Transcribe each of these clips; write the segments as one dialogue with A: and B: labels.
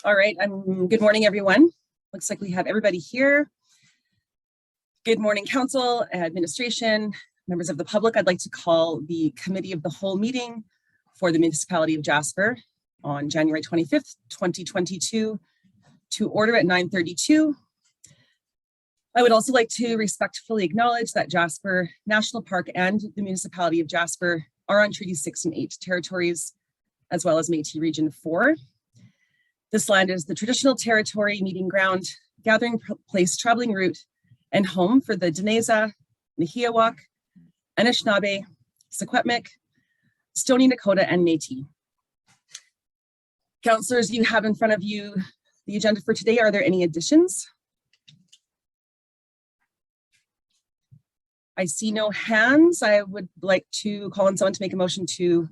A: All right, good morning, everyone. Looks like we have everybody here. Good morning, Council, Administration, members of the public. I'd like to call the Committee of the Whole meeting for the Municipality of Jasper on January 25th, 2022 to order at 9:32. I would also like to respectfully acknowledge that Jasper National Park and the Municipality of Jasper are on Treaty 6 and 8 territories, as well as Métis Region 4. This land is the traditional territory, meeting ground, gathering place, traveling route, and home for the Dinézah, Nahiawak, Anishinaabe, Secwepemc, Stoney Nakoda, and Métis. Councillors, you have in front of you the agenda for today. Are there any additions? I see no hands. I would like to call on someone to make a motion to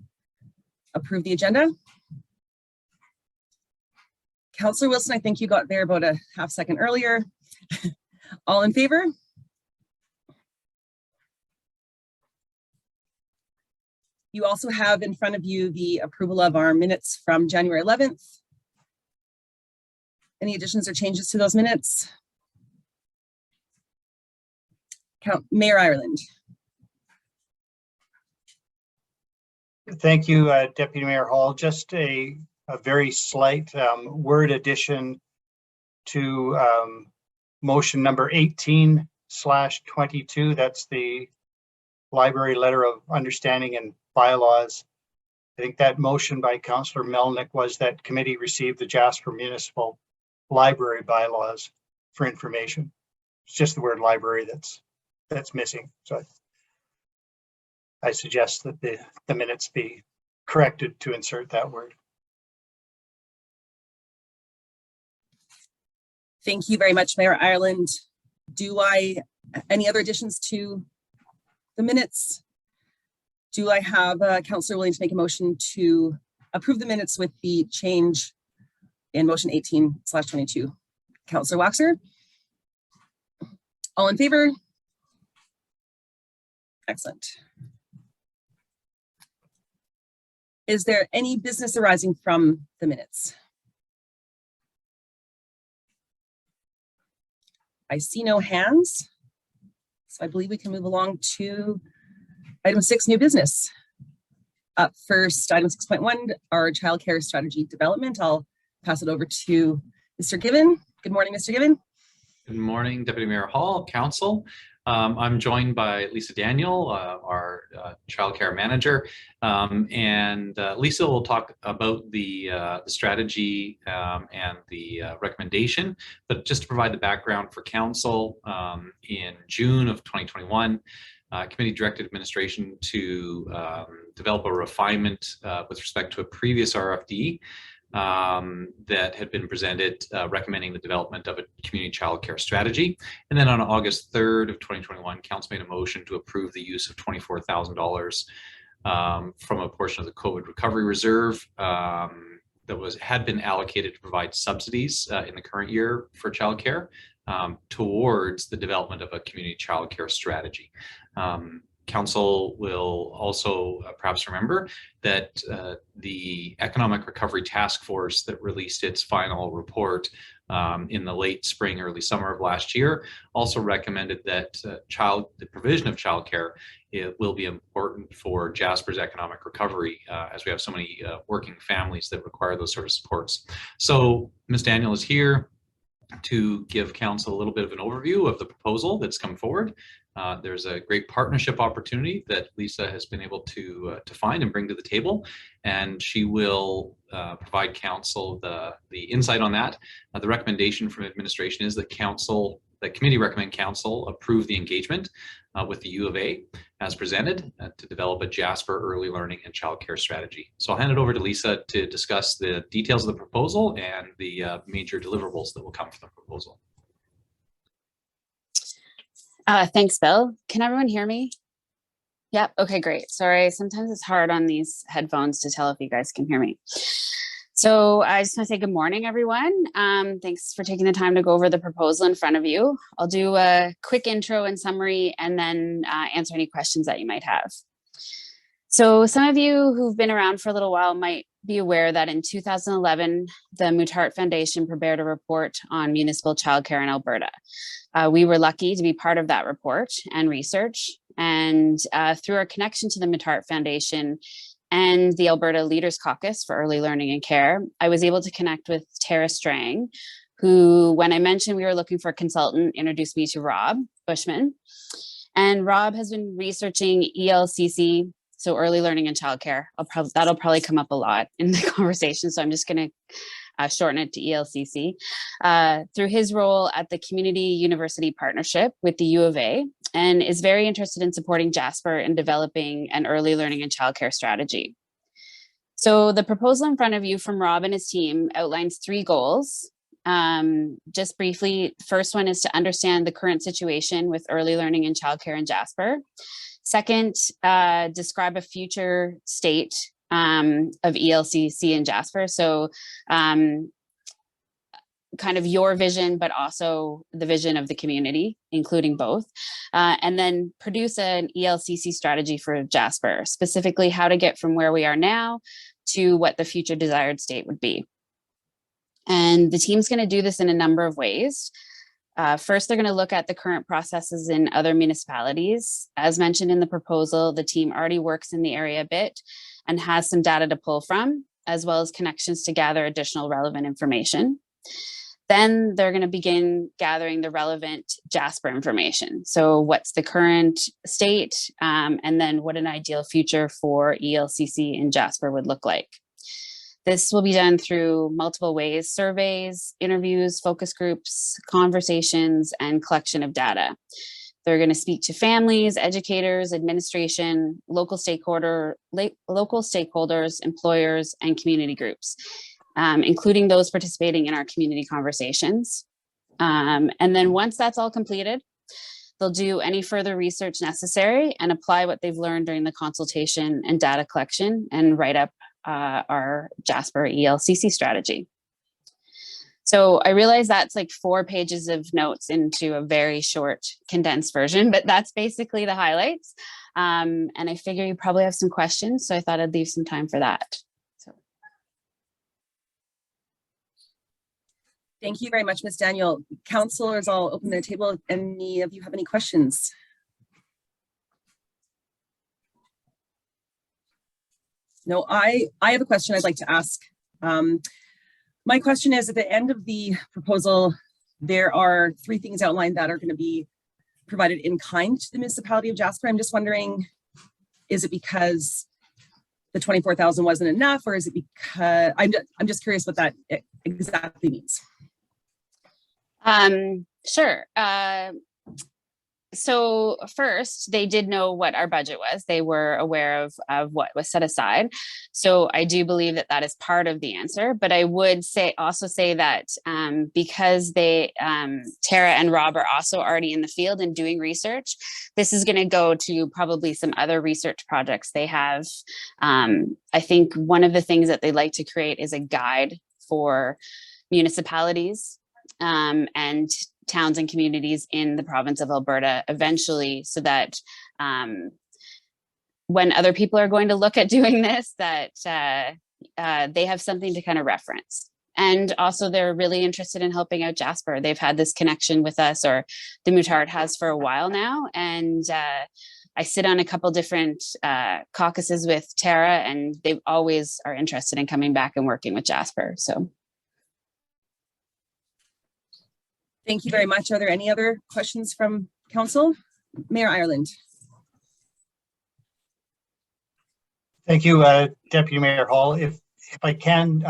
A: approve the agenda. Councillor Wilson, I think you got there about a half second earlier. All in favor? You also have in front of you the approval of our minutes from January 11th. Any additions or changes to those minutes? Mayor Ireland.
B: Thank you, Deputy Mayor Hall. Just a very slight word addition to motion number 18/22. That's the library letter of understanding and bylaws. I think that motion by Councillor Melnick was that committee received the Jasper Municipal Library bylaws for information. It's just the word library that's missing. So I suggest that the minutes be corrected to insert that word.
A: Thank you very much, Mayor Ireland. Any other additions to the minutes? Do I have Councillor willing to make a motion to approve the minutes with the change in motion 18/22? Councillor Waxer? All in favor? Excellent. Is there any business arising from the minutes? I see no hands, so I believe we can move along to item 6, new business. Up first, item 6.1, our childcare strategy development. I'll pass it over to Mr. Given. Good morning, Mr. Given.
C: Good morning, Deputy Mayor Hall, Council. I'm joined by Lisa Daniel, our childcare manager, and Lisa will talk about the strategy and the recommendation. But just to provide the background for Council, in June of 2021, committee directed administration to develop a refinement with respect to a previous RFD that had been presented recommending the development of a community childcare strategy. And then on August 3rd of 2021, Council made a motion to approve the use of $24,000 from a portion of the COVID recovery reserve that had been allocated to provide subsidies in the current year for childcare towards the development of a community childcare strategy. Council will also perhaps remember that the Economic Recovery Task Force that released its final report in the late spring, early summer of last year also recommended that the provision of childcare will be important for Jasper's economic recovery as we have so many working families that require those sort of supports. So Ms. Daniel is here to give Council a little bit of an overview of the proposal that's come forward. There's a great partnership opportunity that Lisa has been able to find and bring to the table, and she will provide Council the insight on that. The recommendation from administration is that committee recommend Council approve the engagement with the U of A as presented to develop a Jasper early learning and childcare strategy. So I'll hand it over to Lisa to discuss the details of the proposal and the major deliverables that will come from the proposal.
D: Thanks, Bill. Can everyone hear me? Yep. Okay, great. Sorry, sometimes it's hard on these headphones to tell if you guys can hear me. So I just want to say good morning, everyone. Thanks for taking the time to go over the proposal in front of you. I'll do a quick intro and summary and then answer any questions that you might have. So some of you who've been around for a little while might be aware that in 2011, the Muttart Foundation prepared a report on municipal childcare in Alberta. We were lucky to be part of that report and research. And through our connection to the Muttart Foundation and the Alberta Leaders Caucus for Early Learning and Care, I was able to connect with Tara Strang, who, when I mentioned we were looking for a consultant, introduced me to Rob Bushman. And Rob has been researching ELCC, so early learning and childcare. That'll probably come up a lot in the conversation, so I'm just going to shorten it to ELCC. Through his role at the Community University Partnership with the U of A, and is very interested in supporting Jasper in developing an early learning and childcare strategy. So the proposal in front of you from Rob and his team outlines 3 goals. Just briefly, first one is to understand the current situation with early learning and childcare in Jasper. Second, describe a future state of ELCC in Jasper. So kind of your vision, but also the vision of the community, including both. And then produce an ELCC strategy for Jasper, specifically how to get from where we are now to what the future desired state would be. And the team's going to do this in a number of ways. First, they're going to look at the current processes in other municipalities. As mentioned in the proposal, the team already works in the area a bit and has some data to pull from, as well as connections to gather additional relevant information. Then they're going to begin gathering the relevant Jasper information. So what's the current state, and then what an ideal future for ELCC in Jasper would look like. This will be done through multiple ways: surveys, interviews, focus groups, conversations, and collection of data. They're going to speak to families, educators, administration, local stakeholders, employers, and community groups, including those participating in our community conversations. And then once that's all completed, they'll do any further research necessary and apply what they've learned during the consultation and data collection and write up our Jasper ELCC strategy. So I realize that's like 4 pages of notes into a very short condensed version, but that's basically the highlights. And I figure you probably have some questions, so I thought I'd leave some time for that.
A: Thank you very much, Ms. Daniel. Councillors, I'll open the table. Any of you have any questions? No, I have a question I'd like to ask. My question is, at the end of the proposal, there are 3 things outlined that are going to be provided in kind to the municipality of Jasper. I'm just wondering, is it because the 24,000 wasn't enough, or is it because I'm just curious what that exactly means?
D: Sure. So first, they did know what our budget was. They were aware of what was set aside. So I do believe that that is part of the answer. But I would also say that because Tara and Rob are also already in the field and doing research, this is going to go to probably some other research projects they have. I think one of the things that they'd like to create is a guide for municipalities and towns and communities in the province of Alberta eventually, so that when other people are going to look at doing this, that they have something to kind of reference. And also they're really interested in helping out Jasper. They've had this connection with us, or the Muttart has, for a while now. And I sit on a couple different caucuses with Tara, and they always are interested in coming back and working with Jasper. So.
A: Thank you very much. Are there any other questions from council? Mayor Ireland.
B: Thank you, Deputy Mayor Hall. If I can,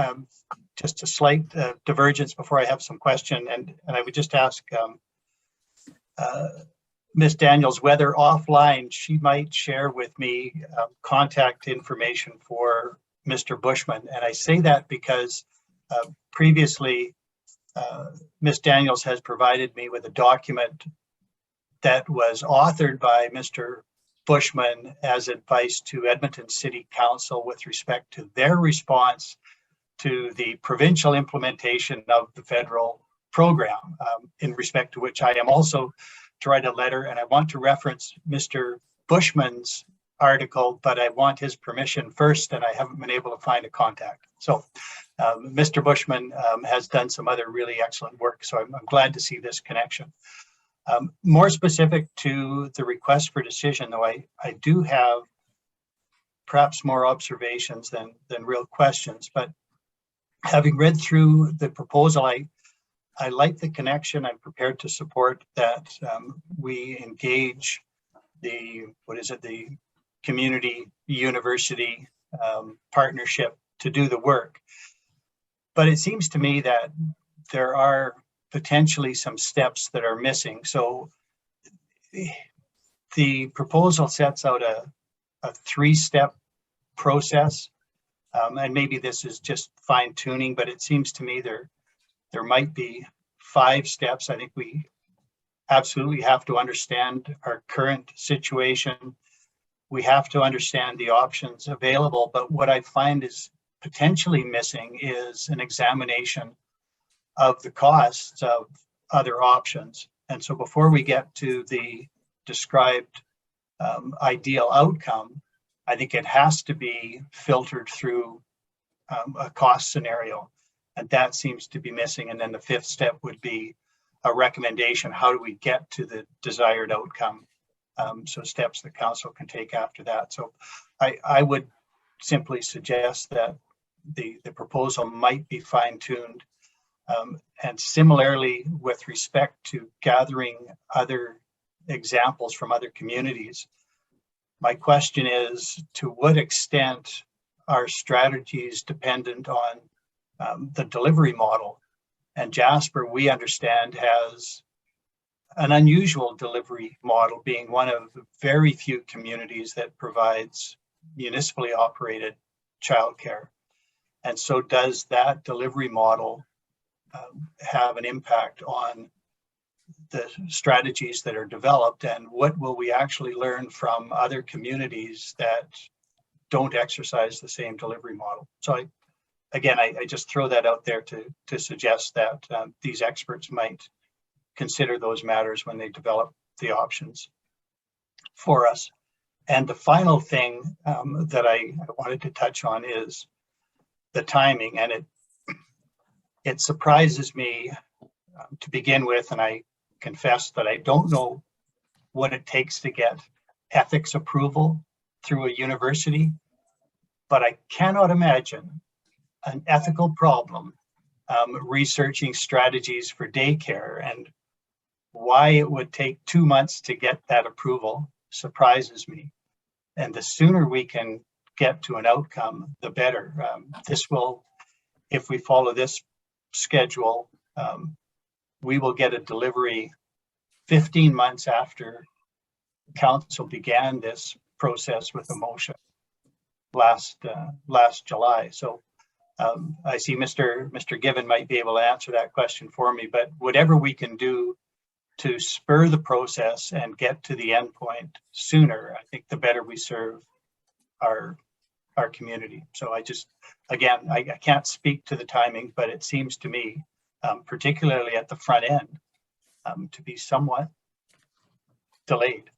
B: just a slight divergence before I have some question, and I would just ask Ms. Daniels whether offline she might share with me contact information for Mr. Bushman. And I say that because previously Ms. Daniels has provided me with a document that was authored by Mr. Bushman as advice to Edmonton City Council with respect to their response to the provincial implementation of the federal program, in respect to which I am also to write a letter. And I want to reference Mr. Bushman's article, but I want his permission first, and I haven't been able to find a contact. So Mr. Bushman has done some other really excellent work, so I'm glad to see this connection. More specific to the request for decision, though, I do have perhaps more observations than real questions, but having read through the proposal, I like the connection. I'm prepared to support that we engage the community university partnership to do the work. But it seems to me that there are potentially some steps that are missing. So the proposal sets out a 3-step process. And maybe this is just fine tuning, but it seems to me there might be 5 steps. I think we absolutely have to understand our current situation. We have to understand the options available, but what I find is potentially missing is an examination of the costs of other options. And so before we get to the described ideal outcome, I think it has to be filtered through a cost scenario, and that seems to be missing. And then the 5th step would be a recommendation. How do we get to the desired outcome? So steps that council can take after that. So I would simply suggest that the proposal might be fine-tuned. And similarly, with respect to gathering other examples from other communities, my question is, to what extent are strategies dependent on the delivery model? And Jasper, we understand, has an unusual delivery model, being one of the very few communities that provides municipally operated childcare. And so does that delivery model have an impact on the strategies that are developed, and what will we actually learn from other communities that don't exercise the same delivery model? So I just throw that out there to suggest that these experts might consider those matters when they develop the options for us. And the final thing that I wanted to touch on is the timing, and it surprises me to begin with, and I confess that I don't know what it takes to get ethics approval through a university, but I cannot imagine an ethical problem researching strategies for daycare, and why it would take 2 months to get that approval surprises me. And the sooner we can get to an outcome, the better. This will, if we follow this schedule, we will get a delivery 15 months after council began this process with a motion last July. So I see Mr. Given might be able to answer that question for me, but whatever we can do to spur the process and get to the end point sooner, I think the better we serve our community. So again, I can't speak to the timing, but it seems to me, particularly at the front end, to be somewhat delayed.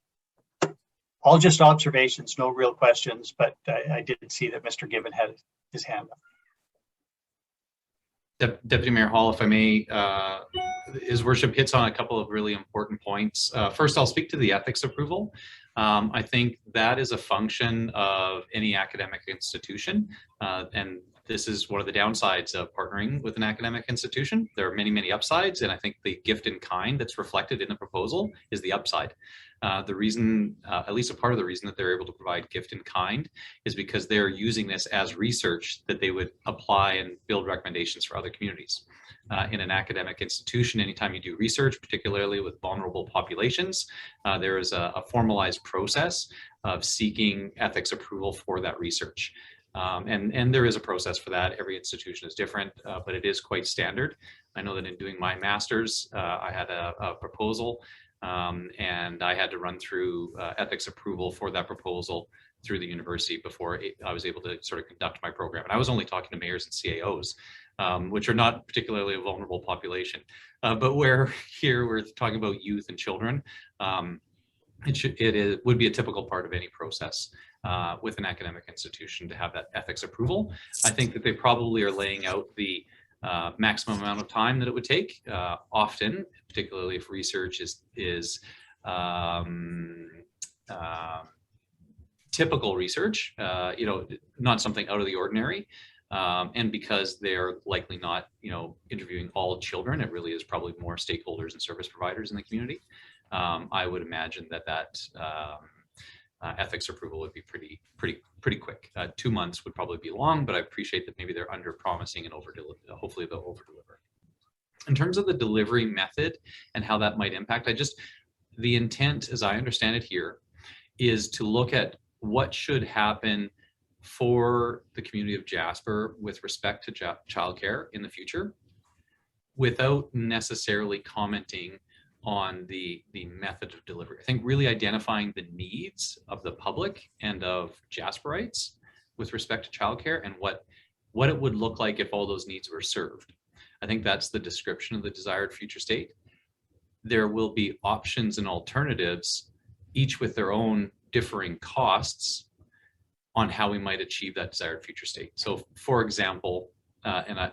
B: All just observations, no real questions, but I did see that Mr. Given had his hand up.
C: Deputy Mayor Hall, if I may, His Worship hits on a couple of really important points. First, I'll speak to the ethics approval. I think that is a function of any academic institution, and this is one of the downsides of partnering with an academic institution. There are many, many upsides, and I think the gift in kind that's reflected in the proposal is the upside. The reason, at least a part of the reason that they're able to provide gift in kind is because they're using this as research that they would apply and build recommendations for other communities. In an academic institution, anytime you do research, particularly with vulnerable populations, there is a formalized process of seeking ethics approval for that research. And there is a process for that. Every institution is different, but it is quite standard. I know that in doing my master's, I had a proposal, and I had to run through ethics approval for that proposal through the university before I was able to sort of conduct my program. And I was only talking to mayors and CAOs, which are not particularly a vulnerable population. But where here we're talking about youth and children, it would be a typical part of any process with an academic institution to have that ethics approval. I think that they probably are laying out the maximum amount of time that it would take. Often, particularly if research is typical research, not something out of the ordinary. And because they're likely not, interviewing all children, it really is probably more stakeholders and service providers in the community. I would imagine that ethics approval would be pretty quick. 2 months would probably be long, but I appreciate that maybe they're under promising and hopefully they'll over deliver. In terms of the delivery method and how that might impact, the intent, as I understand it here, is to look at what should happen for the community of Jasper with respect to childcare in the future, without necessarily commenting on the method of delivery. I think really identifying the needs of the public and of Jasperites with respect to childcare and what it would look like if all those needs were served. I think that's the description of the desired future state. There will be options and alternatives, each with their own differing costs, on how we might achieve that desired future state. So, for example, a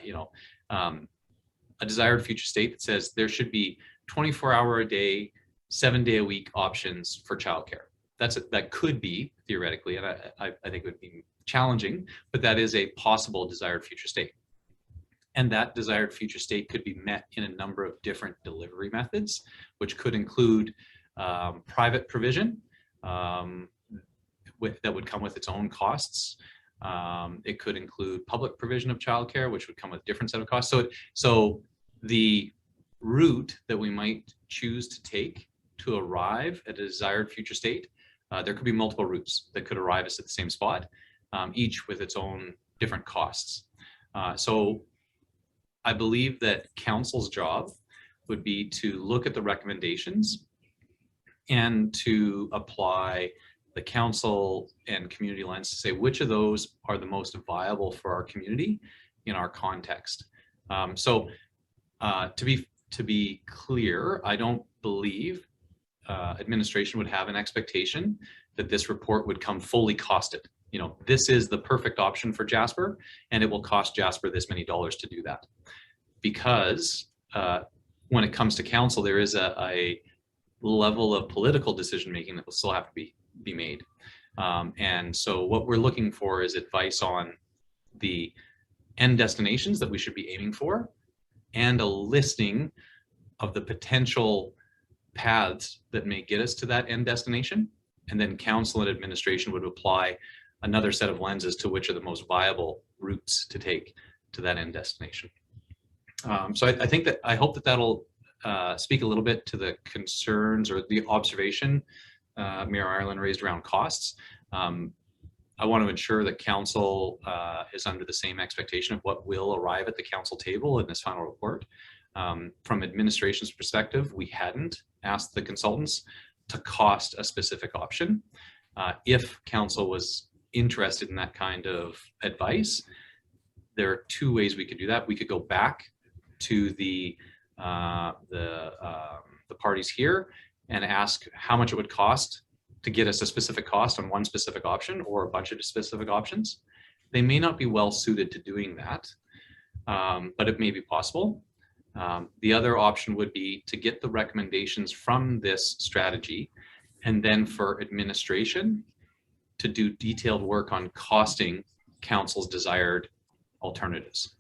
C: desired future state that says there should be 24-hour a day, 7-day a week options for childcare. That could be theoretically, and I think it would be challenging, but that is a possible desired future state. And that desired future state could be met in a number of different delivery methods, which could include private provision that would come with its own costs. It could include public provision of childcare, which would come with a different set of costs. So the route that we might choose to take to arrive at a desired future state, there could be multiple routes that could arrive us at the same spot, each with its own different costs. So I believe that council's job would be to look at the recommendations and to apply the council and community lens to say which of those are the most viable for our community in our context. To be clear, I don't believe administration would have an expectation that this report would come fully costed. This is the perfect option for Jasper, and it will cost Jasper this many dollars to do that. Because when it comes to council, there is a level of political decision making that will still have to be made. And so what we're looking for is advice on the end destinations that we should be aiming for, and a listing of the potential paths that may get us to that end destination. And then council and administration would apply another set of lenses to which are the most viable routes to take to that end destination. So I hope that that'll speak a little bit to the concerns or the observation Mayor Ireland raised around costs. I want to ensure that council is under the same expectation of what will arrive at the council table in this final report. From administration's perspective, we hadn't asked the consultants to cost a specific option. If council was interested in that kind of advice, there are two ways we could do that. We could go back to the parties here and ask how much it would cost to get us a specific cost on one specific option or a bunch of specific options. They may not be well suited to doing that, but it may be possible. The other option would be to get the recommendations from this strategy, and then for administration to do detailed work on costing council's desired alternatives.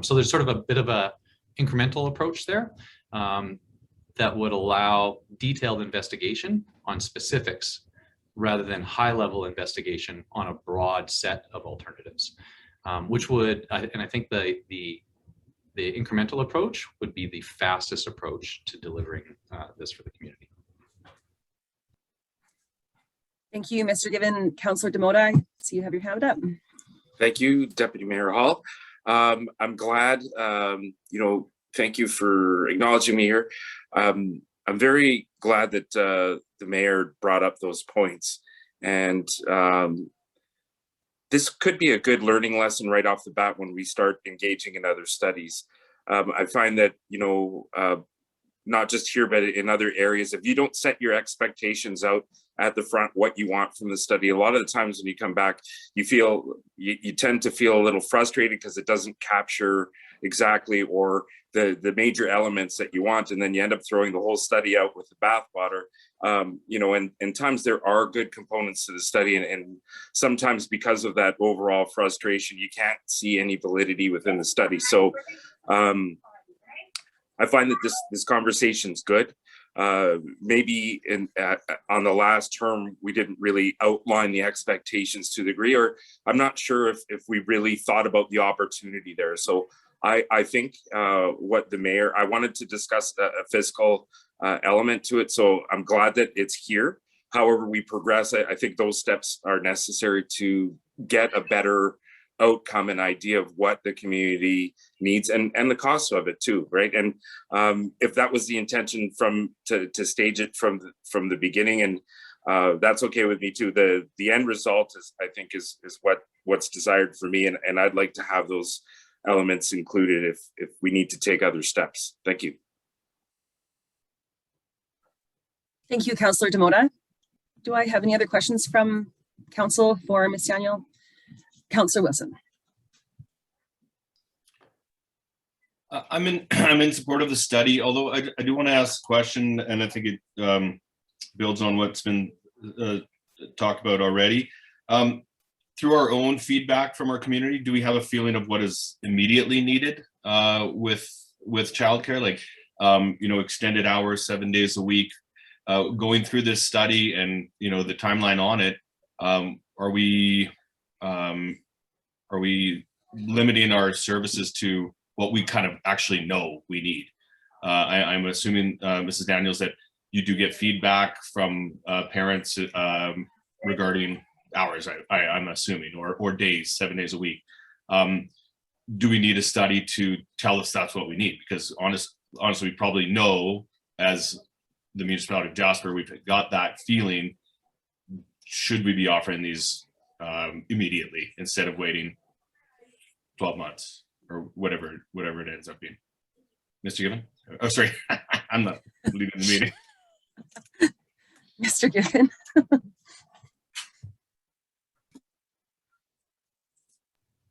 C: So there's sort of a bit of a incremental approach there that would allow detailed investigation on specifics rather than high-level investigation on a broad set of alternatives, which would, and I think the incremental approach would be the fastest approach to delivering this for the community.
A: Thank you, Mr. Given. Councillor Demota, I see you have your hand up.
E: Thank you, Deputy Mayor Hall. I'm glad, thank you for acknowledging me here. I'm very glad that the mayor brought up those points, and this could be a good learning lesson right off the bat when we start engaging in other studies. I find that, not just here, but in other areas, if you don't set your expectations out at the front, what you want from the study, a lot of the times when you come back, you tend to feel a little frustrated because it doesn't capture exactly or the major elements that you want, and then you end up throwing the whole study out with the bathwater. You know, and times there are good components to the study, and sometimes because of that overall frustration, you can't see any validity within the study. So I find that this conversation's good. Maybe on the last term, we didn't really outline the expectations to the degree, or I'm not sure if we really thought about the opportunity there. So I think what the mayor, I wanted to discuss a fiscal element to it. So I'm glad that it's here. However we progress, I think those steps are necessary to get a better outcome and idea of what the community needs and the cost of it too, right? And if that was the intention to stage it from the beginning, and that's okay with me too. The end result is, I think, is what's desired for me, and I'd like to have those elements included if we need to take other steps. Thank you.
A: Thank you, Councillor Demota. Do I have any other questions from council for Ms. Daniel? Councillor Wilson.
F: I'm in support of the study, although I do want to ask a question, and I think it builds on what's been talked about already. Through our own feedback from our community, do we have a feeling of what is immediately needed with childcare, like you know, extended hours, 7 days a week? Going through this study and, you know, the timeline on it, are we limiting our services to what we kind of actually know we need? I'm assuming, Mrs. Daniels, that you do get feedback from parents regarding hours, I'm assuming, or days, 7 days a week. Do we need a study to tell us that's what we need? Because honestly, we probably know, as the municipality of Jasper, we've got that feeling. Should we be offering these immediately instead of waiting 12 months or whatever it ends up being? Mr. Given? Oh, sorry, I'm not leading the meeting.
A: Mr. Given.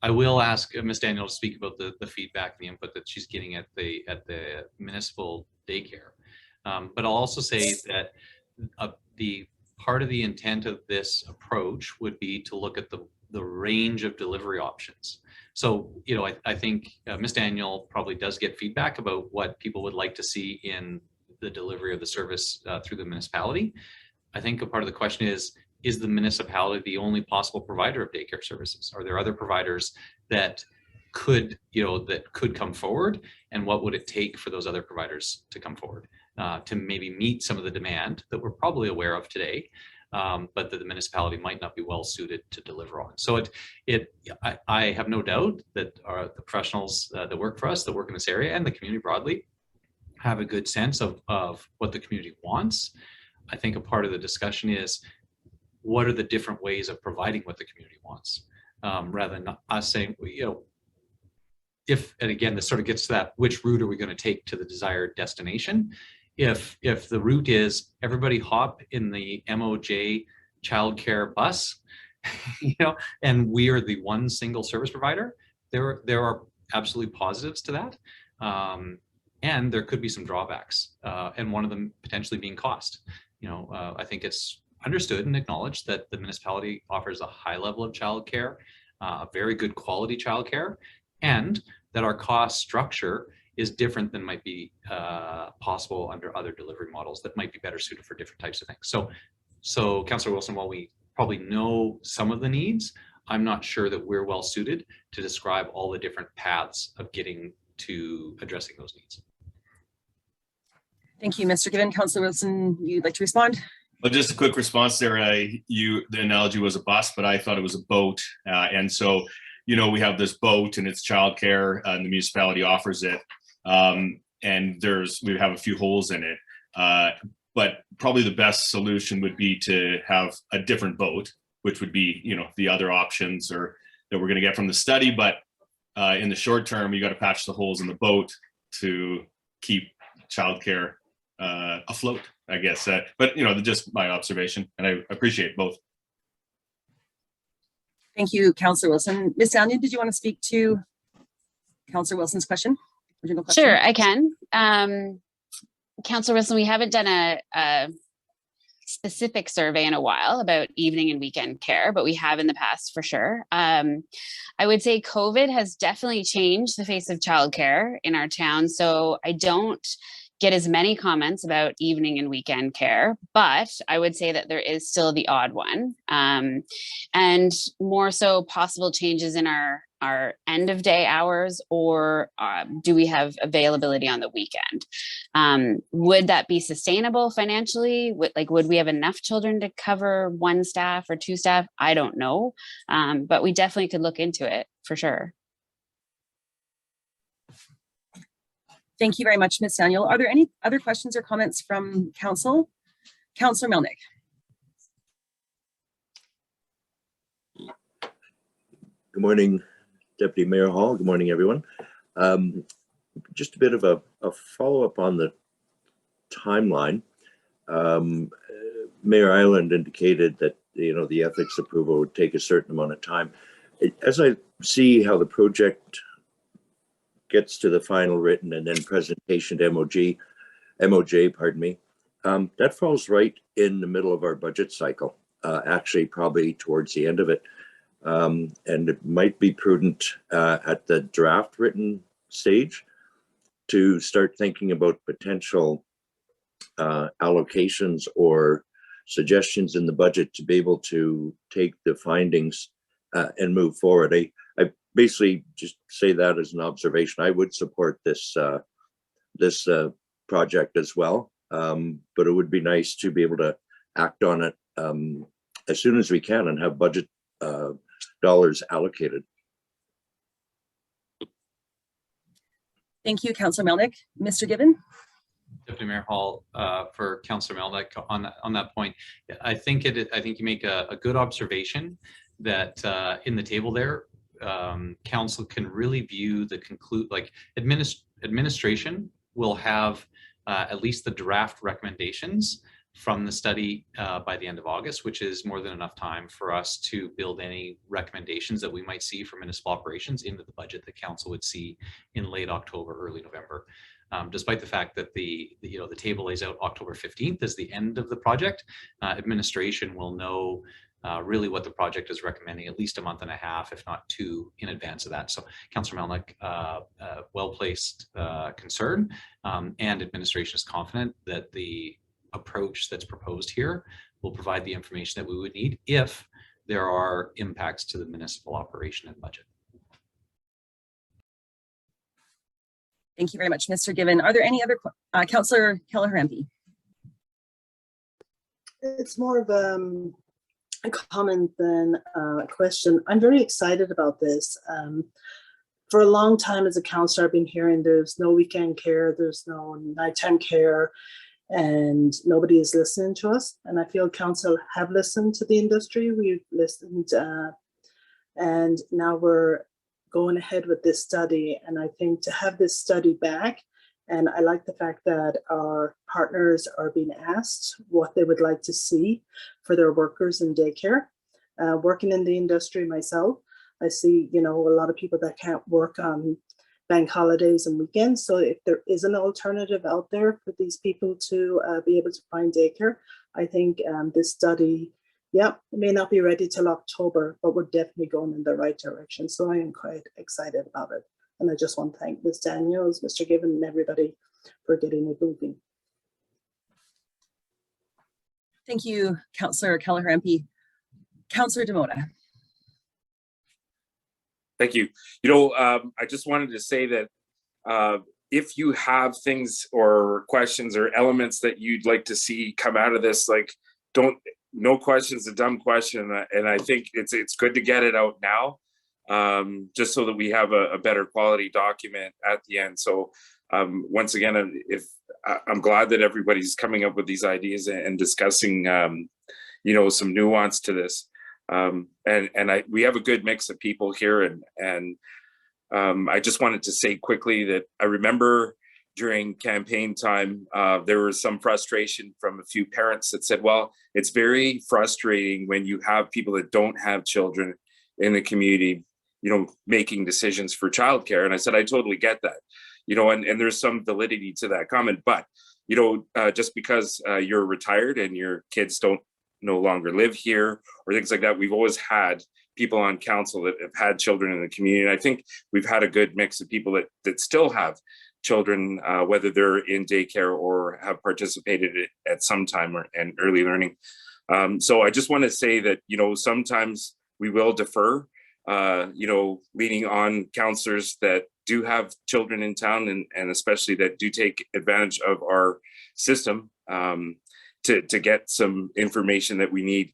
C: I will ask Ms. Daniel to speak about the feedback, the input that she's getting at the municipal daycare. But I'll also say that the part of the intent of this approach would be to look at the range of delivery options. So, you know, I think Ms. Daniel probably does get feedback about what people would like to see in the delivery of the service through the municipality. I think a part of the question is the municipality the only possible provider of daycare services? Are there other providers that could come forward, and what would it take for those other providers to come forward to maybe meet some of the demand that we're probably aware of today, but that the municipality might not be well suited to deliver on? So I have no doubt that the professionals that work for us, that work in this area, and the community broadly, have a good sense of what the community wants. I think a part of the discussion is, what are the different ways of providing what the community wants, rather than us saying, you know, and again, this sort of gets to that, which route are we going to take to the desired destination? If the route is everybody hop in the MOJ childcare bus, you know, and we are the one single service provider, there are absolutely positives to that, and there could be some drawbacks, and one of them potentially being cost. You know, I think it's understood and acknowledged that the municipality offers a high level of childcare, very good quality childcare, and that our cost structure is different than might be possible under other delivery models that might be better suited for different types of things. So Councillor Wilson, while we probably know some of the needs, I'm not sure that we're well suited to describe all the different paths of getting to addressing those needs.
A: Thank you, Mr. Given. Councillor Wilson, you'd like to respond?
F: Well, just a quick response there. The analogy was a bus, but I thought it was a boat. And so, you know, we have this boat and it's childcare, and the municipality offers it. And we have a few holes in it. But probably the best solution would be to have a different boat, which would be, you know, the other options or that we're going to get from the study. But in the short term, you got to patch the holes in the boat to keep childcare afloat, I guess. But just my observation, and I appreciate both.
A: Thank you, Councillor Wilson. Ms. Daniel, did you want to speak to Councillor Wilson's question? Original question?
D: Sure, I can. Councillor Wilson, we haven't done a specific survey in a while about evening and weekend care, but we have in the past for sure. I would say COVID has definitely changed the face of childcare in our town. So I don't get as many comments about evening and weekend care, but I would say that there is still the odd one. And more so possible changes in our end of day hours, or do we have availability on the weekend? Would that be sustainable financially? Would we have enough children to cover one staff or two staff? I don't know, but we definitely could look into it for sure.
A: Thank you very much, Ms. Daniel. Are there any other questions or comments from council? Councillor Melnick.
G: Good morning, Deputy Mayor Hall. Good morning, everyone. Just a bit of a follow-up on the timeline. Mayor Island indicated that the ethics approval would take a certain amount of time. As I see how the project gets to the final written and then presentation to MOJ, pardon me, that falls right in the middle of our budget cycle, actually probably towards the end of it. And it might be prudent at the draft written stage to start thinking about potential allocations or suggestions in the budget to be able to take the findings and move forward. I basically just say that as an observation. I would support this project as well, but it would be nice to be able to act on it as soon as we can and have budget dollars allocated.
C: Thank
A: you, Councillor Melnick. Mr. Given.
C: Deputy Mayor Hall, for Councillor Melnick on that point, I think you make a good observation that in the table there, council can really view the administration will have at least the draft recommendations from the study by the end of August, which is more than enough time for us to build any recommendations that we might see for municipal operations into the budget that council would see in late October, early November. Despite the fact that the table lays out October 15th as the end of the project, administration will know really what the project is recommending at least a month and a half, if not two, in advance of that. So Councillor Melnick, well-placed concern, and administration is confident that the approach that's proposed here will provide the information that we would need if there are impacts to the municipal operation and budget.
A: Thank you very much, Mr. Given. Are there any other, Councillor Kelleher-Ampe?
H: It's more of a comment than a question. I'm very excited about this. For a long time as a councillor, I've been hearing there's no weekend care, there's no nighttime care, and nobody is listening to us. And I feel council have listened to the industry. We've listened, and now we're going ahead with this study. And I think to have this study back, and I like the fact that our partners are being asked what they would like to see for their workers in daycare. Working in the industry myself, I see, a lot of people that can't work on bank holidays and weekends. So if there is an alternative out there for these people to be able to find daycare, I think this study, it may not be ready till October, but we're definitely going in the right direction. So I am quite excited about it. And I just want to thank Ms. Daniels, Mr. Given, and everybody for getting it moving.
A: Thank you, Councillor Kelleher-Ampe. Councillor Demota.
E: Thank you. I just wanted to say that if you have things or questions or elements that you'd like to see come out of this, no question's a dumb question. And I think it's good to get it out now, just so that we have a better quality document at the end. So once again, I'm glad that everybody's coming up with these ideas and discussing, some nuance to this. We have a good mix of people here, and I just wanted to say quickly that I remember during campaign time, there was some frustration from a few parents that said, well, it's very frustrating when you have people that don't have children in the community, you know, making decisions for childcare. And I said, I totally get that, you know, and there's some validity to that comment. But, you know, just because you're retired and your kids no longer live here or things like that, we've always had people on council that have had children in the community. And I think we've had a good mix of people that still have children, whether they're in daycare or have participated at some time and early learning. So I just want to say that, you know, sometimes we will defer, you know, leaning on counselors that do have children in town and especially that do take advantage of our system to get some information that we need.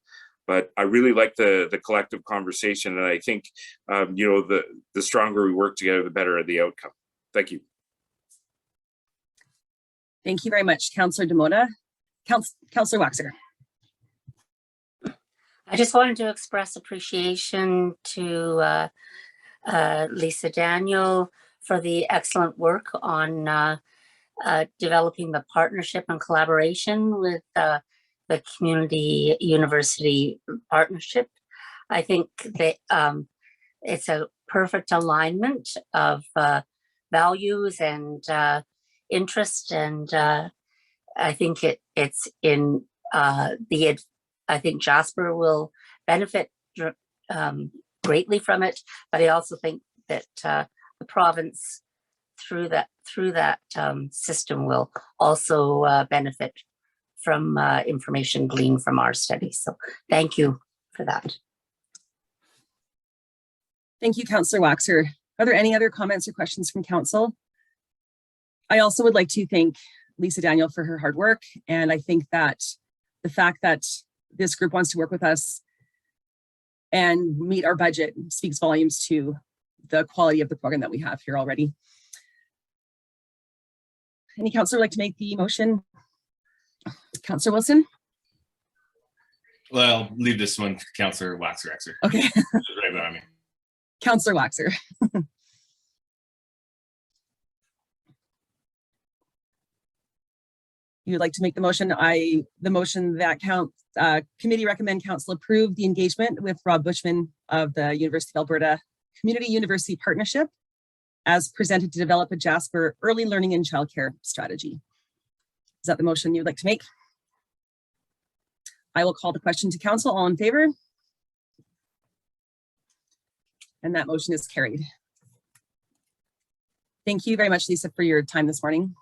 E: But I really like the collective conversation. And I think, you know, the stronger we work together, the better the outcome. Thank you.
A: Thank you very much, Councillor Demota. Councillor Waxer.
I: I just wanted to express appreciation to Lisa Daniel for the excellent work on developing the partnership and collaboration with the Community University Partnership. I think that it's a perfect alignment of values and interest, and I think it's in I think Jasper will benefit greatly from it, but I also think that the province through that system will also benefit from information gleaned from our study. So thank you for that.
A: Thank you, Councillor Waxer. Are there any other comments or questions from council? I also would like to thank Lisa Daniel for her hard work. And I think that the fact that this group wants to work with us and meet our budget speaks volumes to the quality of the program that we have here already. Any councillor like to make the motion? Councillor Wilson?
F: Well, leave this one to Councillor Waxer.
A: Okay.
F: Right behind me.
A: Councillor Waxer. You would like to make the motion? The motion that committee recommend council approve the engagement with Rob Bushman of the University of Alberta Community University Partnership as presented to develop a Jasper early learning and childcare strategy. Is that the motion you'd like to make? I will call the question to council. All in favor? And that motion is carried. Thank you very much, Lisa, for your time this morning.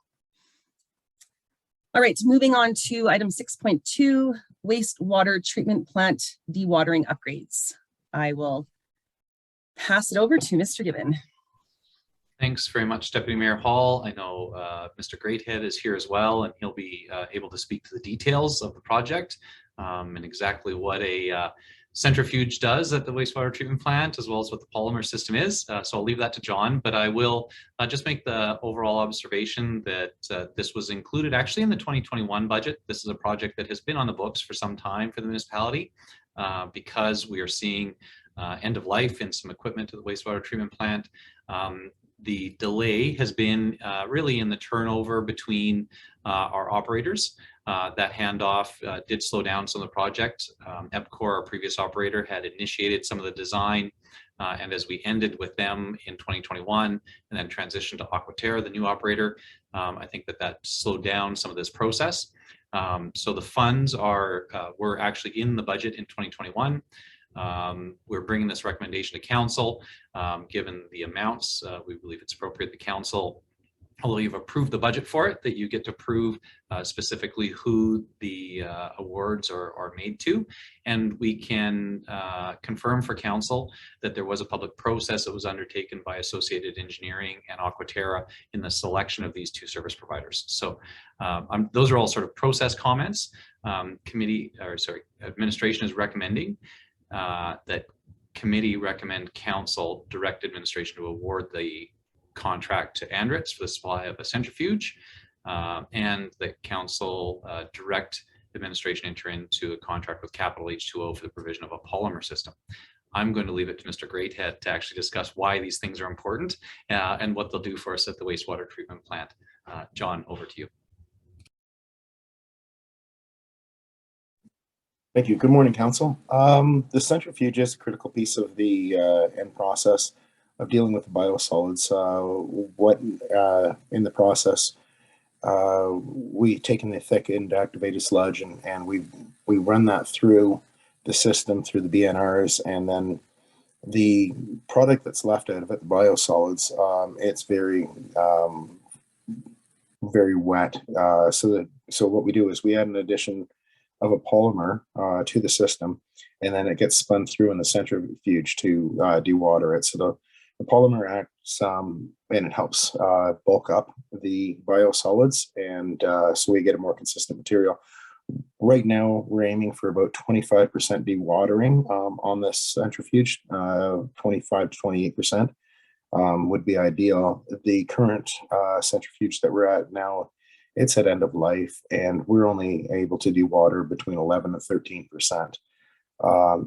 A: All right, moving on to item 6.2, wastewater treatment plant dewatering upgrades. I will pass it over to Mr. Gibbon.
C: Thanks very much, Deputy Mayor Hall. I know Mr. Greathead is here as well, and he'll be able to speak to the details of the project and exactly what a centrifuge does at the wastewater treatment plant, as well as what the polymer system is. So I'll leave that to John, but I will just make the overall observation that this was included actually in the 2021 budget. This is a project that has been on the books for some time for the municipality because we are seeing end of life in some equipment to the wastewater treatment plant. The delay has been really in the turnover between our operators. That handoff did slow down some of the project. EPCOR, our previous operator, had initiated some of the design, and as we ended with them in 2021 and then transitioned to Aquaterra, the new operator, I think that slowed down some of this process. So the funds were actually in the budget in 2021. We're bringing this recommendation to council. Given the amounts, we believe it's appropriate the council, although you've approved the budget for it, that you get to approve specifically who the awards are made to. And we can confirm for council that there was a public process that was undertaken by Associated Engineering and Aquaterra in the selection of these two service providers. So those are all sort of process comments. Administration is recommending that committee recommend council direct administration to award the contract to Andritz for the supply of a centrifuge, and that council direct administration enter into a contract with Capital H2O for the provision of a polymer system. I'm going to leave it to Mr. Greathead to actually discuss why these things are important and what they'll do for us at the wastewater treatment plant. John, over to you.
J: Thank you. Good morning, Council. The centrifuge is a critical piece of the end process of dealing with the biosolids. In the process, we take in the thickened activated sludge and we run that through the system, through the BNRs, and then the product that's left out of it, the biosolids, it's very wet. So what we do is we add an addition of a polymer to the system, and then it gets spun through in the centrifuge to dewater it. So the polymer acts and it helps bulk up the biosolids, and so we get a more consistent material. Right now, we're aiming for about 25% dewatering on this centrifuge. 25 to 28% would be ideal. The current centrifuge that we're at now, it's at end of life, and we're only able to dewater between 11 to 13%.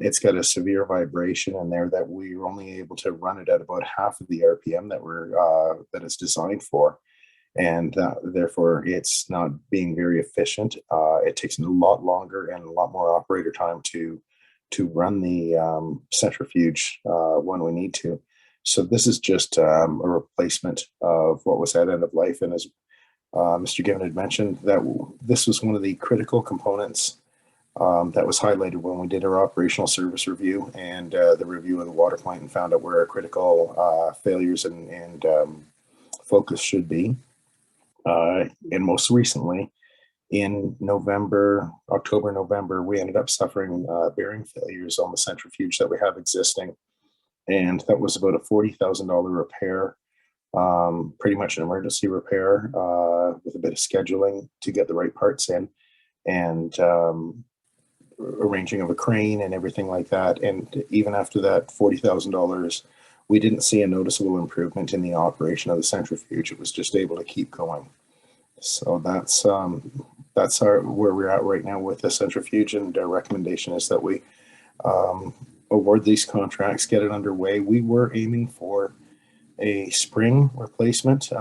J: It's got a severe vibration in there that we're only able to run it at about half of the RPM that it's designed for, and therefore it's not being very efficient. It takes a lot longer and a lot more operator time to run the centrifuge when we need to. So this is just a replacement of what was at end of life, and as Mr. Given had mentioned, that this was one of the critical components that was highlighted when we did our operational service review and the review of the water plant, and found out where our critical failures and focus should be. And most recently, in October, November, we ended up suffering bearing failures on the centrifuge that we have existing. And that was about a $40,000 repair, pretty much an emergency repair with a bit of scheduling to get the right parts in, and arranging of a crane and everything like that. And even after that $40,000, we didn't see a noticeable improvement in the operation of the centrifuge. It was just able to keep going. So that's where we're at right now with the centrifuge, and our recommendation is that we award these contracts, get it underway. We were aiming for a spring replacement,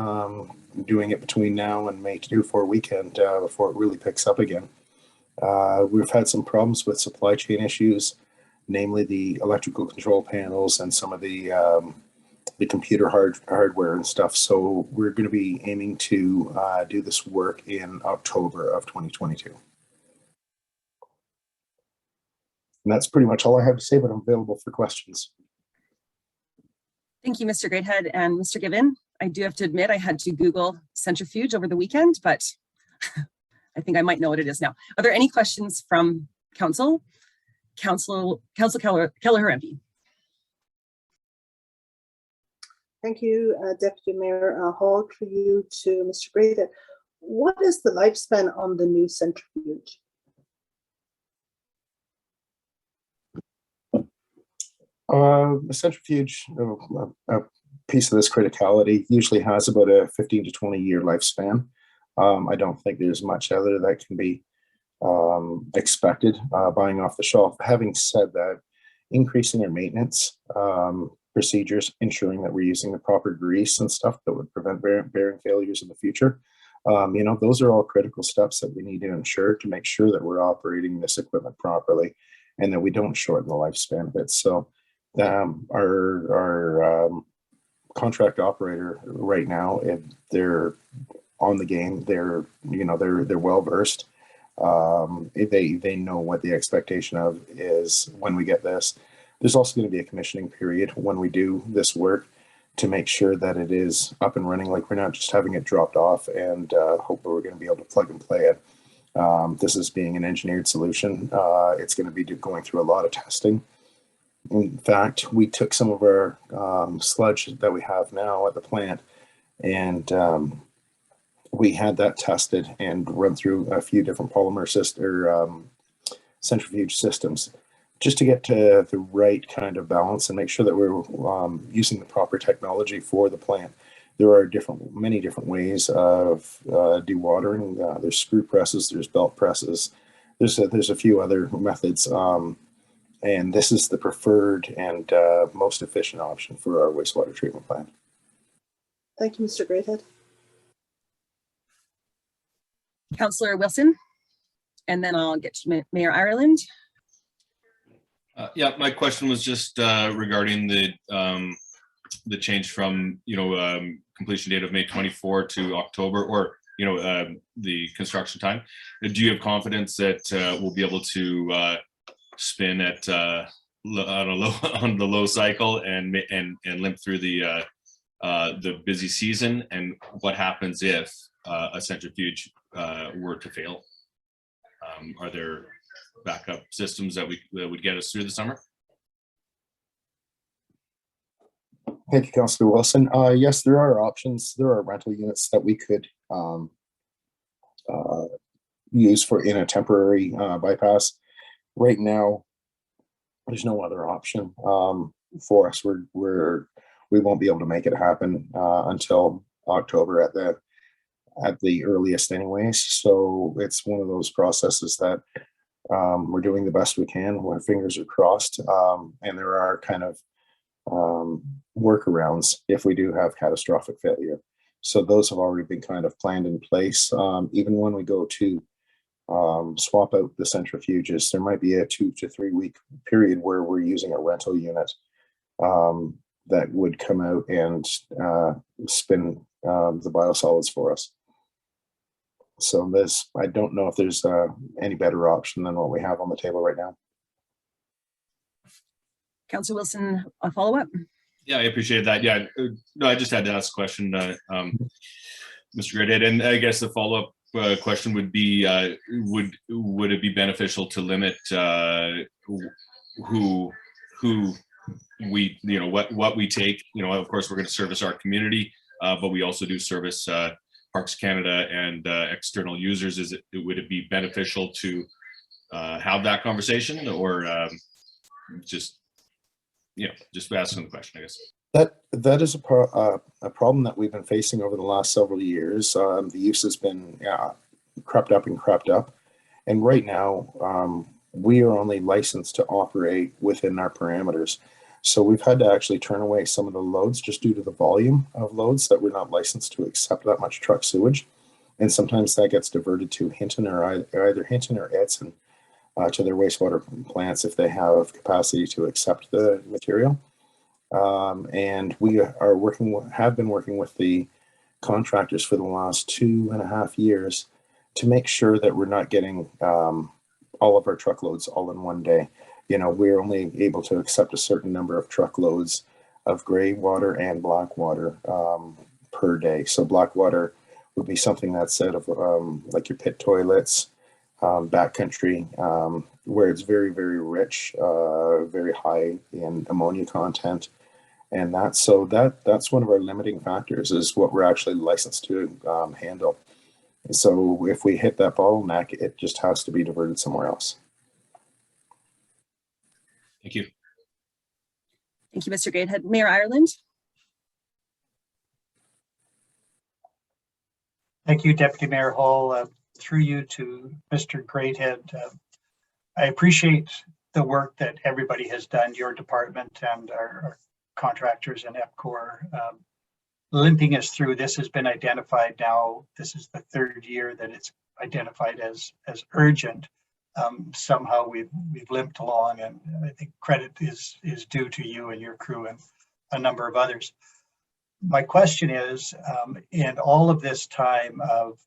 J: doing it between now and May 2-4 weekend before it really picks up again. We've had some problems with supply chain issues, namely the electrical control panels and some of the computer hardware and stuff. So we're going to be aiming to do this work in October of 2022. And that's pretty much all I have to say, but I'm available for questions.
A: Thank you, Mr. Greathead and Mr. Given. I do have to admit I had to Google centrifuge over the weekend, but I think I might know what it is now. Are there any questions from Council? Councillor Kelleher-MP.
H: Thank you, Deputy Mayor Hall. For you to Mr. Greathead, what is the lifespan on the new centrifuge?
J: The centrifuge, a piece of this criticality, usually has about a 15 to 20 year lifespan. I don't think there's much other that can be expected buying off the shelf. Having said that, increasing our maintenance procedures, ensuring that we're using the proper grease and stuff that would prevent bearing failures in the future, those are all critical steps that we need to ensure to make sure that we're operating this equipment properly and that we don't shorten the lifespan of it. So our contract operator right now, they're on the game. They're well versed. They know what the expectation of is when we get this. There's also going to be a commissioning period when we do this work to make sure that it is up and running. Like, we're not just having it dropped off and hope that we're going to be able to plug and play it. This is being an engineered solution. It's going to be going through a lot of testing. In fact, we took some of our sludge that we have now at the plant, and we had that tested and run through a few different polymer centrifuge systems, just to get to the right kind of balance and make sure that we're using the proper technology for the plant. There are many different ways of dewatering. There's screw presses, there's belt presses, there's a few other methods, and this is the preferred and most efficient option for our wastewater treatment plant.
H: Thank you, Mr. Greathead.
A: Councillor Wilson, and then I'll get to Mayor Ireland.
F: Yeah, my question was just regarding the change from completion date of May 24 to October, or the construction time. Do you have confidence that we'll be able to spin at on the low cycle and limp through the busy season? And what happens if a centrifuge were to fail? Are there backup systems that would get us through the summer?
J: Thank you, Councillor Wilson. Yes, there are options. There are rental units that we could use in a temporary bypass. Right now, there's no other option for us. We won't be able to make it happen until October at the earliest anyways. So it's one of those processes that we're doing the best we can. Our fingers are crossed, and there are kind of workarounds if we do have catastrophic failure. So those have already been kind of planned in place. Even when we go to swap out the centrifuges, there might be a 2 to 3 week period where we're using a rental unit that would come out and spin the biosolids for us. So I don't know if there's any better option than what we have on the table right now.
A: Councillor Wilson, a follow-up?
F: Yeah, I appreciate that. Yeah, no, I just had to ask a question, Mr. Greathead, and I guess the follow-up question would be, would it be beneficial to limit who we, what we take? Of course, we're going to service our community, but we also do service Parks Canada and external users. Would it be beneficial to have that conversation, or just asking the question, I guess?
J: That is a problem that we've been facing over the last several years. The use has been crept up, and right now we are only licensed to operate within our parameters. So we've had to actually turn away some of the loads just due to the volume of loads that we're not licensed to accept that much truck sewage, and sometimes that gets diverted to Hinton or either Hinton or Edson to their wastewater plants if they have capacity to accept the material. And we have been working with the contractors for the last 2.5 years to make sure that we're not getting all of our truckloads all in one day. We're only able to accept a certain number of truckloads of gray water and black water per day. So black water would be something that's out of like your pit toilets, backcountry, where it's very, very rich, very high in ammonia content. And that's one of our limiting factors, is what we're actually licensed to handle. So if we hit that bottleneck, it just has to be diverted somewhere else.
F: Thank you.
A: Thank you, Mr. Greathead. Mayor Ireland.
B: Thank you, Deputy Mayor Hall. Through you to Mr. Greathead, I appreciate the work that everybody has done, your department and our contractors and EPCOR, limping us through. This has been identified now. This is the third year that it's identified as urgent. Somehow we've limped along, and I think credit is due to you and your crew and a number of others. My question is, in all of this time of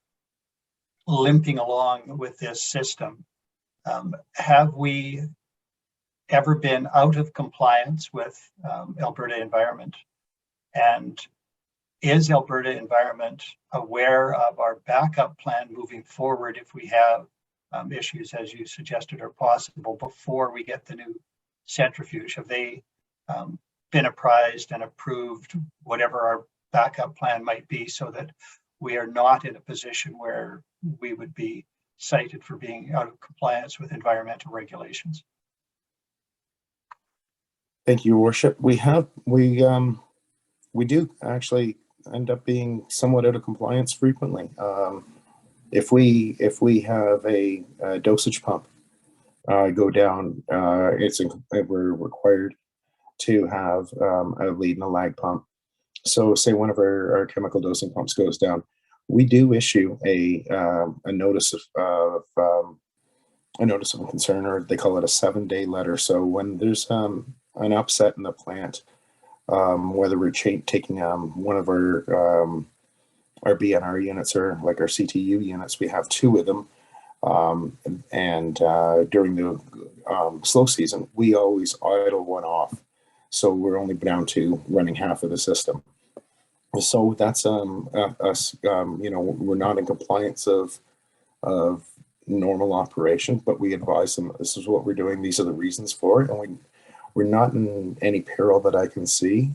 B: limping along with this system, have we ever been out of compliance with Alberta Environment? And is Alberta Environment aware of our backup plan moving forward if we have issues, as you suggested, are possible before we get the new centrifuge? Have they been apprised and approved whatever our backup plan might be, so that we are not in a position where we would be cited for being out of compliance with environmental regulations?
J: Thank you, Your Worship. We do actually end up being somewhat out of compliance frequently. If we have a dosage pump go down, we're required to have a lead and a lag pump. So say one of our chemical dosing pumps goes down, we do issue a notice of a notice of concern, or they call it a 7-day letter. So when there's an upset in the plant, whether we're taking one of our BNR units or like our CTU units, we have 2 of them. And during the slow season, we always idle one off. So we're only down to running half of the system. So that's us, you know, we're not in compliance of normal operation, but we advise them this is what we're doing. These are the reasons for it. And we're not in any peril that I can see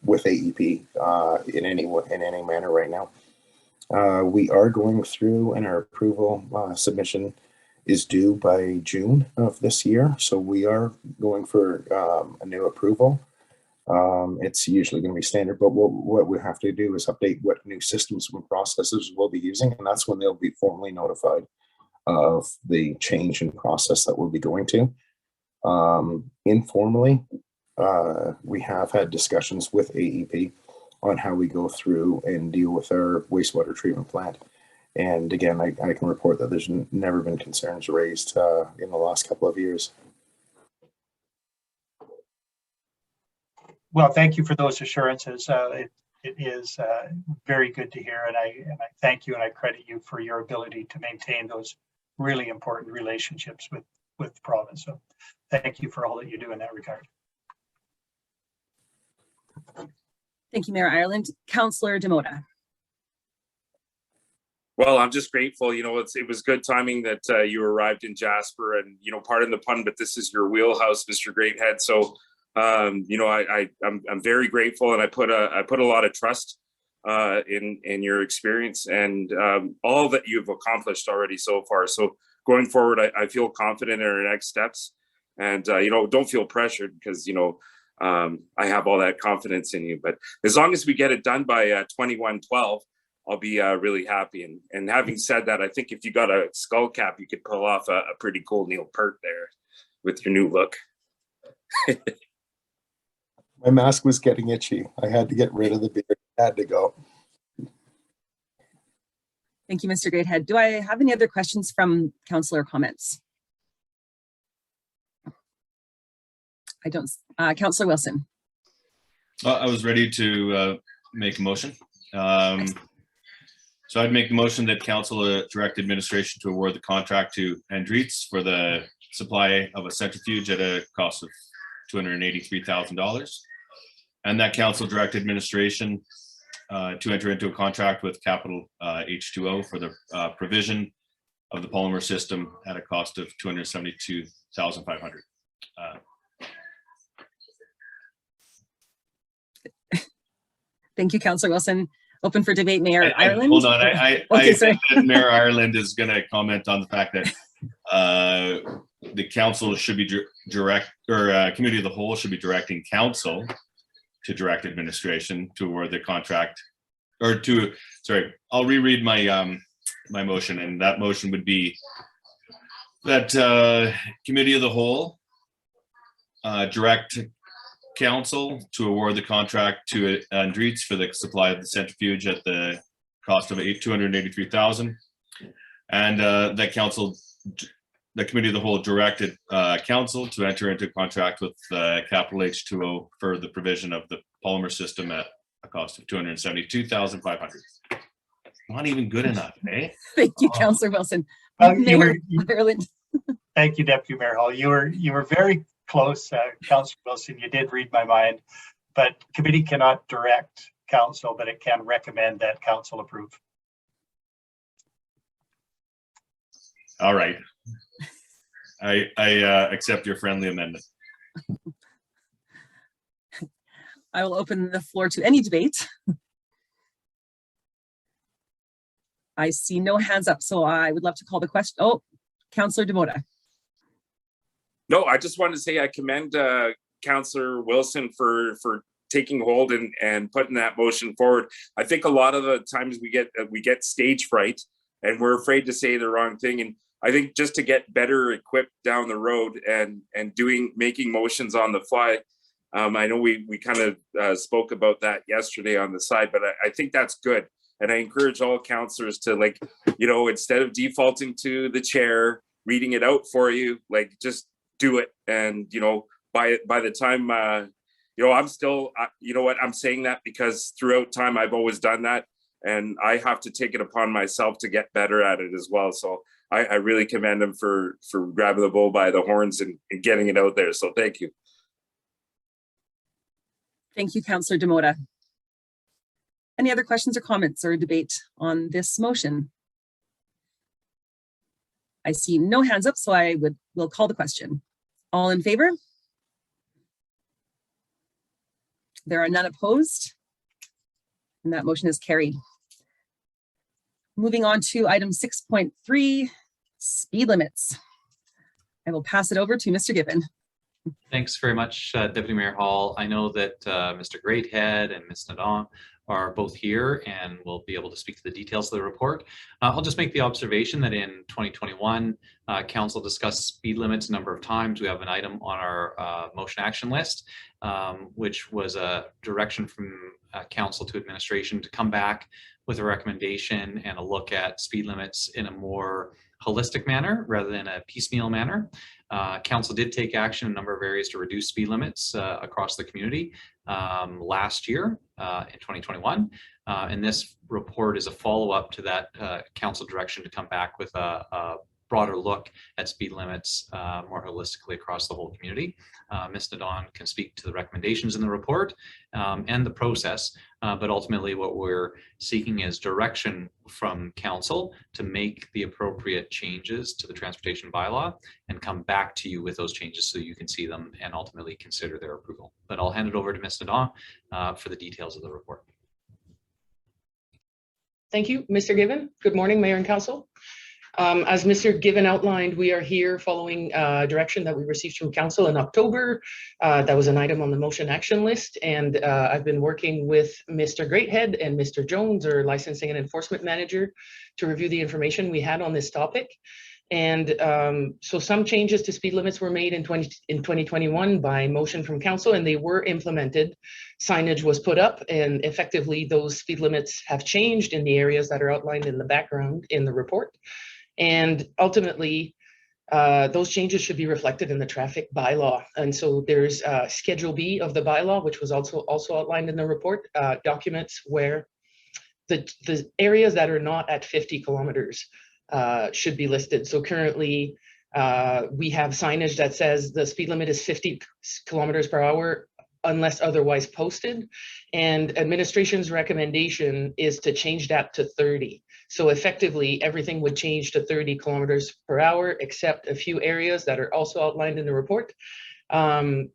J: with AEP in any manner right now. We are going through, and our approval submission is due by June of this year. So we are going for a new approval. It's usually going to be standard, but what we have to do is update what new systems and processes we'll be using, and that's when they'll be formally notified of the change in process that we'll be going to. Informally, we have had discussions with AEP on how we go through and deal with our wastewater treatment plant. And again, I can report that there's never been concerns raised in the last couple of years.
B: Well, thank you for those assurances. It is very good to hear, and I thank you and I credit you for your ability to maintain those really important relationships with the province. So thank you for all that you do in that regard.
A: Thank you, Mayor Ireland. Councillor Demota.
E: Well, I'm just grateful. You know, it was good timing that you arrived in Jasper, and you know, pardon the pun, but this is your wheelhouse, Mr. Greathead. So, you know, I'm very grateful, and I put a lot of trust in your experience and all that you've accomplished already so far. So going forward, I feel confident in our next steps, and you know, don't feel pressured because you know. I have all that confidence in you, but as long as we get it done by 2112, I'll be really happy. And having said that, I think if you got a skull cap, you could pull off a pretty cool Neil Peart there with your new look.
J: My mask was getting itchy. I had to get rid of the beard. I had to go.
A: Thank you, Mr. Greathead. Do I have any other questions from councillor comments? I don't. Councillor Wilson.
F: I was ready to make a motion. So I'd make the motion that council direct administration to award the contract to Andritz for the supply of a centrifuge at a cost of $283,000, and that council direct administration to enter into a contract with Capital H2O for the provision of the polymer system at a cost of $272,500.
A: Thank you, Councillor Wilson. Open for debate, Mayor Ireland.
F: Hold on, I
A: okay,
F: think that Mayor Ireland is going to comment on the fact that the council should be committee of the whole should be directing council to direct administration to award the contract, or to, sorry, I'll reread my my motion, and that motion would be that committee of the whole direct council to award the contract to Andritz for the supply of the centrifuge at the cost of $283,000, and that council, the committee of the whole directed council to enter into contract with Capital H2O for the provision of the polymer system at a cost of $272,500. Not even good enough, eh?
A: Thank you, Councillor Wilson.
B: Mayor
A: Ireland.
B: Thank you, Deputy Mayor Hall. You were very close, Councillor Wilson. You did read my mind, but committee cannot direct council, but it can recommend that council approve.
F: All right. I accept your friendly amendment.
A: I will open the floor to any debate. I see no hands up, so I would love to call the question. Oh, Councillor Demota.
E: No, I just wanted to say I commend Councillor Wilson for taking hold and putting that motion forward. I think a lot of the times we get stage fright and we're afraid to say the wrong thing. And I think just to get better equipped down the road and making motions on the fly. I know we kind of spoke about that yesterday on the side, but I think that's good. And I encourage all councillors to, like, you know, instead of defaulting to the chair reading it out for you, like, just do it. And, you know, by the time, you know, I'm still, you know what, I'm saying that because throughout time I've always done that, and I have to take it upon myself to get better at it as well. So I really commend him for grabbing the bull by the horns and getting it out there. So thank you.
A: Thank you, Councillor Demota. Any other questions or comments or debate on this motion? I see no hands up, so will call the question. All in favor? There are none opposed, and that motion is carried. Moving on to item 6.3, speed limits. I will pass it over to Mr. Gibbon.
C: Thanks very much, Deputy Mayor Hall. I know that Mr. Greathead and Ms. Nadon are both here and will be able to speak to the details of the report. I'll just make the observation that in 2021, Council discussed speed limits a number of times. We have an item on our motion action list, which was a direction from Council to administration to come back with a recommendation and a look at speed limits in a more holistic manner rather than a piecemeal manner. Council did take action in a number of areas to reduce speed limits across the community last year in 2021. And this report is a follow-up to that council direction to come back with a broader look at speed limits more holistically across the whole community. Ms. Nadon can speak to the recommendations in the report and the process, but ultimately what we're seeking is direction from council to make the appropriate changes to the transportation bylaw and come back to you with those changes so you can see them and ultimately consider their approval. But I'll hand it over to Ms. Nadon for the details of the report.
K: Thank you, Mr. Gibbon. Good morning, Mayor and Council. As Mr. Gibbon outlined, we are here following direction that we received from Council in October. That was an item on the motion action list, and I've been working with Mr. Greathead and Mr. Jones, our licensing and enforcement manager, to review the information we had on this topic. And so some changes to speed limits were made in 2021 by motion from Council, and they were implemented. Signage was put up, and effectively those speed limits have changed in the areas that are outlined in the background in the report. And ultimately, those changes should be reflected in the traffic bylaw. And so there's Schedule B of the bylaw, which was also outlined in the report, documents where the areas that are not at 50 kilometers should be listed. So currently, we have signage that says the speed limit is 50 kilometers per hour unless otherwise posted. And administration's recommendation is to change that to 30. So effectively, everything would change to 30 kilometers per hour, except a few areas that are also outlined in the report. And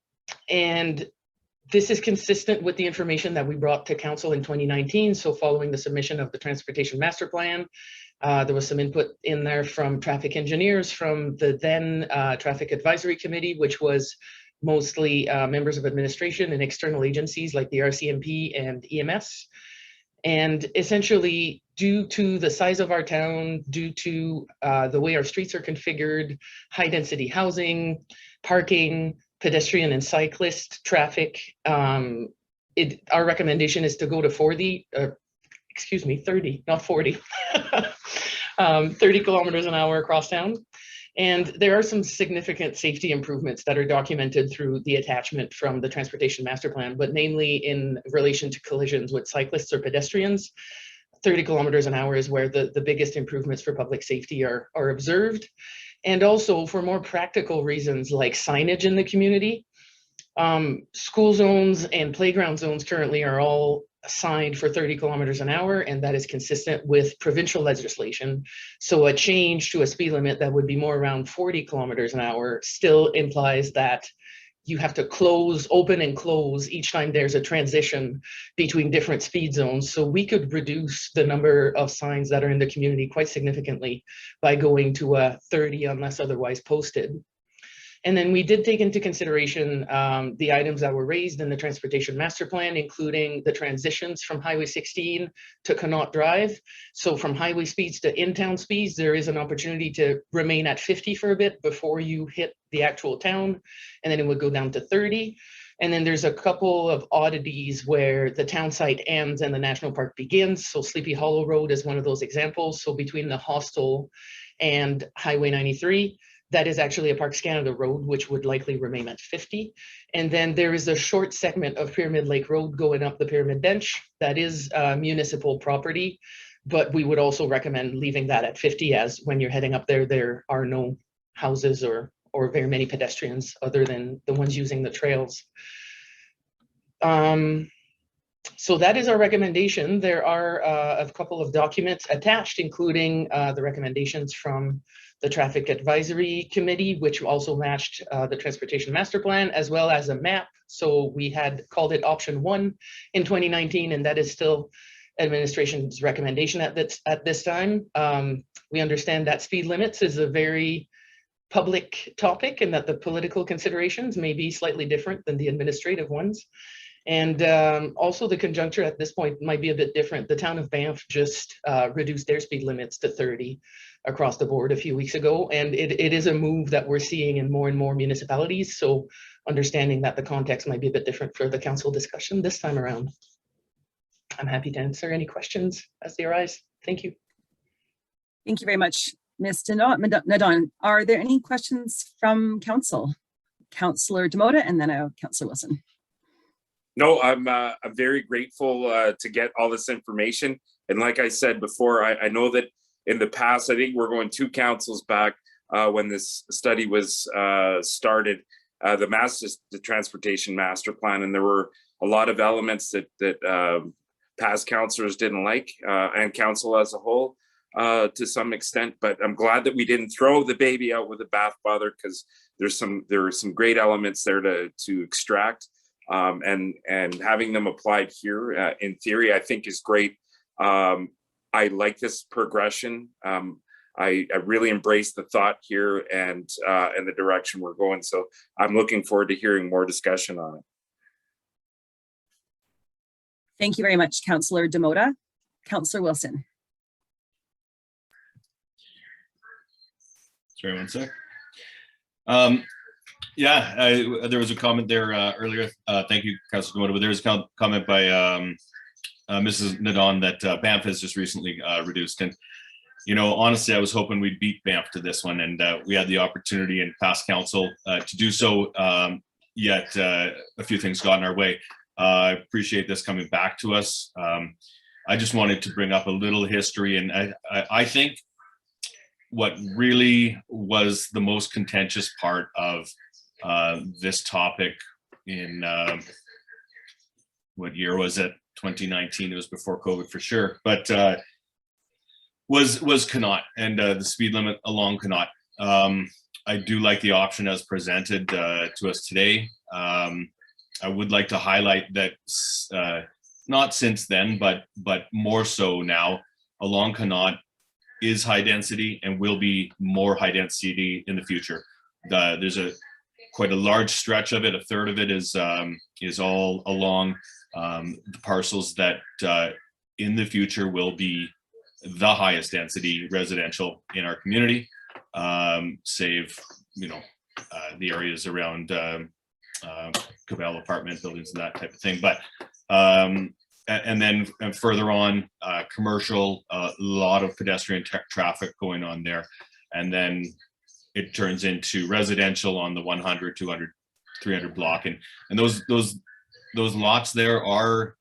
K: this is consistent with the information that we brought to Council in 2019. So following the submission of the Transportation Master Plan, there was some input in there from traffic engineers from the then Traffic Advisory Committee, which was mostly members of administration and external agencies like the RCMP and EMS. And essentially, due to the size of our town, due to the way our streets are configured, high density housing, parking, pedestrian and cyclist traffic, our recommendation is to go to 30, not 40, 30 kilometers an hour across town. And there are some significant safety improvements that are documented through the attachment from the Transportation Master Plan, but namely in relation to collisions with cyclists or pedestrians. 30 kilometers an hour is where the biggest improvements for public safety are observed. And also for more practical reasons like signage in the community. School zones and playground zones currently are all assigned for 30 kilometers an hour, and that is consistent with provincial legislation. So a change to a speed limit that would be more around 40 kilometers an hour still implies that you have to open and close each time there's a transition between different speed zones. So we could reduce the number of signs that are in the community quite significantly by going to a 30 unless otherwise posted. And then we did take into consideration the items that were raised in the Transportation Master Plan, including the transitions from Highway 16 to Connaught Drive. So from highway speeds to in-town speeds, there is an opportunity to remain at 50 for a bit before you hit the actual town, and then it would go down to 30. And then there's a couple of oddities where the town site ends and the national park begins. So Sleepy Hollow Road is one of those examples. So between the hostel and Highway 93, that is actually a Parks Canada road, which would likely remain at 50. And then there is a short segment of Pyramid Lake Road going up the Pyramid Bench. That is municipal property, but we would also recommend leaving that at 50, as when you're heading up there, there are no houses or very many pedestrians other than the ones using the trails. So that is our recommendation. There are a couple of documents attached, including the recommendations from the Traffic Advisory Committee, which also matched the Transportation Master Plan, as well as a map. So we had called it option 1 in 2019, and that is still administration's recommendation at this time. We understand that speed limits is a very public topic, and that the political considerations may be slightly different than the administrative ones. And also the conjuncture at this point might be a bit different. The town of Banff just reduced their speed limits to 30 across the board a few weeks ago. And it is a move that we're seeing in more and more municipalities. So understanding that the context might be a bit different for the council discussion this time around. I'm happy to answer any questions as they arise. Thank you.
A: Thank you very much, Ms. Nadon. Are there any questions from council? Councillor Demota and then Councillor Wilson.
E: No, I'm very grateful to get all this information. And like I said before, I know that in the past, I think we're going 2 councils back when this study was started, the Transportation Master Plan, and there were a lot of elements that past councillors didn't like, and council as a whole to some extent. But I'm glad that we didn't throw the baby out with the bathwater, because there are some great elements there to extract. And having them applied here in theory, I think is great. I like this progression. I really embrace the thought here and the direction we're going. So I'm looking forward to hearing more discussion on it.
A: Thank you very much, Councillor Demota. Councillor Wilson.
F: Sorry, one sec. Yeah, there was a comment there earlier. Thank you, Councillor Demota. But there was a comment by Mrs. Nadon that Banff has just recently reduced. And, you know, honestly, I was hoping we'd beat Banff to this one. And we had the opportunity in past council to do so, yet a few things got in our way. I appreciate this coming back to us. I just wanted to bring up a little history. And I think what really was the most contentious part of this topic in what year was it? 2019. It was before COVID for sure, but was Connaught and the speed limit along Connaught. I do like the option as presented to us today. I would like to highlight that not since then, but more so now, along Connaught is high density and will be more high density in the future. There's quite a large stretch of it. A third of it is all along the parcels that in the future will be the highest density residential in our community, save, you know, the areas around Cavell apartment buildings and that type of thing. But and then further on, commercial, a lot of pedestrian traffic going on there. And then it turns into residential on the 100, 200, 300 block. And those lots there are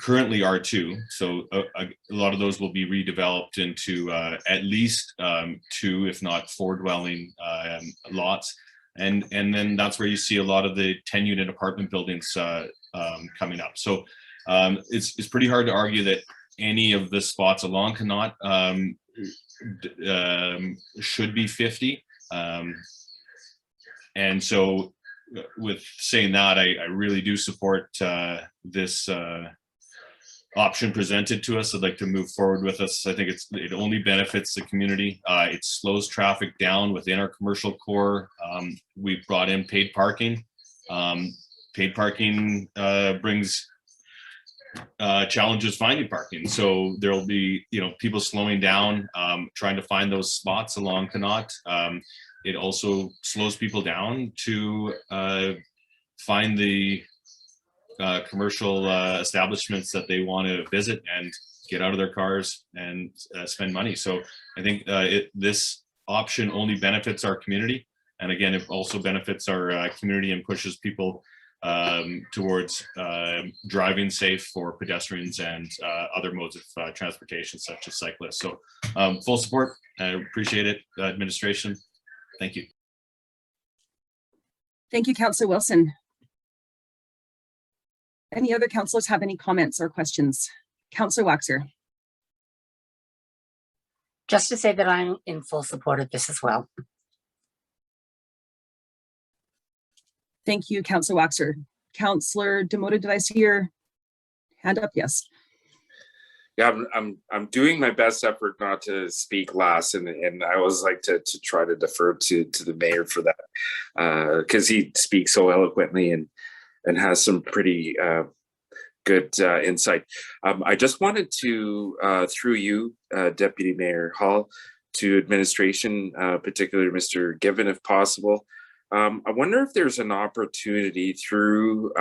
F: currently R2. So a lot of those will be redeveloped into at least 2, if not 4 dwelling lots. And then that's where you see a lot of the 10-unit apartment buildings coming up. So it's pretty hard to argue that any of the spots along Connaught should be 50. And so with saying that, I really do support this option presented to us. I'd like to move forward with us. I think it only benefits the community. It slows traffic down within our commercial core. We've brought in paid parking. Paid parking brings challenges finding parking. So there'll be, you know, people slowing down, trying to find those spots along Connaught. it also slows people down to find the commercial establishments that they want to visit and get out of their cars and spend money. So I think this option only benefits our community. And again, it also benefits our community and pushes people towards driving safe for pedestrians and other modes of transportation, such as cyclists. So full support. I appreciate it, administration. Thank you.
A: Thank you, Councillor Wilson. Any other councillors have any comments or questions? Councillor Waxer.
I: Just to say that I'm in full support of this as well.
A: Thank you, Councillor Waxer. Councillor Demota, did I see your hand up? Yes.
E: Yeah, I'm doing my best effort not to speak last, and I always like to try to defer to the mayor for that, because he speaks so eloquently and has some pretty good insight. I just wanted to, through you, Deputy Mayor Hall, to administration, particularly Mr. Given, if possible. I wonder if there's an opportunity through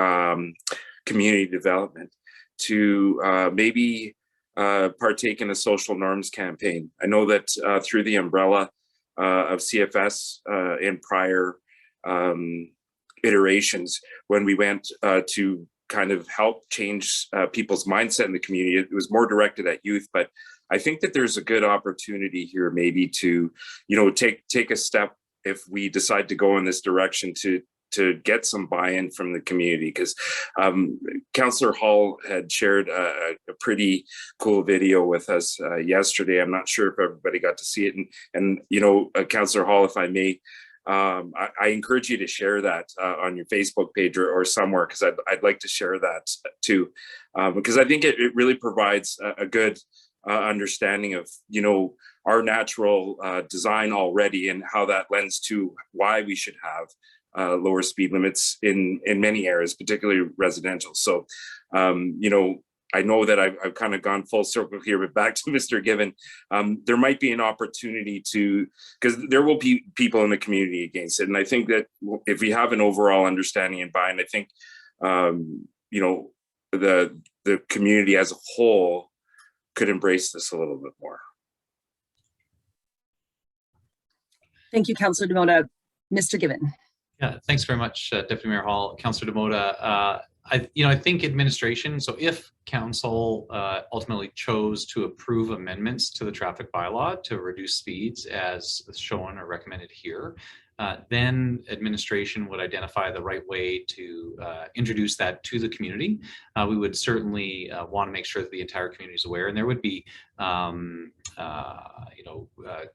E: community development to maybe partake in a social norms campaign. I know that through the umbrella of CFS in prior iterations, when we went to kind of help change people's mindset in the community, it was more directed at youth, but I think that there's a good opportunity here maybe to, take a step if we decide to go in this direction to get some buy-in from the community, because Councillor Hall had shared a pretty cool video with us yesterday. I'm not sure if everybody got to see it, and Councillor Hall, if I may, I encourage you to share that on your Facebook page or somewhere, because I'd like to share that too, because I think it really provides a good understanding of our natural design already, and how that lends to why we should have lower speed limits in many areas, particularly residential. So I know that I've kind of gone full circle here, but back to Mr. Given, there might be an opportunity to, because there will be people in the community against it. And I think that if we have an overall understanding and buy-in, I think, the community as a whole could embrace this a little bit more.
A: Thank you, Councillor Demota. Mr. Given.
C: Yeah, thanks very much, Deputy Mayor Hall. Councillor Demota, I think administration, so if council ultimately chose to approve amendments to the traffic bylaw to reduce speeds as shown or recommended here, then administration would identify the right way to introduce that to the community. We would certainly want to make sure that the entire community is aware, and there would be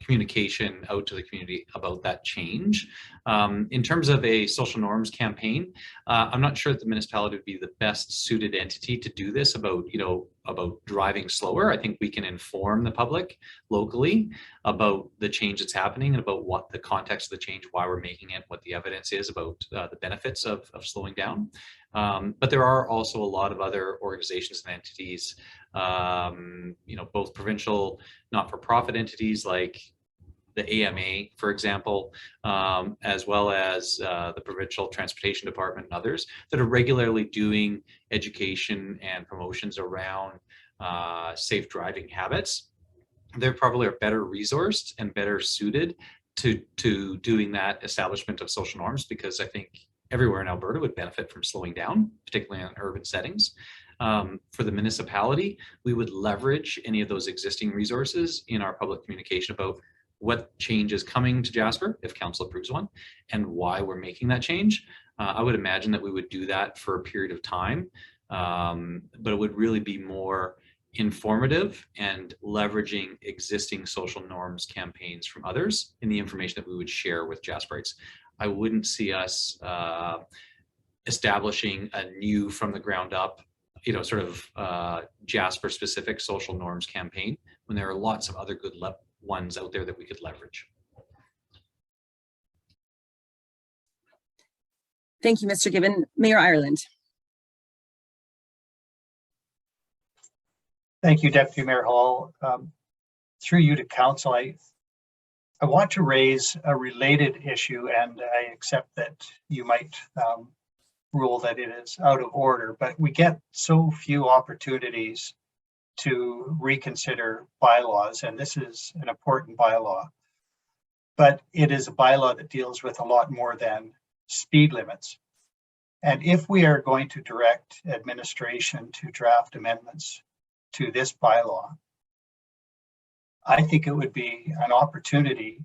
C: communication out to the community about that change. In terms of a social norms campaign, I'm not sure that the municipality would be the best suited entity to do this about driving slower. I think we can inform the public locally about the change that's happening and about what the context of the change, why we're making it, what the evidence is about the benefits of slowing down. But there are also a lot of other organizations and entities, both provincial not-for-profit entities like the AMA, for example, as well as the Provincial Transportation Department and others that are regularly doing education and promotions around safe driving habits. They probably are better resourced and better suited to doing that establishment of social norms, because I think everywhere in Alberta would benefit from slowing down, particularly in urban settings. For the municipality, we would leverage any of those existing resources in our public communication about what change is coming to Jasper, if council approves one, and why we're making that change. I would imagine that we would do that for a period of time, but it would really be more informative and leveraging existing social norms campaigns from others in the information that we would share with Jasperites. I wouldn't see us establishing a new from the ground up, Jasper specific social norms campaign when there are lots of other good ones out there that we could leverage.
A: Thank you, Mr. Given. Mayor Ireland.
B: Thank you, Deputy Mayor Hall. Through you to council, I I want to raise a related issue, and I accept that you might rule that it is out of order, but we get so few opportunities to reconsider bylaws, and this is an important bylaw. But it is a bylaw that deals with a lot more than speed limits. And if we are going to direct administration to draft amendments to this bylaw, I think it would be an opportunity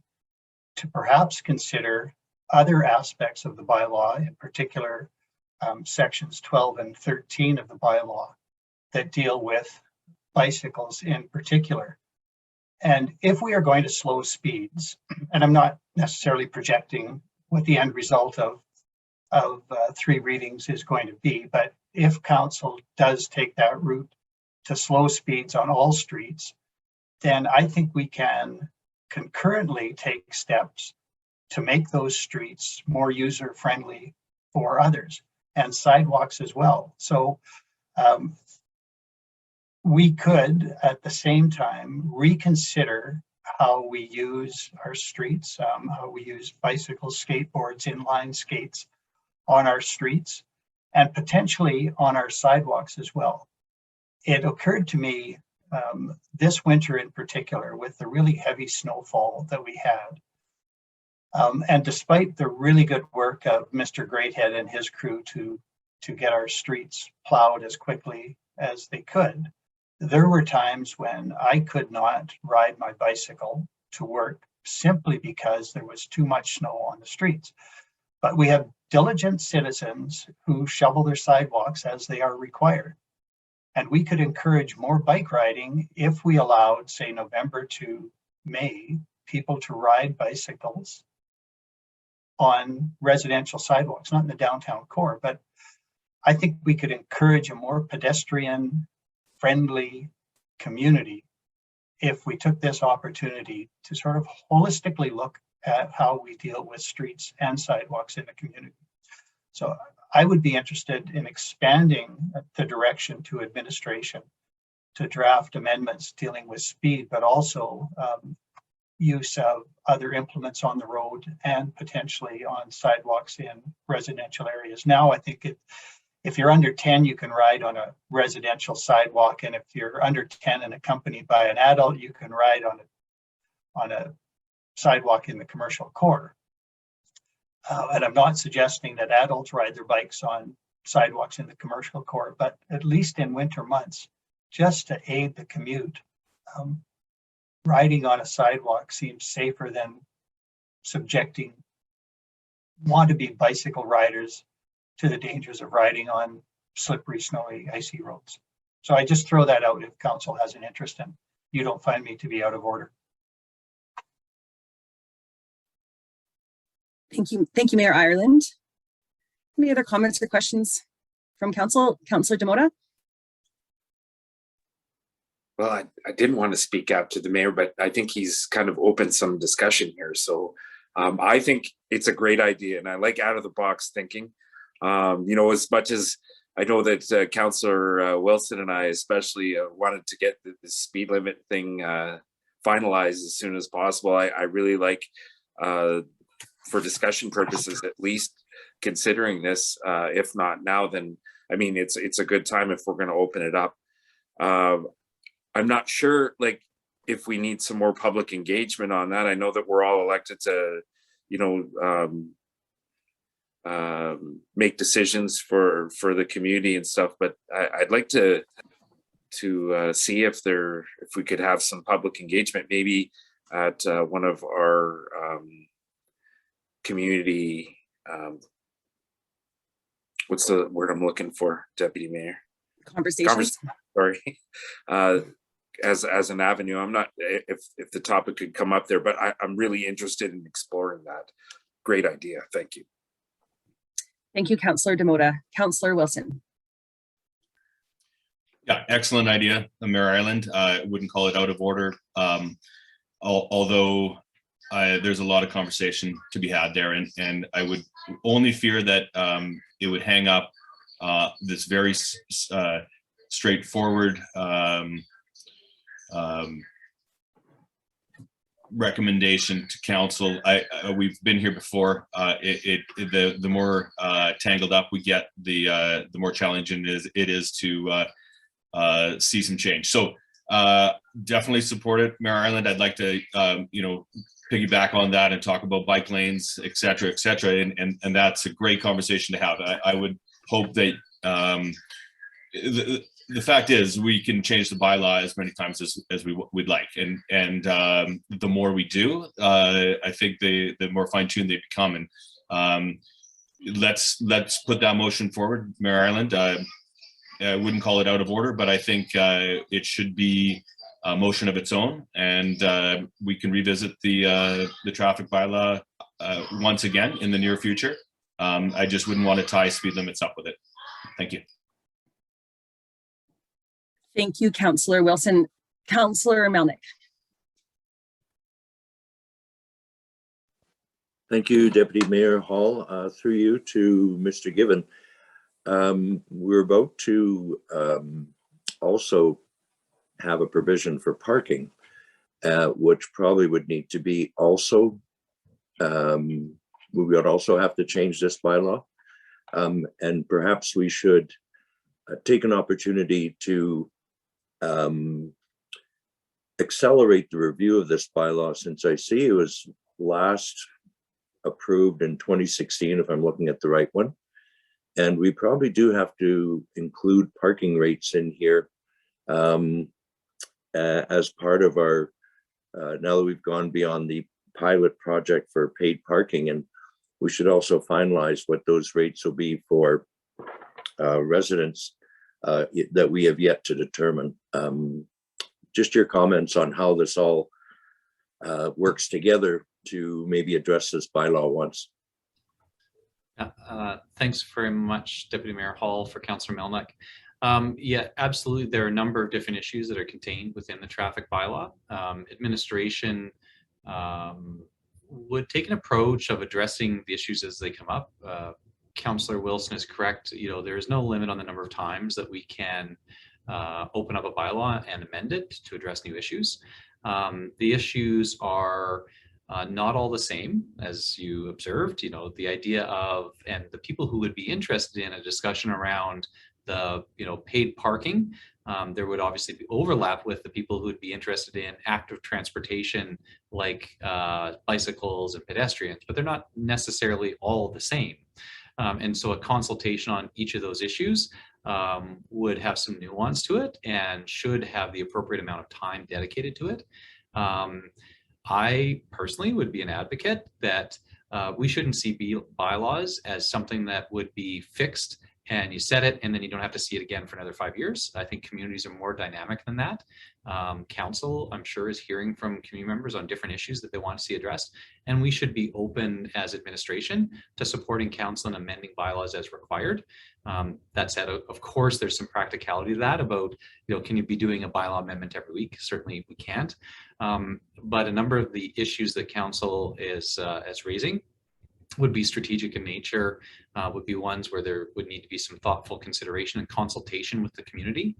B: to perhaps consider other aspects of the bylaw, in particular sections 12 and 13 of the bylaw that deal with bicycles in particular. And if we are going to slow speeds, and I'm not necessarily projecting what the end result of 3 readings is going to be, but if council does take that route to slow speeds on all streets, then I think we can concurrently take steps to make those streets more user-friendly for others, and sidewalks as well. So we could, at the same time, reconsider how we use our streets, how we use bicycles, skateboards, inline skates on our streets, and potentially on our sidewalks as well. It occurred to me this winter in particular, with the really heavy snowfall that we had, and despite the really good work of Mr. Greathead and his crew to get our streets plowed as quickly as they could, there were times when I could not ride my bicycle to work simply because there was too much snow on the streets. But we have diligent citizens who shovel their sidewalks as they are required. And we could encourage more bike riding if we allowed, say, November to May, people to ride bicycles on residential sidewalks, not in the downtown core, but I think we could encourage a more pedestrian-friendly community if we took this opportunity to sort of holistically look at how we deal with streets and sidewalks in the community. So I would be interested in expanding the direction to administration to draft amendments dealing with speed, but also use of other implements on the road and potentially on sidewalks in residential areas. Now, I think if you're under 10, you can ride on a residential sidewalk, and if you're under 10 and accompanied by an adult, you can ride on a sidewalk in the commercial core. And I'm not suggesting that adults ride their bikes on sidewalks in the commercial core, but at least in winter months, just to aid the commute, riding on a sidewalk seems safer than subjecting want-to-be bicycle riders to the dangers of riding on slippery, snowy, icy roads. So I just throw that out if council has an interest in. You don't find me to be out of order.
A: Thank you, Mayor Ireland. Any other comments or questions from council? Councillor Demota?
E: Well, I didn't want to speak out to the mayor, but I think he's kind of opened some discussion here. So I think it's a great idea, and I like out of the box thinking. You know, as much as I know that Councillor Wilson and I especially wanted to get the speed limit thing finalized as soon as possible, I really like, for discussion purposes, at least considering this. If not now, then I mean, it's a good time if we're going to open it up. I'm not sure, like, if we need some more public engagement on that. I know that we're all elected to, you know, make decisions for the community and stuff, but I'd like to see if we could have some public engagement, maybe at one of our community, what's the word I'm looking for, Deputy Mayor?
A: Conversations.
E: Sorry. As an avenue. I'm not, if the topic could come up there, but I'm really interested in exploring that. Great idea. Thank you.
A: Thank you, Councillor Demota. Councillor Wilson.
F: Yeah, excellent idea, Mayor Ireland. I wouldn't call it out of order, although there's a lot of conversation to be had there, and I would only fear that it would hang up this very straightforward recommendation to council. We've been here before. The more tangled up we get, the more challenging it is to see some change. So definitely support it, Mayor Ireland. I'd like to piggyback on that and talk about bike lanes, et cetera, and that's a great conversation to have. I would hope that the fact is we can change the bylaw as many times as we'd like, and the more we do, I think the more fine-tuned they become. And let's put that motion forward, Mayor Ireland. I wouldn't call it out of order, but I think it should be a motion of its own, and we can revisit the traffic bylaw once again in the near future. I just wouldn't want to tie speed limits up with it. Thank you.
A: Thank you, Councillor Wilson. Councillor Melnick.
G: Thank you, Deputy Mayor Hall. Through you to Mr. Given. We're about to also have a provision for parking, which probably would need to be also, we would also have to change this bylaw. And perhaps we should take an opportunity to accelerate the review of this bylaw, since I see it was last approved in 2016, if I'm looking at the right one. And we probably do have to include parking rates in here as part of our, now that we've gone beyond the pilot project for paid parking, and we should also finalize what those rates will be for residents that we have yet to determine. Just your comments on how this all works together to maybe address this bylaw once.
C: Thanks very much, Deputy Mayor Hall, for Councillor Melnick. Yeah, absolutely. There are a number of different issues that are contained within the traffic bylaw. Administration would take an approach of addressing the issues as they come up. Councillor Wilson is correct. There is no limit on the number of times that we can open up a bylaw and amend it to address new issues. The issues are not all the same, as you observed. The idea of, and the people who would be interested in a discussion around the paid parking, there would obviously be overlap with the people who would be interested in active transportation like bicycles and pedestrians, but they're not necessarily all the same. And so a consultation on each of those issues would have some nuance to it and should have the appropriate amount of time dedicated to it. I personally would be an advocate that we shouldn't see bylaws as something that would be fixed and you set it and then you don't have to see it again for another 5 years. I think communities are more dynamic than that. Council, I'm sure, is hearing from community members on different issues that they want to see addressed, and we should be open as administration to supporting council and amending bylaws as required. That said, of course, there's some practicality to that about, can you be doing a bylaw amendment every week? Certainly we can't. But a number of the issues that council is raising would be strategic in nature, would be ones where there would need to be some thoughtful consideration and consultation with the community.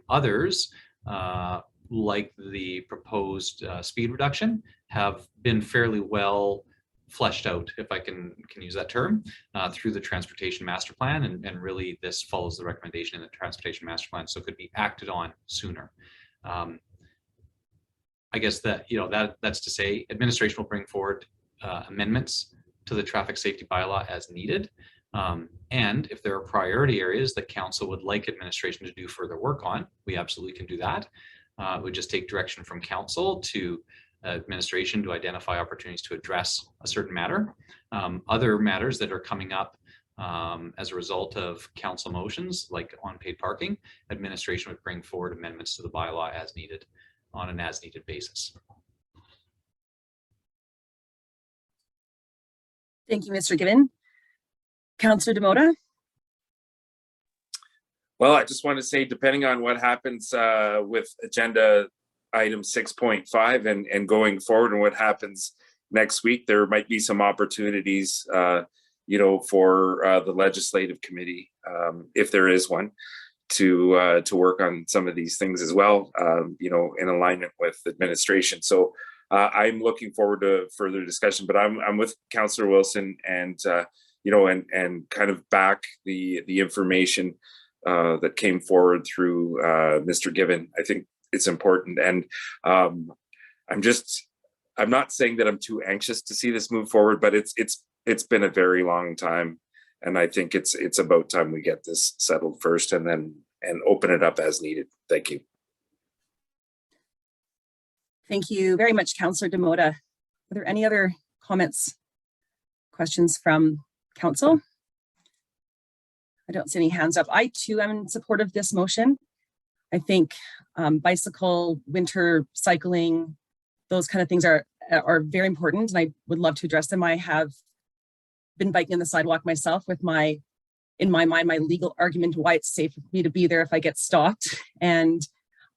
C: Others, like the proposed speed reduction, have been fairly well fleshed out, if I can use that term, through the transportation master plan, and really this follows the recommendation in the transportation master plan, so it could be acted on sooner. I guess that that's to say, administration will bring forward amendments to the traffic safety bylaw as needed. And if there are priority areas that council would like administration to do further work on, we absolutely can do that. We just take direction from council to administration to identify opportunities to address a certain matter. Other matters that are coming up as a result of council motions, like on paid parking, administration would bring forward amendments to the bylaw as needed on an as needed basis.
A: Thank you, Mr. Given. Councillor Demota.
E: Well, I just want to say, depending on what happens with agenda item 6.5 and going forward and what happens next week, there might be some opportunities, for the legislative committee, if there is one, to work on some of these things as well, in alignment with administration. So I'm looking forward to further discussion, but I'm with Councillor Wilson and, you know, and kind of back the information that came forward through Mr. Given. I think it's important. And I'm not saying that I'm too anxious to see this move forward, but it's been a very long time. And I think it's about time we get this settled first and open it up as needed. Thank you.
A: Thank you very much, Councillor Demota. Are there any other comments, questions from council? I don't see any hands up. I too am in support of this motion. I think bicycle, winter cycling, those kind of things are very important, and I would love to address them. I have been biking on the sidewalk myself with in my mind, my legal argument why it's safe for me to be there if I get stopped. And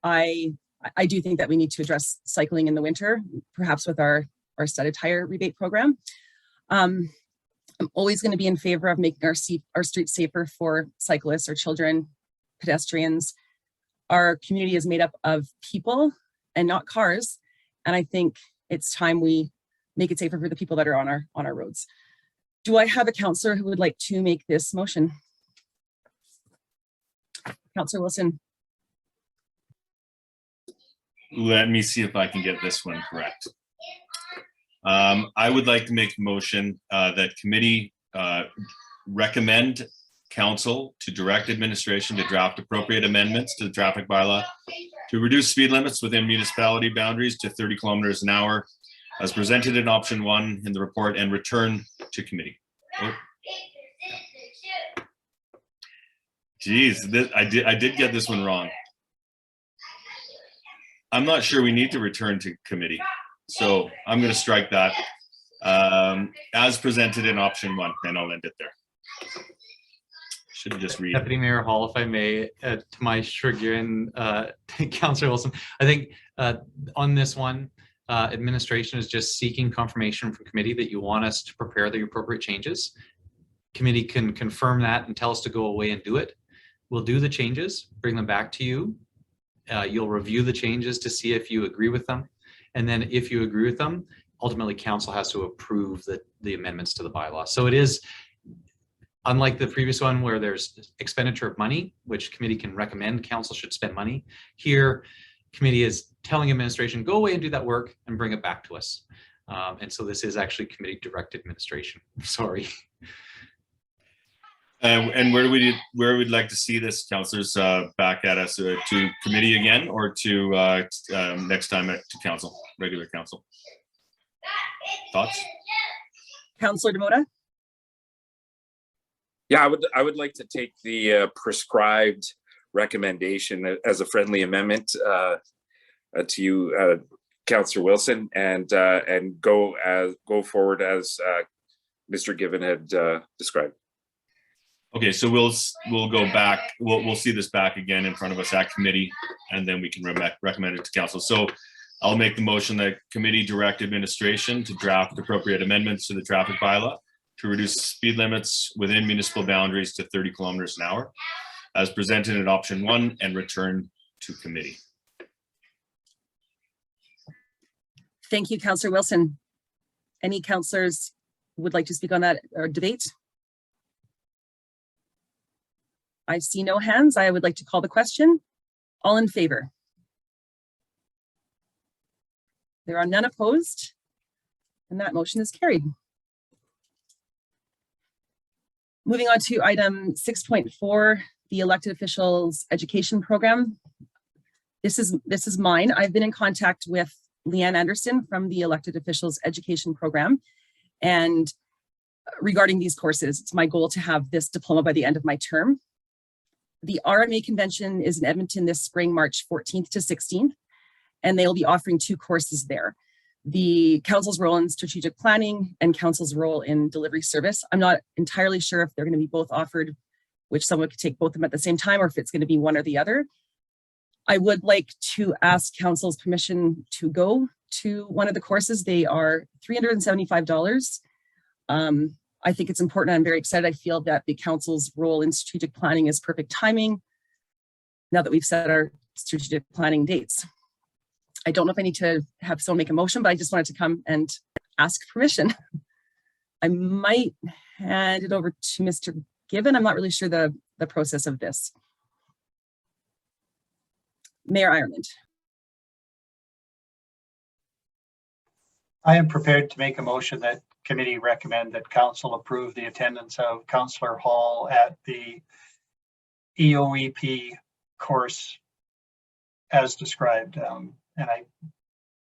A: I do think that we need to address cycling in the winter, perhaps with our studded tire rebate program. I'm always going to be in favor of making our streets safer for cyclists or children, pedestrians. Our community is made up of people and not cars. And I think it's time we make it safer for the people that are on our roads. Do I have a councillor who would like to make this motion? Councillor Wilson.
F: Let me see if I can get this one correct. I would like to make a motion that committee recommend council to direct administration to draft appropriate amendments to the traffic bylaw to reduce speed limits within municipality boundaries to 30 kilometers an hour as presented in option 1 in the report and return to committee. Oh. Geez, I did get this one wrong. I'm not sure we need to return to committee, so I'm going to strike that as presented in option 1, and I'll end it there. Should have just read.
C: Deputy Mayor Hall, if I may, to my chagrin, Councillor Wilson, I think on this one, administration is just seeking confirmation from committee that you want us to prepare the appropriate changes. Committee can confirm that and tell us to go away and do it. We'll do the changes, bring them back to you. You'll review the changes to see if you agree with them. And then if you agree with them, ultimately council has to approve the amendments to the bylaw. So it is, unlike the previous one where there's expenditure of money, which committee can recommend council should spend money. Here, committee is telling administration, go away and do that work and bring it back to us. And so this is actually committee direct administration. Sorry.
F: And where we'd like to see this, councillors, back at us to committee again, or to next time to council, regular council? Thoughts?
A: Councillor Demota?
E: Yeah, I would like to take the prescribed recommendation as a friendly amendment to you, Councillor Wilson, and go forward as Mr. Given had described.
F: Okay, so we'll go back. We'll see this back again in front of us at committee, and then we can recommend it to council. So I'll make the motion that committee direct administration to draft appropriate amendments to the traffic bylaw to reduce speed limits within municipal boundaries to 30 kilometers an hour, as presented in option 1, and return to committee.
A: Thank you, Councillor Wilson. Any councillors who would like to speak on that or debate? I see no hands. I would like to call the question. All in favor? There are none opposed, and that motion is carried. Moving on to item 6.4, the elected officials education program. This is mine. I've been in contact with Leanne Anderson from the elected officials education program, and regarding these courses, it's my goal to have this diploma by the end of my term. The RMA convention is in Edmonton this spring, March 14th to 16th, and they will be offering 2 courses there. The council's role in strategic planning and council's role in delivery service. I'm not entirely sure if they're going to be both offered, which someone could take both of them at the same time, or if it's going to be one or the other. I would like to ask council's permission to go to one of the courses. They are $375. I think it's important. I'm very excited. I feel that the council's role in strategic planning is perfect timing now that we've set our strategic planning dates. I don't know if I need to have someone make a motion, but I just wanted to come and ask permission. I might hand it over to Mr. Given. I'm not really sure the process of this. Mayor Ireland.
B: I am prepared to make a motion that committee recommend that council approve the attendance of Councillor Hall at the EOEP course as described. And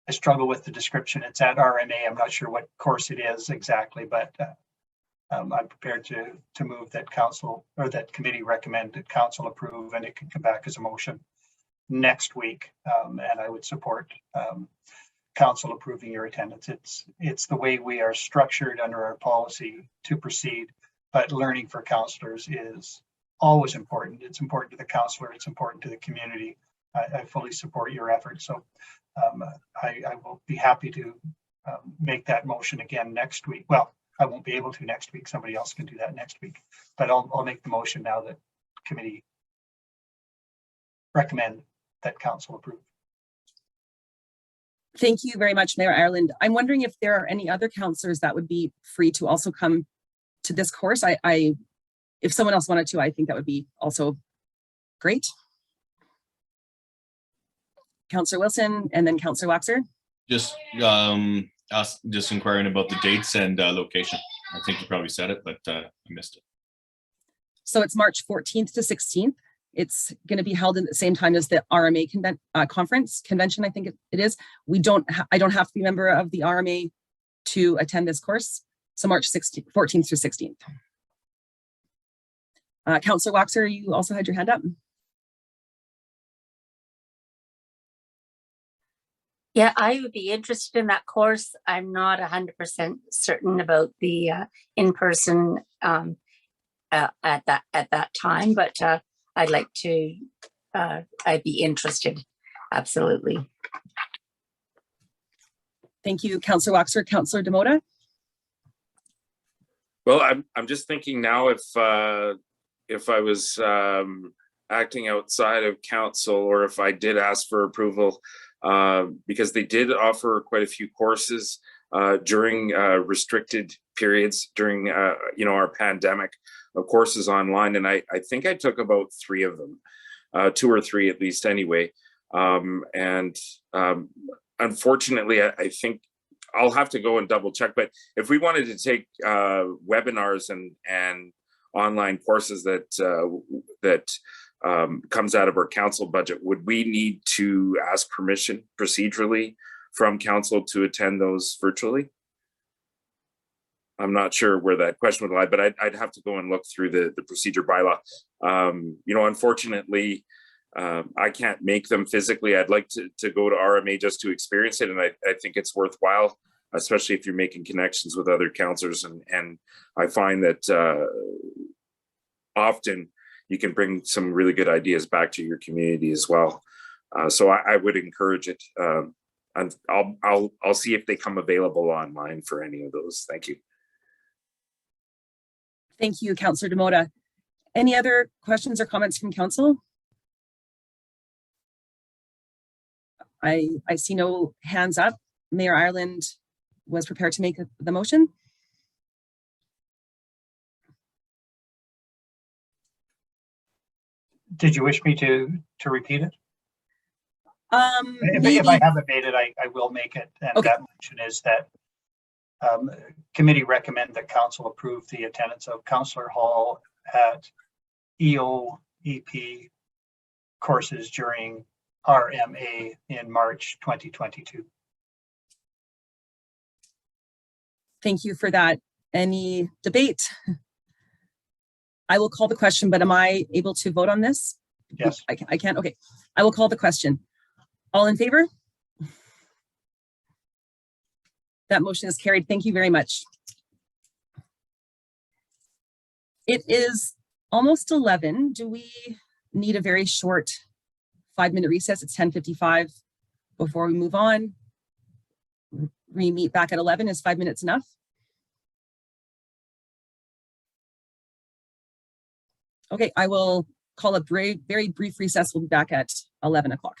B: I struggle with the description. It's at RMA. I'm not sure what course it is exactly, but I'm prepared to move that council or that committee recommend that council approve, and it can come back as a motion next week. And I would support council approving your attendance. It's the way we are structured under our policy to proceed, but learning for councillors is always important. It's important to the councillor, it's important to the community. I fully support your efforts. So I will be happy to make that motion again next week. Well, I won't be able to next week. Somebody else can do that next week, but I'll make the motion now that committee recommend that council approve.
A: Thank you very much, Mayor Ireland. I'm wondering if there are any other councillors that would be free to also come to this course. If someone else wanted to, I think that would be also great. Councillor Wilson and then Councillor Waxer.
F: Just inquiring about the dates and location. I think you probably said it, but I missed it.
A: So it's March 14th to 16th. It's going to be held at the same time as the RMA convention. I think it is. I don't have to be a member of the RMA to attend this course. So March 14th through 16th. Councillor Waxer, you also had your hand up.
I: Yeah, I would be interested in that course. I'm not 100% certain about the in-person at that time, but I'd like to. I'd be interested. Absolutely.
A: Thank you, Councillor Waxer. Councillor Demota.
E: Well, I'm just thinking now if I was acting outside of council, or if I did ask for approval, because they did offer quite a few courses during restricted periods during our pandemic of courses online, and I think I took about 3 of them, 2 or 3 at least anyway. Unfortunately, I think I'll have to go and double check. But if we wanted to take webinars and online courses that comes out of our council budget, would we need to ask permission procedurally from council to attend those virtually? I'm not sure where that question would lie, but I'd have to go and look through the procedure bylaw. Unfortunately, I can't make them physically. I'd like to go to RMA just to experience it, and I think it's worthwhile, especially if you're making connections with other councillors. And I find that often you can bring some really good ideas back to your community as well. So I would encourage it. And I'll see if they come available online for any of those. Thank you.
A: Thank you, Councillor Demota. Any other questions or comments from council? I see no hands up. Mayor Ireland was prepared to make the motion.
B: Did you wish me to repeat it? If I haven't made it, I will make it. And okay. That motion is that committee recommend that council approve the attendance of Councillor Hall at EOEP courses during RMA in March 2022.
A: Thank you for that. Any debate? I will call the question, but am I able to vote on this?
B: Yes.
A: I can't. Okay. I will call the question. All in favor? That motion is carried. Thank you very much. It is almost 11. Do we need a very short 5-minute recess? It's 10:55 before we move on. We meet back at 11. Is 5 minutes enough? Okay, I will call a very brief recess. We'll be back at 11 o'clock.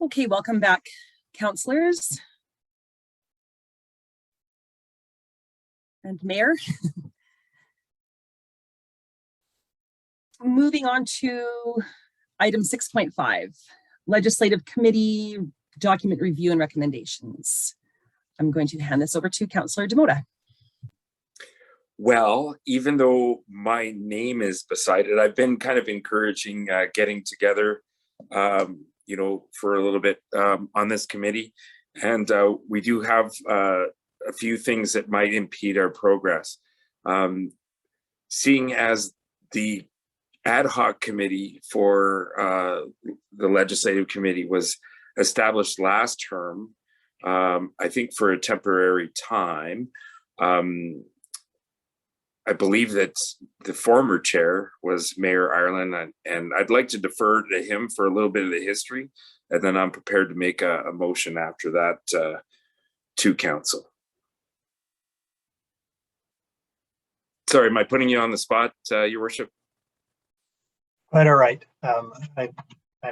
A: Okay, welcome back, councillors and Mayor. Moving on to item 6.5, Legislative Committee Document Review and Recommendations. I'm going to hand this over to Councillor Demota.
E: Well, even though my name is beside it, I've been kind of encouraging getting together, you know, for a little bit on this committee. And we do have a few things that might impede our progress. Seeing as the ad hoc committee for the legislative committee was established last term, I think for a temporary time. I believe that the former chair was Mayor Ireland, and I'd like to defer to him for a little bit of the history, and then I'm prepared to make a motion after that to council. Sorry, am I putting you on the spot, Your Worship?
B: Quite all right. I'm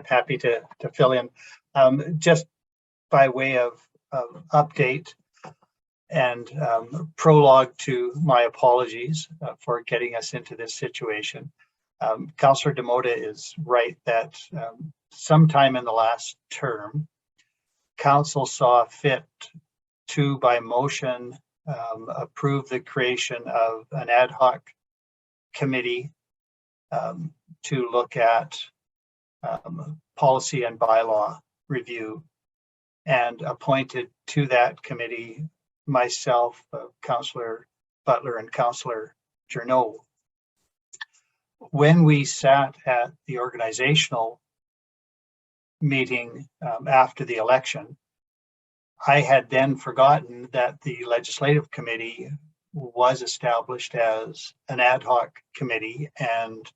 B: happy to fill in. Just by way of update and prologue to my apologies for getting us into this situation. Councillor Demota is right that sometime in the last term, council saw fit to, by motion, approve the creation of an ad hoc committee to look at policy and bylaw review, and appointed to that committee myself, Councillor Butler, and Councillor Journeau. When we sat at the organizational meeting after the election, I had then forgotten that the legislative committee was established as an ad hoc committee, and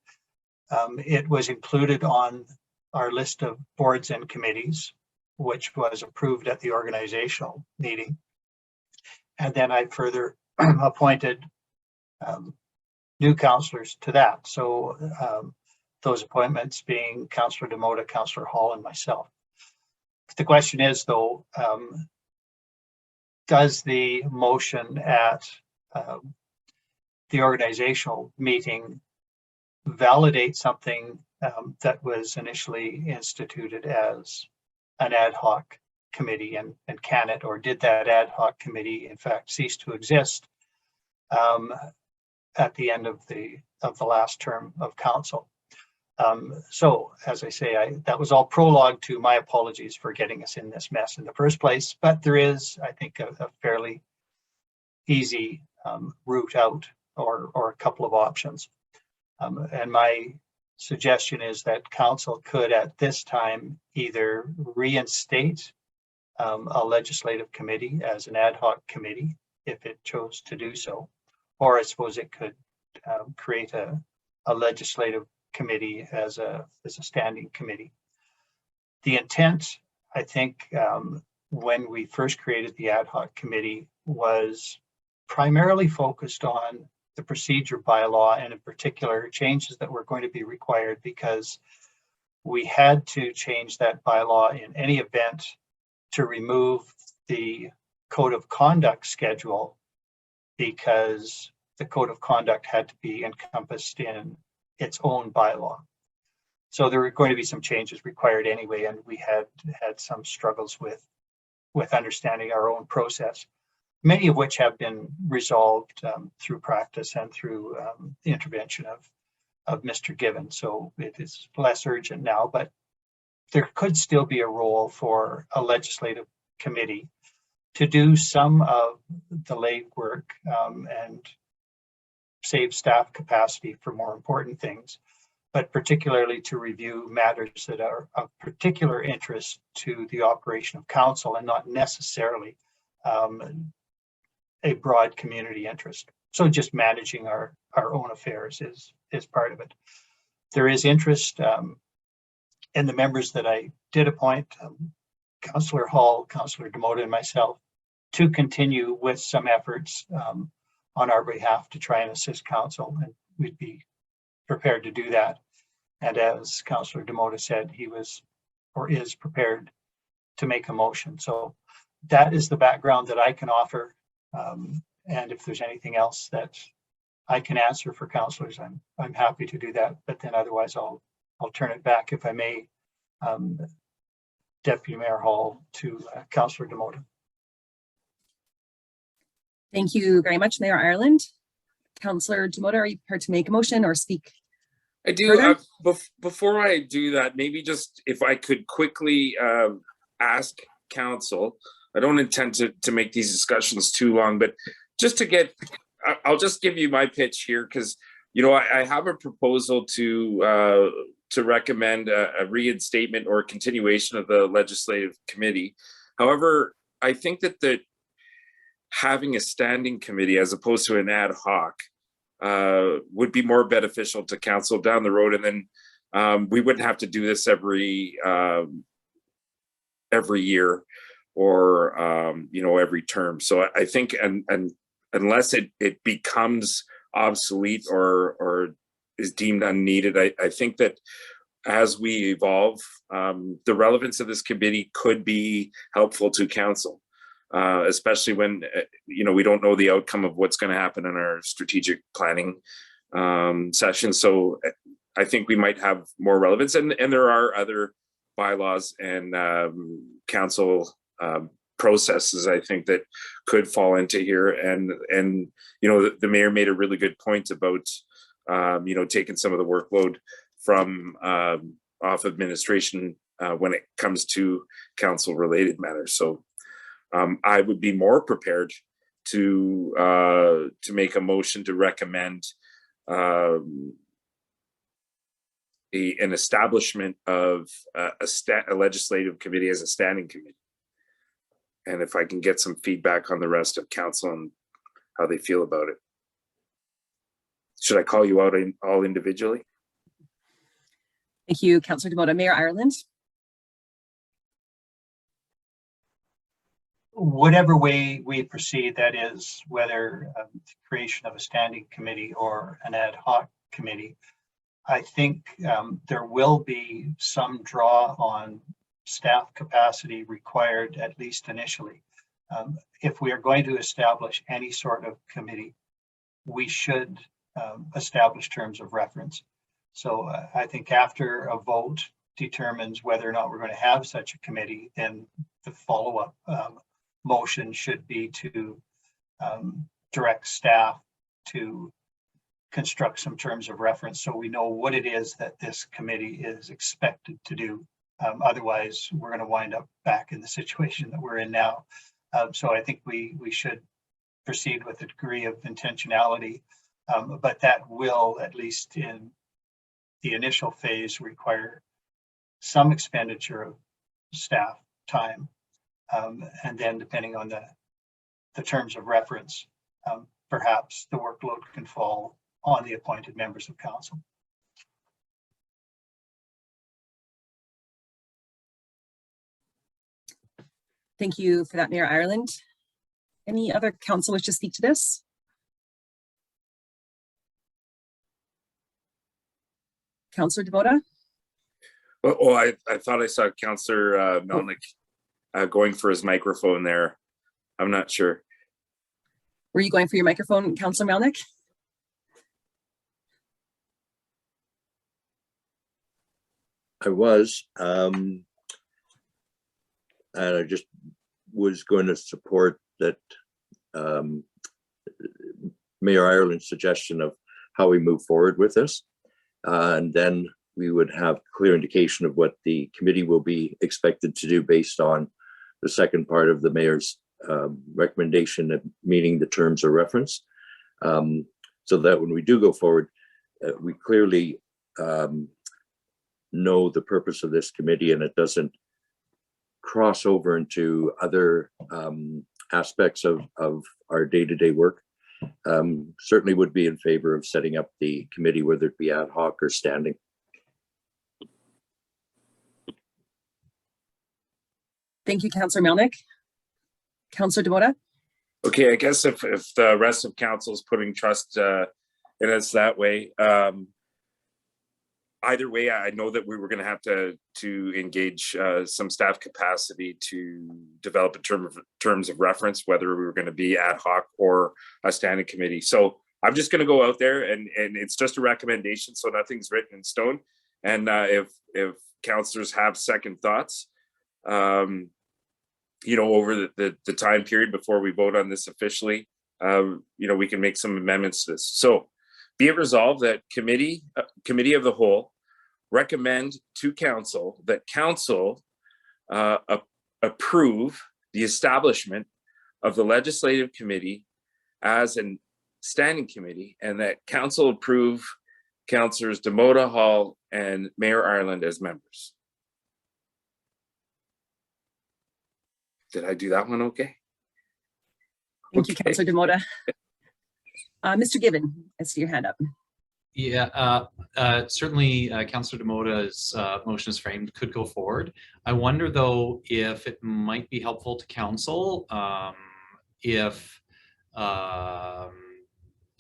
B: it was included on our list of boards and committees, which was approved at the organizational meeting. And then I further appointed new councillors to that. So those appointments being Councillor Demota, Councillor Hall, and myself. The question is, though, does the motion at the organizational meeting validate something that was initially instituted as an ad hoc committee, and can it, or did that ad hoc committee in fact cease to exist at the end of the last term of council? So as I say, that was all prologue to my apologies for getting us in this mess in the first place, but there is, I think, a fairly easy route out, or a couple of options. And my suggestion is that council could at this time either reinstate a legislative committee as an ad hoc committee if it chose to do so, or I suppose it could create a legislative committee as a standing committee. The intent, I think, when we first created the ad hoc committee was primarily focused on the procedure bylaw, and in particular changes that were going to be required because we had to change that bylaw in any event to remove the code of conduct schedule, because the code of conduct had to be encompassed in its own bylaw. So there were going to be some changes required anyway, and we had some struggles with understanding our own process, many of which have been resolved through practice and through the intervention of Mr. Given. So it is less urgent now, but there could still be a role for a legislative committee to do some of the legwork and save staff capacity for more important things, but particularly to review matters that are of particular interest to the operation of council and not necessarily a broad community interest. So just managing our own affairs is part of it. There is interest in the members that I did appoint, Councillor Hall, Councillor Demota, and myself, to continue with some efforts on our behalf to try and assist council, and we'd be prepared to do that. And as Councillor Demota said, he was or is prepared make a motion. So that is the background that I can offer. And if there's anything else that I can answer for councillors, I'm happy to do that. But then otherwise, I'll turn it back, if I may, Deputy Mayor Hall, to Councillor Demota.
A: Thank you very much, Mayor Ireland. Councillor Demota, are you prepared to make a motion or speak?
E: I do. Before I do that, maybe just if I could quickly ask council, I don't intend to make these discussions too long, but just to get, I'll just give you my pitch here, because, you know, I have a proposal to recommend a reinstatement or continuation of the legislative committee. However, I think that having a standing committee as opposed to an ad hoc would be more beneficial to council down the road, and then we wouldn't have to do this every year or you know, every term. So I think, and unless it becomes obsolete or is deemed unneeded, I think that as we evolve, the relevance of this committee could be helpful to council. Especially when, you know, we don't know the outcome of what's going to happen in our strategic planning session. So I think we might have more relevance, and there are other bylaws and council processes, I think, that could fall into here. And you know, the mayor made a really good point about you know, taking some of the workload from off administration when it comes to council related matters. So I would be more prepared to make a motion to recommend an establishment of a legislative committee as a standing committee. And if I can get some feedback on the rest of council and how they feel about it. Should I call you out all individually?
A: Thank you, Councillor Demota. Mayor Ireland.
B: Whatever way we proceed, that is, whether the creation of a standing committee or an ad hoc committee, I think there will be some draw on staff capacity required, at least initially. If we are going to establish any sort of committee, we should establish terms of reference. So I think after a vote determines whether or not we're going to have such a committee, then the follow-up motion should be to direct staff to construct some terms of reference so we know what it is that this committee is expected to do. Otherwise, we're going to wind up back in the situation that we're in now. So I think we should proceed with a degree of intentionality, but that will, at least in the initial phase, require some expenditure of staff time. And then depending on the terms of reference, perhaps the workload can fall on the appointed members of council.
A: Thank you for that, Mayor Ireland. Any other council wish to speak to this? Councillor Demota?
E: Oh, I thought I saw Councillor Melnick going for his microphone there. I'm not sure.
A: Were you going for your microphone, Councillor Melnick?
G: I was, and I just was going to support that Mayor Ireland's suggestion of how we move forward with this. And then we would have clear indication of what the committee will be expected to do based on the second part of the mayor's recommendation of meeting the terms of reference. So that when we do go forward, we clearly know the purpose of this committee and it doesn't cross over into other aspects of our day-to-day work. Certainly would be in favor of setting up the committee, whether it be ad hoc or standing.
A: Thank you, Councillor Melnick. Councillor Demota?
E: Okay, I guess if the rest of council is putting trust in us that way, either way, I know that we were going to have to engage some staff capacity to develop terms of reference, whether we were going to be ad hoc or a standing committee. So I'm just going to go out there, and it's just a recommendation, so nothing's written in stone. And if councillors have second thoughts, over the time period before we vote on this officially, we can make some amendments to this. So be it resolved that committee of the whole recommend to council that council approve the establishment of the legislative committee as a standing committee, and that council approve councillors Demota, Hall, and Mayor Ireland as members. Did I do that one okay?
A: Thank you, Councillor Demota. Mr. Given, I see your hand up.
C: Yeah, certainly Councillor Demota's motion is framed, could go forward. I wonder though if it might be helpful to council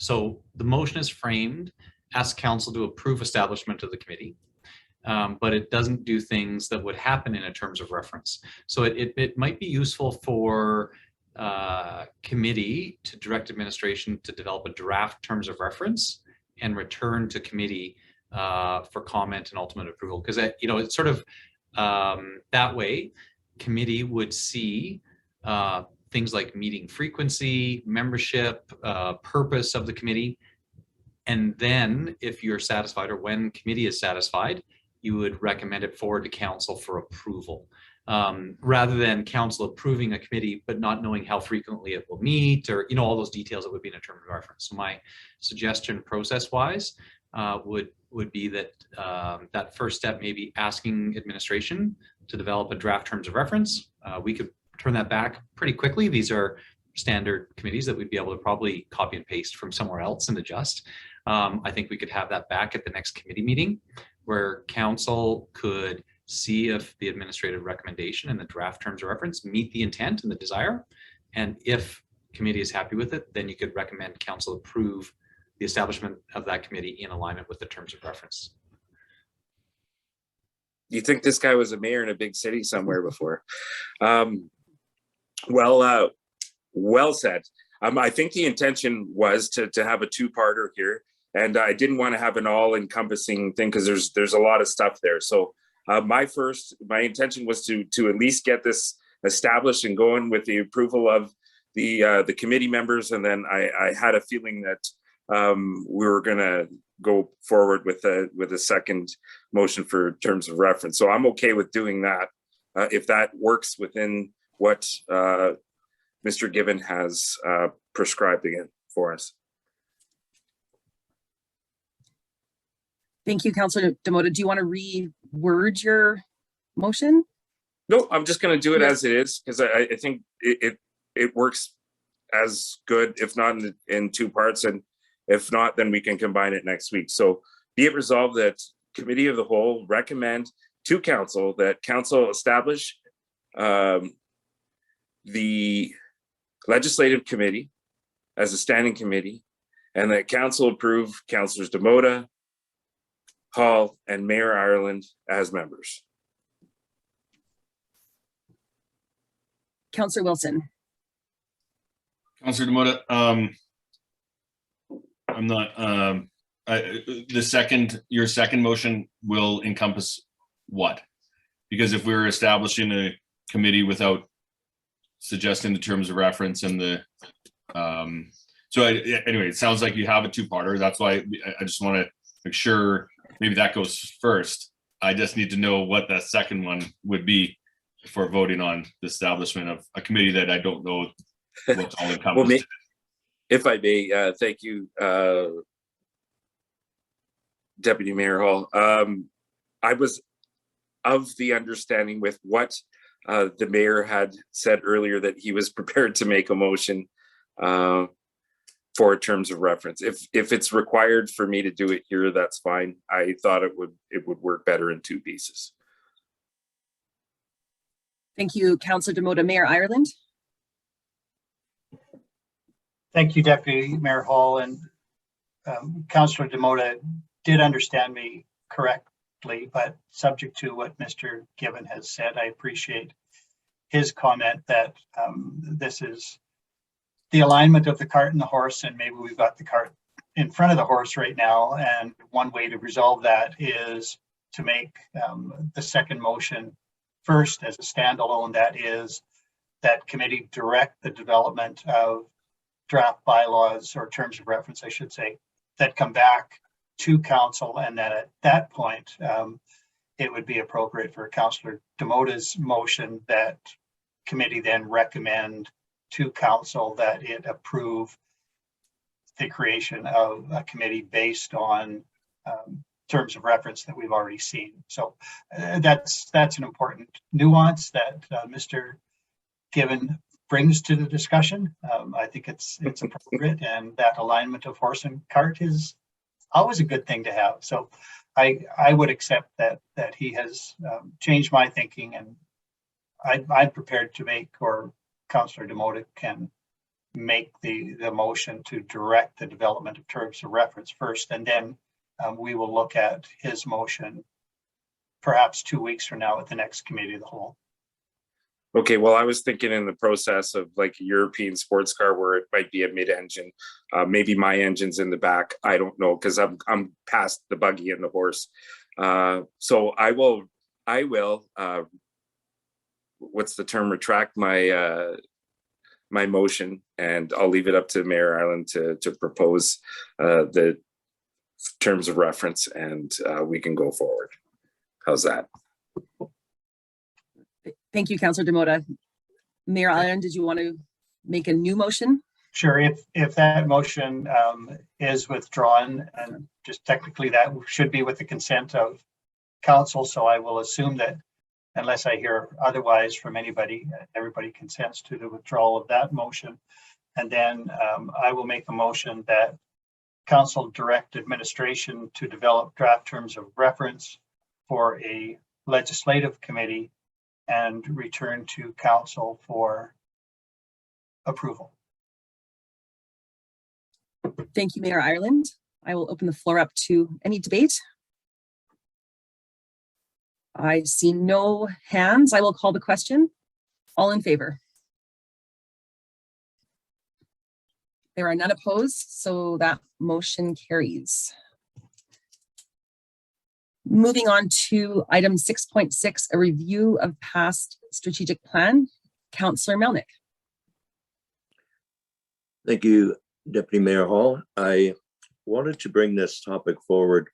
C: so the motion is framed, ask council to approve establishment of the committee, but it doesn't do things that would happen in a terms of reference. So it might be useful for committee to direct administration to develop a draft terms of reference and return to committee for comment and ultimate approval, because it's sort of that way committee would see things like meeting frequency, membership, purpose of the committee, and then if you're satisfied, or when committee is satisfied, you would recommend it forward to council for approval, rather than council approving a committee but not knowing how frequently it will meet, or all those details that would be in a term of reference. So my suggestion process-wise would be that that first step may be asking administration to develop a draft terms of reference. We could turn that back pretty quickly. These are standard committees that we'd be able to probably copy and paste from somewhere else and adjust. I think we could have that back at the next committee meeting, where council could see if the administrative recommendation and the draft terms of reference meet the intent and the desire. And if committee is happy with it, then you could recommend council approve the establishment of that committee in alignment with the terms of reference.
E: You think this guy was a mayor in a big city somewhere before? Well said. I think the intention was to have a two-parter here, and I didn't want to have an all-encompassing thing because there's a lot of stuff there. So my intention was to at least get this established and going with the approval of the committee members, and then I had a feeling that we were going to go forward with a second motion for terms of reference. So I'm okay with doing that if that works within what Mr. Given has prescribed again for us.
A: Thank you, Councillor Demota. Do you want to reword your motion?
E: No, I'm just going to do it as it is, because I think it works as good, if not in two parts, and if not, then we can combine it next week. So be it resolved that Committee of the Whole recommend to council that council establish the legislative committee as a standing committee, and that council approve councillors Demota, Hall, and Mayor Ireland as members.
A: Councillor Wilson.
F: Councillor Demota, I'm not, your second motion will encompass what? Because if we're establishing a committee without suggesting the terms of reference and the, anyway, it sounds like you have a two-parter. That's why I just want to make sure maybe that goes first. I just need to know what that second one would be before voting on the establishment of a committee that I don't know what's all encompassed.
E: Well, if I may, thank you, Deputy Mayor Hall. I was of the understanding with what the mayor had said earlier that he was prepared to make a motion for terms of reference. If it's required for me to do it here, that's fine. I thought it would work better in two pieces.
A: Thank you, Councillor Demota. Mayor Ireland.
B: Thank you, Deputy Mayor Hall, and Councillor Demota did understand me correct directly, but subject to what Mr. Given has said. I appreciate his comment that this is the alignment of the cart and the horse, and maybe we've got the cart in front of the horse right now. And one way to resolve that is to make the second motion first as a standalone. That is that committee direct the development of draft bylaws, or terms of reference, I should say, that come back to council, and that at that point, it would be appropriate for Councillor Demota's motion that committee then recommend to council that it approve the creation of a committee based on terms of reference that we've already seen. So that's an important nuance that Mr. Given brings to the discussion. I think it's appropriate, and that alignment of horse and cart is always a good thing to have. So I would accept that he has changed my thinking, and I'm prepared to make, or Councillor Demota can make the motion to direct the development of terms of reference first, and then we will look at his motion perhaps 2 weeks from now at the next committee of the whole.
E: Okay, well, I was thinking in the process of like a European sports car where it might be a mid-engine. Maybe my engine's in the back. I don't know, because I'm past the buggy and the horse. So I will. What's the term? Retract my my motion, and I'll leave it up to Mayor Ireland to propose the terms of reference, and we can go forward. How's that?
A: Thank you, Councillor Demota. Mayor Ireland, did you want to make a new motion?
B: Sure. If that motion is withdrawn, and just technically that should be with the consent of council, so I will assume that unless I hear otherwise from anybody, everybody consents to the withdrawal of that motion. And then I will make a motion that council direct administration to develop draft terms of reference for a legislative committee and return to council for approval.
A: Thank you, Mayor Ireland. I will open the floor up to any debate. I see no hands. I will call the question. All in favor? There are none opposed, so that motion carries. Moving on to item 6.6, a review of past strategic plan. Councillor Melnick.
G: Thank you, Deputy Mayor Hall. I wanted to bring this topic forward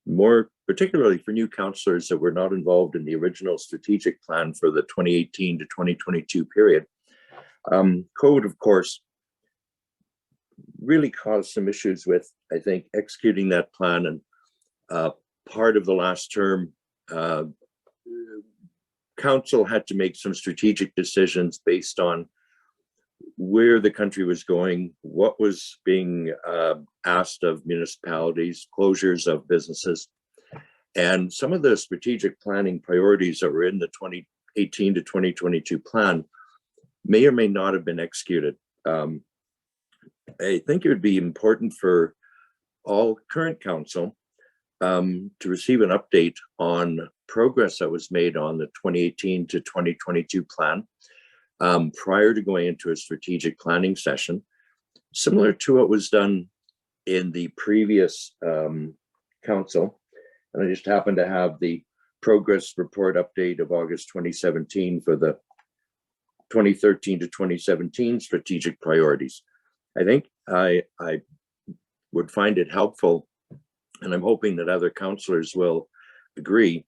G: more particularly for new councillors that were not involved in the original strategic plan for the 2018 to 2022 period. COVID, of course, really caused some issues with, I think, executing that plan. And part of the last term, council had to make some strategic decisions based on where the country was going, what was being asked of municipalities, closures of businesses. And some of the strategic planning priorities that were in the 2018 to 2022 plan may or may not have been executed. I think it would be important for all current council to receive an update on progress that was made on the 2018 to 2022 plan prior to going into a strategic planning session, similar to what was done in the previous council. And I just happened to have the progress report update of August 2017 for the 2013 to 2017 strategic priorities. I think I would find it helpful, and I'm hoping that other councillors will agree.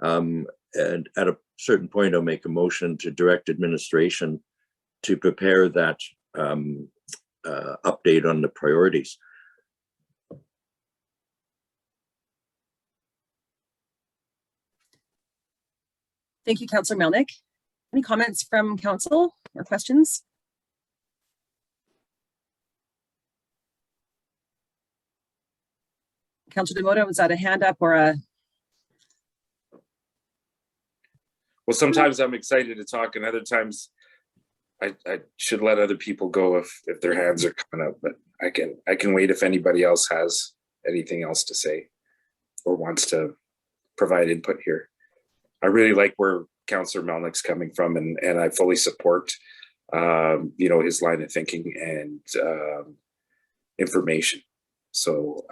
G: And at a certain point, I'll make a motion to direct administration to prepare that update on the priorities.
A: Thank you, Councillor Melnick. Any comments from council or questions? Councillor Demota, was that a hand up or a?
E: Well, sometimes I'm excited to talk, and other times I should let other people go if their hands are coming up. But I can wait if anybody else has anything else to say. or wants to provide input here. I really like where Councillor Melnick's coming from, and I fully support his line of thinking and information. So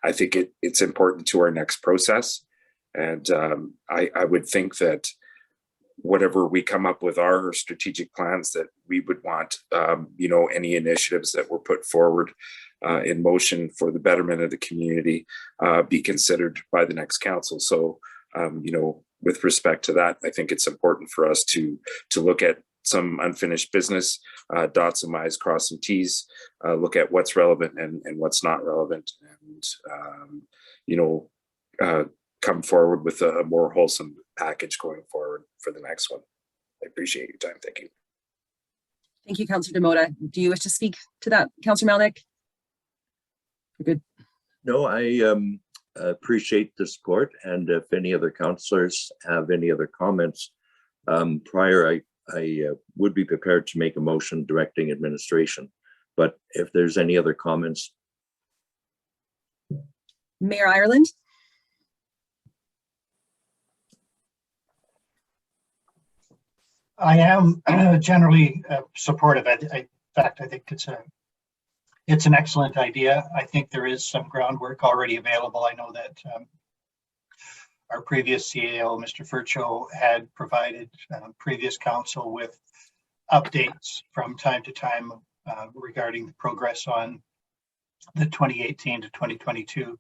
E: I think it's important to our next process, and I would think that whatever we come up with our strategic plans, that we would want any initiatives that were put forward in motion for the betterment of the community be considered by the next council. So with respect to that, I think it's important for us to look at some unfinished business, dot some I's, cross some T's, look at what's relevant and what's not relevant, and come forward with a more wholesome package going forward for the next one. I appreciate your time. Thank you.
A: Thank you, Councillor Demota. Do you wish to speak to that, Councillor Melnick? You're good.
G: No, I appreciate the support, and if any other councillors have any other comments prior, I would be prepared to make a motion directing administration, but if there's any other comments.
A: Mayor Ireland?
B: I am generally supportive. In fact, I think it's an excellent idea. I think there is some groundwork already available. I know that our previous CAO, Mr. Furcho, had provided previous council with updates from time to time regarding the progress on the 2018 to 2022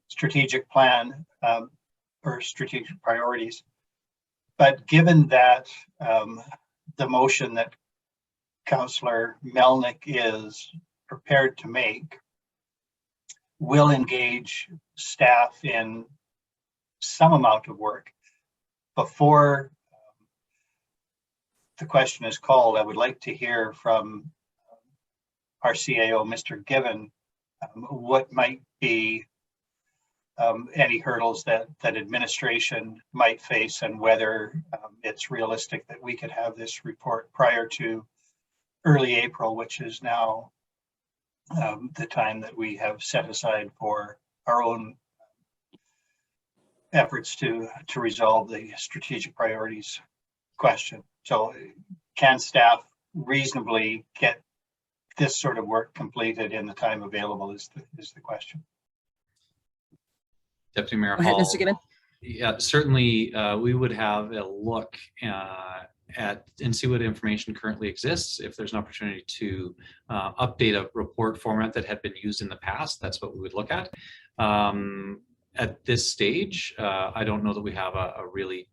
B: strategic plan or strategic priorities. But given that the motion that Councillor Melnick is prepared to make will engage staff in some amount of work before the question is called, I would like to hear from our CAO, Mr. Given, what might be any hurdles that administration might face, and whether it's realistic that we could have this report prior to early April, which is now the time that we have set aside for our own efforts to resolve the strategic priorities question. So can staff reasonably get this sort of work completed in the time available is the question.
C: Deputy Mayor
A: Go ahead,
C: Hall.
A: Mr. Gibbon.
C: Yeah, certainly we would have a look at and see what information currently exists. If there's an opportunity to update a report format that had been used in the past, that's what we would look at. At this stage, I don't know that we have a really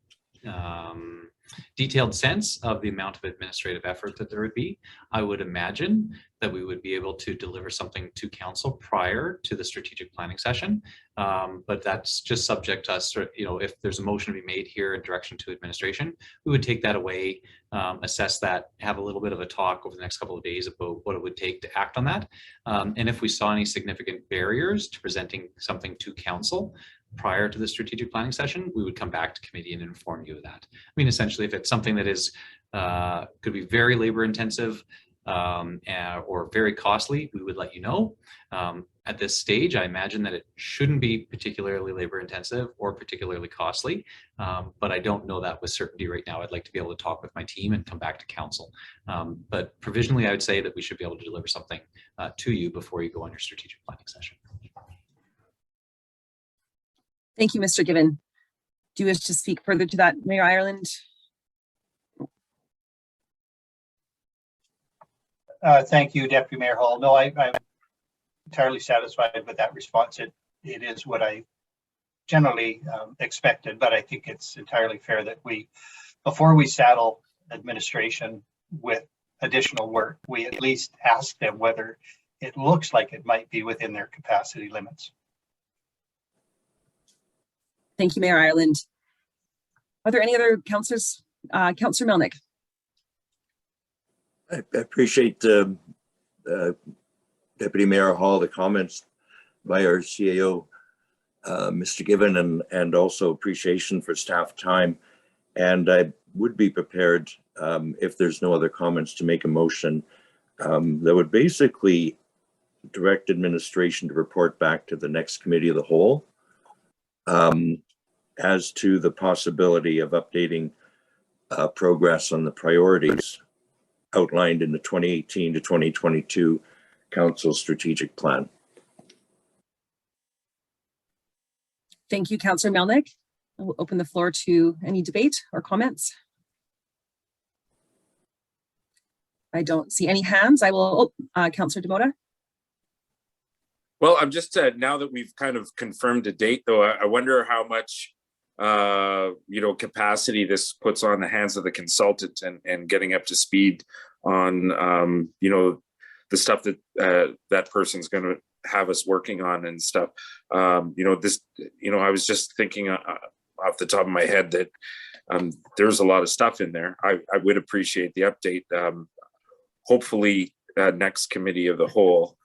C: detailed sense of the amount of administrative effort that there would be. I would imagine that we would be able to deliver something to council prior to the strategic planning session, but that's just subject to us, if there's a motion to be made here in direction to administration, we would take that away, assess that, have a little bit of a talk over the next couple of days about what it would take to act on that. And if we saw any significant barriers to presenting something to council prior to the strategic planning session, we would come back to committee and inform you of that. I mean, essentially, if it's something that is could be very labor intensive or very costly, we would let you know. At this stage, I imagine that it shouldn't be particularly labor intensive or particularly costly, but I don't know that with certainty right now. I'd like to be able to talk with my team and come back to council. But provisionally, I would say that we should be able to deliver something to you before you go on your strategic planning session.
A: Thank you, Mr. Given. Do you wish to speak further to that, Mayor Ireland?
B: Thank you, Deputy Mayor Hall. No, I'm entirely satisfied with that response. It is what I generally expected, but I think it's entirely fair that before we saddle administration with additional work, we at least ask them whether it looks like it might be within their capacity limits.
A: Thank you, Mayor Ireland. Are there any other councillors? Councillor Melnick.
G: I appreciate Deputy Mayor Hall, the comments by our CAO, Mr. Given, and also appreciation for staff time. And I would be prepared, if there's no other comments, to make a motion that would basically direct administration to report back to the next committee of the whole as to the possibility of updating progress on the priorities outlined in the 2018 to 2022 Council Strategic Plan.
A: Thank you, Councillor Melnick. I will open the floor to any debate or comments. I don't see any hands. I will, Councillor Demota.
E: Well, I'm just, now that we've kind of confirmed a date though, I wonder how much, you know, capacity this puts on the hands of the consultant and getting up to speed on, you know, the stuff that that person's going to have us working on and stuff. You know, this, you know, I was just thinking off the top of my head that there's a lot of stuff in there. I would appreciate the update. Hopefully next committee of the whole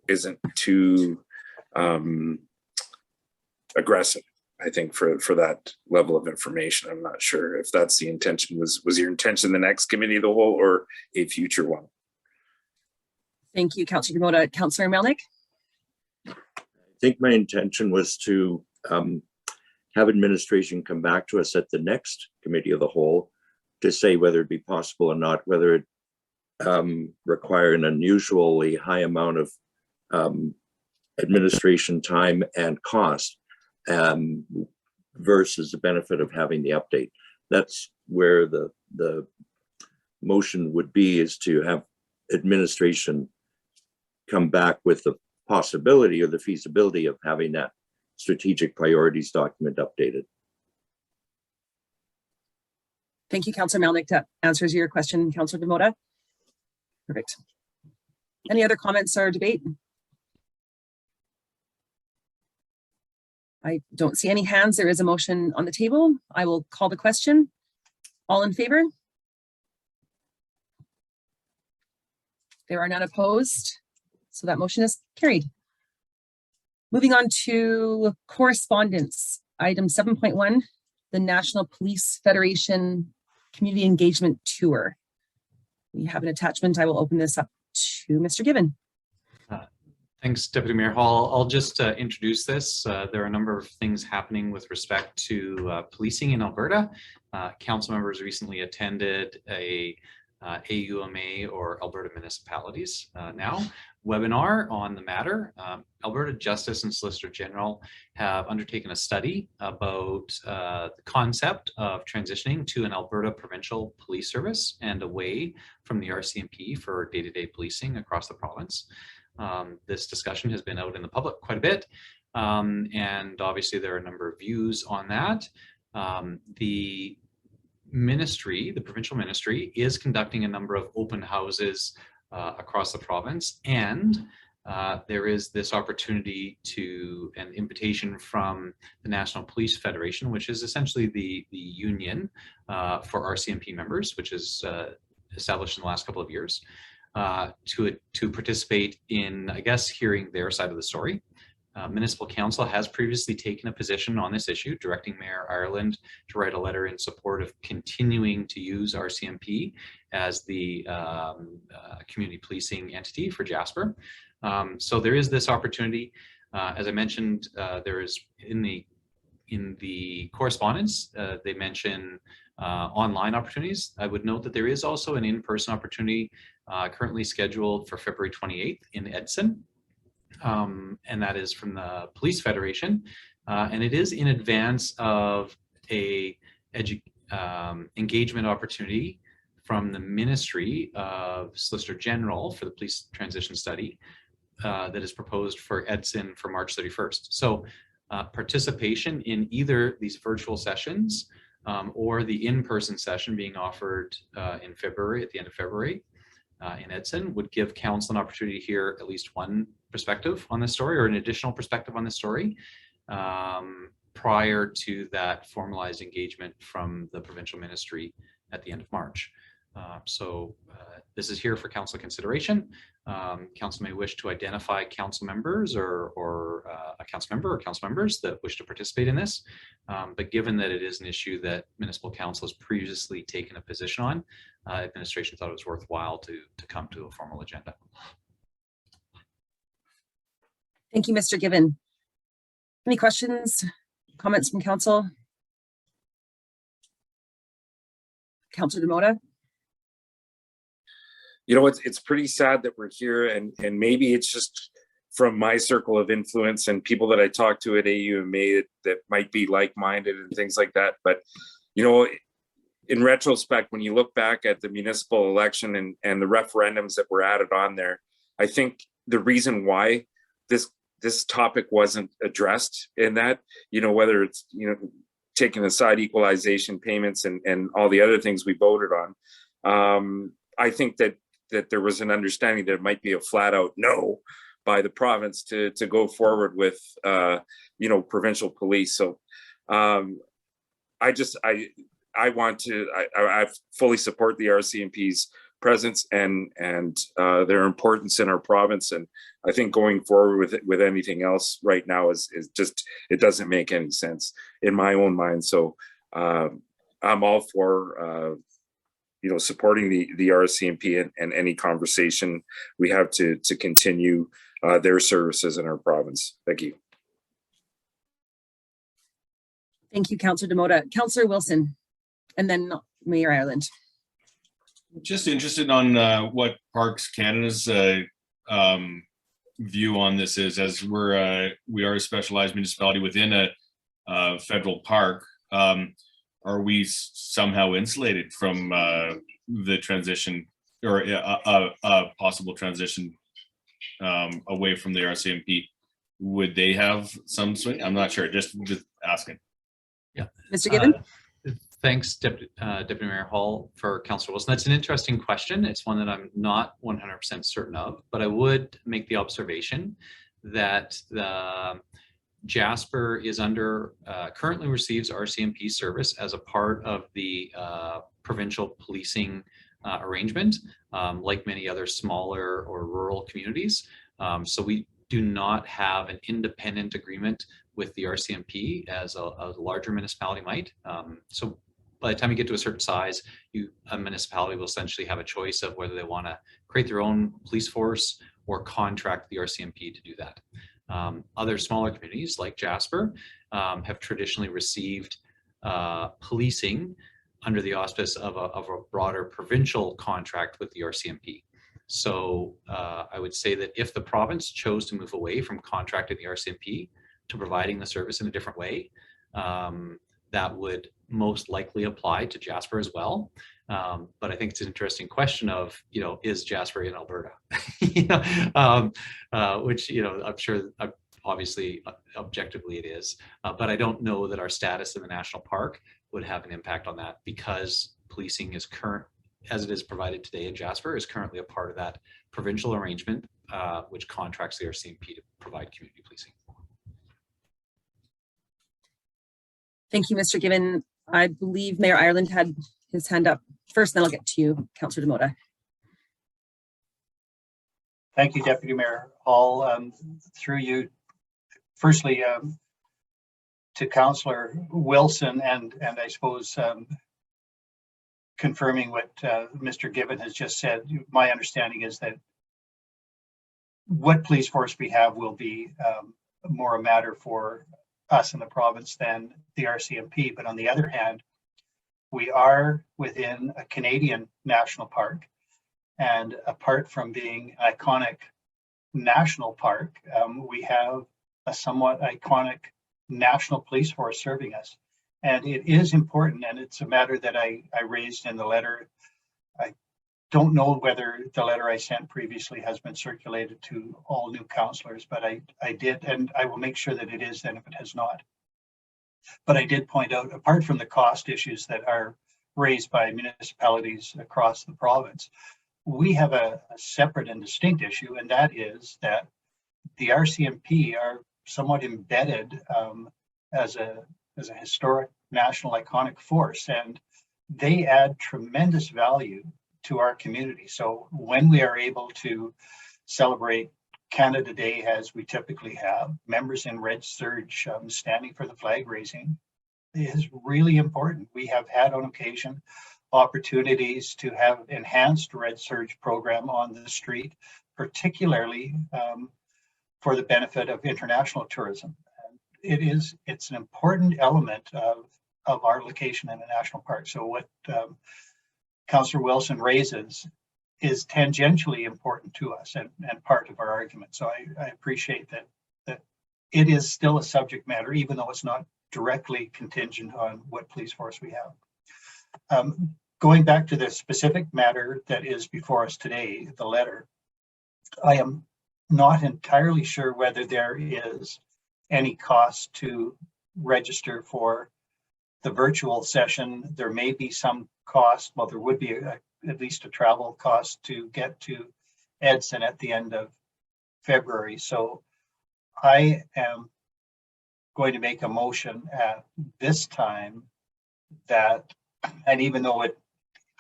E: isn't too aggressive, I think, for that level of information. I'm not sure if that's the intention. Was your intention the next committee of the whole or a future one?
A: Thank you, Councillor Demota. Councillor Melnick.
G: I think my intention was to have administration come back to us at the next committee of the whole to say whether it be possible or not, whether it require an unusually high amount of administration time and cost versus the benefit of having the update. That's where the motion would be, is to have administration come back with the possibility or the feasibility of having that strategic priorities document updated.
A: Thank you, Councillor Melnick. That answers your question, Councillor Demota. Perfect. Any other comments or debate? I don't see any hands. There is a motion on the table. I will call the question. All in favor? There are none opposed, so that motion is carried. Moving on to correspondence. Item 7.1, the National Police Federation Community Engagement Tour. We have an attachment. I will open this up to Mr. Given.
C: Thanks, Deputy Mayor Hall. I'll just introduce this. There are a number of things happening with respect to policing in Alberta. Council members recently attended a AUMA, or Alberta Municipalities Now webinar on the matter. Alberta Justice and Solicitor General have undertaken a study about the concept of transitioning to an Alberta provincial police service and away from the RCMP for day-to-day policing across the province. This discussion has been out in the public quite a bit, and obviously there are a number of views on that. The ministry, the provincial ministry, is conducting a number of open houses across the province, and there is this opportunity to an invitation from the National Police Federation, which is essentially the union for RCMP members, which is established in the last couple of years, to participate in, I guess, hearing their side of the story. Municipal Council has previously taken a position on this issue, directing Mayor Ireland to write a letter in support of continuing to use RCMP as the community policing entity for Jasper. So there is this opportunity. As I mentioned, there is in the correspondence, they mention online opportunities. I would note that there is also an in-person opportunity currently scheduled for February 28th in Edson. And that is from the Police Federation, and it is in advance of a engagement opportunity from the Ministry of Solicitor General for the Police Transition Study that is proposed for Edson for March 31st. So participation in either these virtual sessions or the in-person session being offered in February, at the end of February, in Edson, would give Council an opportunity to hear at least one perspective on this story, or an additional perspective on this story, prior to that formalized engagement from the provincial ministry at the end of March. So this is here for Council consideration. Council may wish to identify Council members or a Council member or Council members that wish to participate in this. But given that it is an issue that Municipal Council has previously taken a position on, administration thought it was worthwhile to come to a formal agenda.
A: Thank you, Mr. Given. Any questions Comments from council? Councillor Demota?
E: You know, it's pretty sad that we're here, and maybe it's just from my circle of influence and people that I talk to at AUMA that might be like-minded and things like that. But, you know, in retrospect, when you look back at the municipal election and the referendums that were added on there, I think the reason why this topic wasn't addressed in that, you know, whether it's, you know, taking aside equalization payments and all the other things we voted on, I think that there was an understanding that it might be a flat out no by the province to go forward with, you know, provincial police. So I fully support the RCMP's presence and their importance in our province. And I think going forward with anything else right now is just, it doesn't make any sense in my own mind. So I'm all for, you know, supporting the RCMP and any conversation we have to continue their services in our province. Thank you.
A: Thank you, Councillor Demota. Councillor Wilson, and then Mayor Ireland.
F: Just interested on what Parks Canada's view on this is, as we are a specialized municipality within a federal park. Are we somehow insulated from the transition or a possible transition away from the RCMP? Would they have some swing? I'm not sure. Just asking.
A: Yeah, Mr. Given.
C: Thanks, Deputy Mayor Hall, for Councillor Wilson. That's an interesting question. It's one that I'm not 100% certain of, but I would make the observation that the Jasper is currently receives RCMP service as a part of the provincial policing arrangement, like many other smaller or rural communities. So we do not have an independent agreement with the RCMP as a larger municipality might. So by the time you get to a certain size, a municipality will essentially have a choice of whether they want to create their own police force or contract the RCMP to do that. Other smaller communities like Jasper have traditionally received policing under the auspice of a broader provincial contract with the RCMP. So I would say that if the province chose to move away from contracting the RCMP to providing the service in a different way, that would most likely apply to Jasper as well. But I think it's an interesting question of, you know, is Jasper in Alberta? You know, which, you know, I'm sure obviously objectively it is, but I don't know that our status in the national park would have an impact on that, because policing is as it is provided today in Jasper, is currently a part of that provincial arrangement, which contracts the RCMP to provide community policing.
A: Thank you, Mr. Given. I believe Mayor Ireland had his hand up first, then I'll get to you, Councillor Demota.
B: Thank you, Deputy Mayor Hall. Through you, firstly, to Councillor Wilson, and I suppose confirming what Mr. Given has just said, my understanding is that what police force we have will be more a matter for us in the province than the RCMP. But on the other hand, we are within a Canadian national park, and apart from being an iconic national park, we have a somewhat iconic national police force serving us. And it is important, and it's a matter that I raised in the letter. I don't know whether the letter I sent previously has been circulated to all new councillors, but I did, and I will make sure that it is then if it has not. But I did point out, apart from the cost issues that are raised by municipalities across the province, we have a separate and distinct issue, and that is that the RCMP are somewhat embedded as a historic national iconic force, and they add tremendous value to our community. So when we are able to celebrate Canada Day, as we typically have, members in red serge standing for the flag raising, is really important. We have had on occasion opportunities to have enhanced red serge program on the street, particularly for the benefit of international tourism. And it's an important element of our location in a national park. So what Councillor Wilson raises is tangentially important to us and part of our argument. So I appreciate that it is still a subject matter, even though it's not directly contingent on what police force we have. Going back to the specific matter that is before us today, the letter, I am not entirely sure whether there is any cost to register for the virtual session. There may be some cost, well, there would be at least a travel cost to get to Edson at the end of February. So I am going to make a motion at this time that, and even though it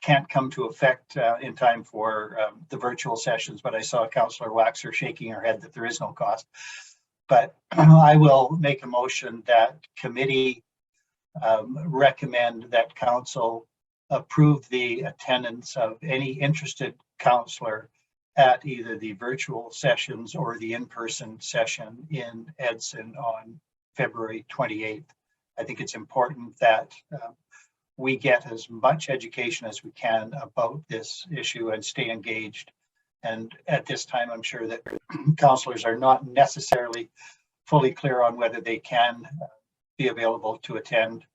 B: can't come to effect in time for the virtual sessions, but I saw Councillor Waxer shaking her head that there is no cost. But I will make a motion that committee recommend that council approve the attendance of any interested councillor at either the virtual sessions or the in-person session in Edson on February 28th. I think it's important that we get as much education as we can about this issue and stay engaged. And at this time, I'm sure that councillors are not necessarily fully clear on whether they can be available to attend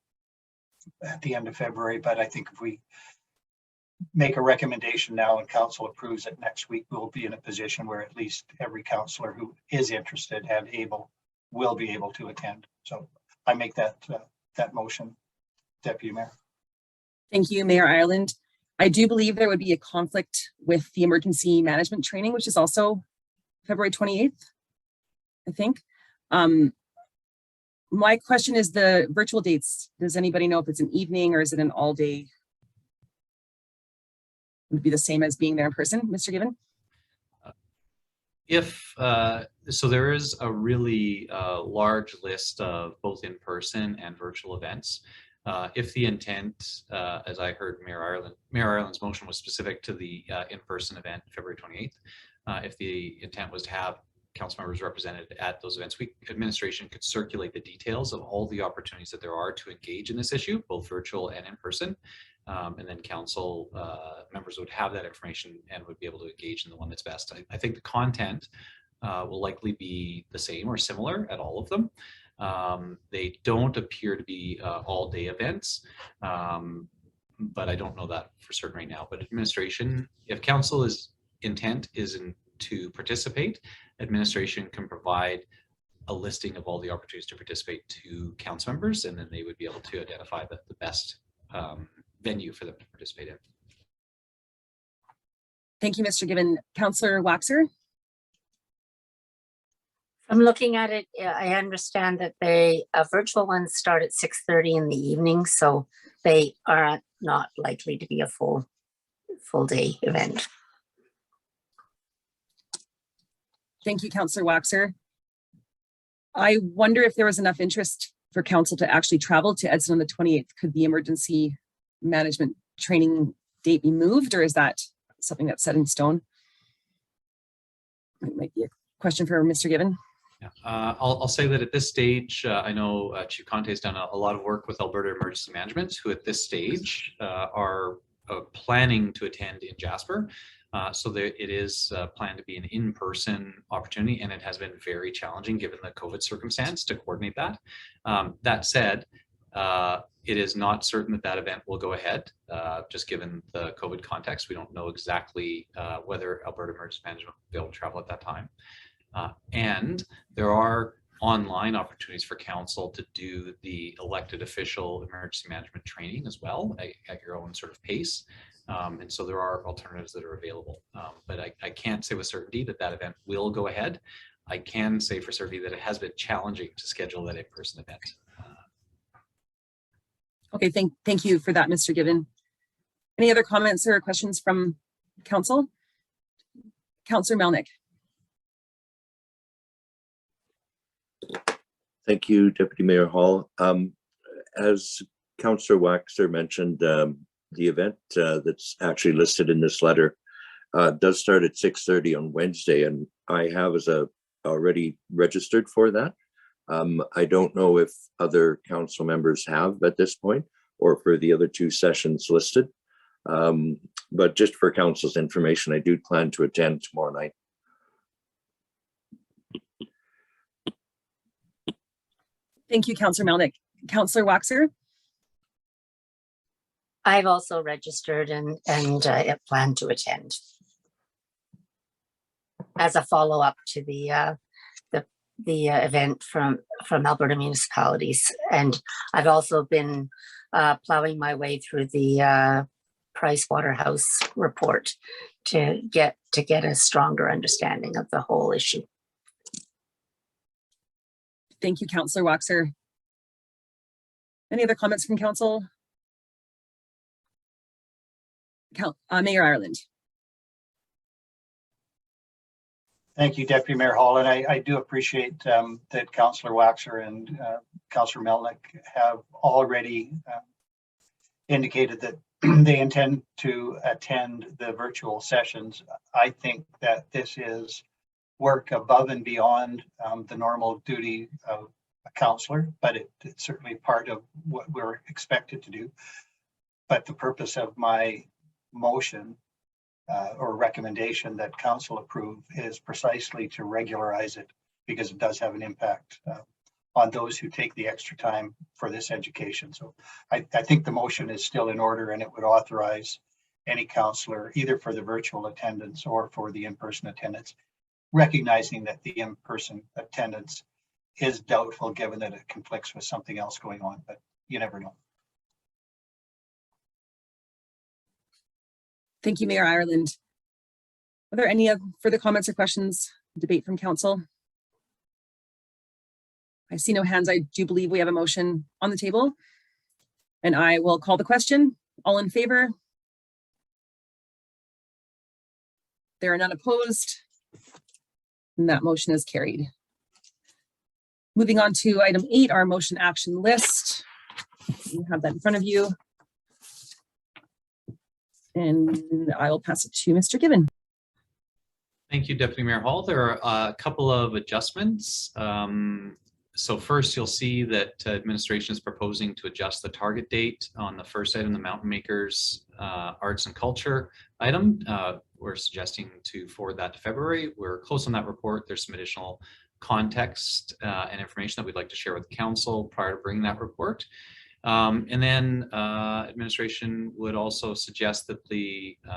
B: at the end of February. But I think if we make a recommendation now and council approves it next week, we'll be in a position where at least every councillor who is interested and able will be able to attend. So I make that motion, Deputy Mayor.
A: Thank you, Mayor Ireland. I do believe there would be a conflict with the emergency management training, which is also February 28th, I think. My question is the virtual dates. Does anybody know if it's an evening or is it an all day? Would it be the same as being there in person, Mr. Given?
C: So there is a really large list of both in-person and virtual events. If the intent, as I heard Mayor Ireland's motion was specific to the in-person event, February 28th, if the intent was to have council members represented at those events, administration could circulate the details of all the opportunities that there are to engage in this issue, both virtual and in person. And then council members would have that information and would be able to engage in the one that's best. I think the content will likely be the same or similar at all of them. They don't appear to be all day events, but I don't know that for certain right now. But administration, if council's intent is to participate, administration can provide a listing of all the opportunities to participate to council members, and then they would be able to identify the best venue for them to participate in.
A: Thank you, Mr. Given. Councillor Waxer?
I: I'm looking at it. I understand that they virtual ones start at 6:30 in the evening, so they are not likely to be a full day event.
A: Thank you, Councillor Waxer. I wonder if there was enough interest for council to actually travel to Edson on the 28th. Could the emergency management training date be moved, or is that something that's set in stone? It might be a question for Mr. Given.
C: Yeah. I'll say that at this stage, I know Chief Conte has done a lot of work with Alberta Emergency Management, who at this stage are planning to attend in Jasper. So it is planned to be an in-person opportunity, and it has been very challenging given the COVID circumstance to coordinate that. That said, it is not certain that event will go ahead, just given the COVID context. We don't know exactly whether Alberta Emergency Management will be able to travel at that time. And there are online opportunities for council to do the elected official emergency management training as well at your own sort of pace. And so there are alternatives that are available, but I can't say with certainty that event will go ahead. I can say for certainty that it has been challenging to schedule that in-person event.
A: Okay, thank you for that, Mr. Given. Any other comments or questions from council? Councillor Melnick.
G: Thank you, Deputy Mayor Hall. As Councillor Waxer mentioned, the event that's actually listed in this letter does start at 6:30 on Wednesday, and I have already registered for that. I don't know if other council members have at this point, or for the other 2 sessions listed. But just for council's information, I do plan to attend tomorrow night.
A: Thank you, Councillor Melnick. Councillor Waxer?
I: I've also registered and plan to attend as a follow-up to the event from Alberta municipalities. And I've also been plowing my way through the Wastewater report to get a stronger understanding of the whole issue.
A: Thank you, Councillor Waxer. Any other comments from council? Mayor Ireland.
B: Thank you, Deputy Mayor Hall. And I do appreciate that Councillor Waxer and Councillor Melnick have already indicated that they intend to attend the virtual sessions. I think that this is work above and beyond the normal duty of a councillor, but it's certainly part of what we're expected to do. But the purpose of my motion or recommendation that council approve is precisely to regularize it, because it does have an impact on those who take the extra time for this education. So I think the motion is still in order, and it would authorize any councillor, either for the virtual attendance or for the in-person attendance, recognizing that the in-person attendance is doubtful given that it conflicts with something else going on, but you never know.
A: Thank you, Mayor Ireland. Are there any further comments or questions, debate from council? I see no hands. I do believe we have a motion on the table, and I will call the question. All in favor? There are none opposed, and that motion is carried. Moving on to item 8, our motion action list. You have that in front of you. And I will pass it to Mr. Given.
C: Thank you, Deputy Mayor Hall. There are a couple of adjustments. So first, you'll see that administration is proposing to adjust the target date on the first item, the Mountain Makers Arts and Culture item. We're suggesting to forward that to February. We're close on that report. There's some additional context and information that we'd like to share with the council prior to bringing that report. And then administration would also suggest that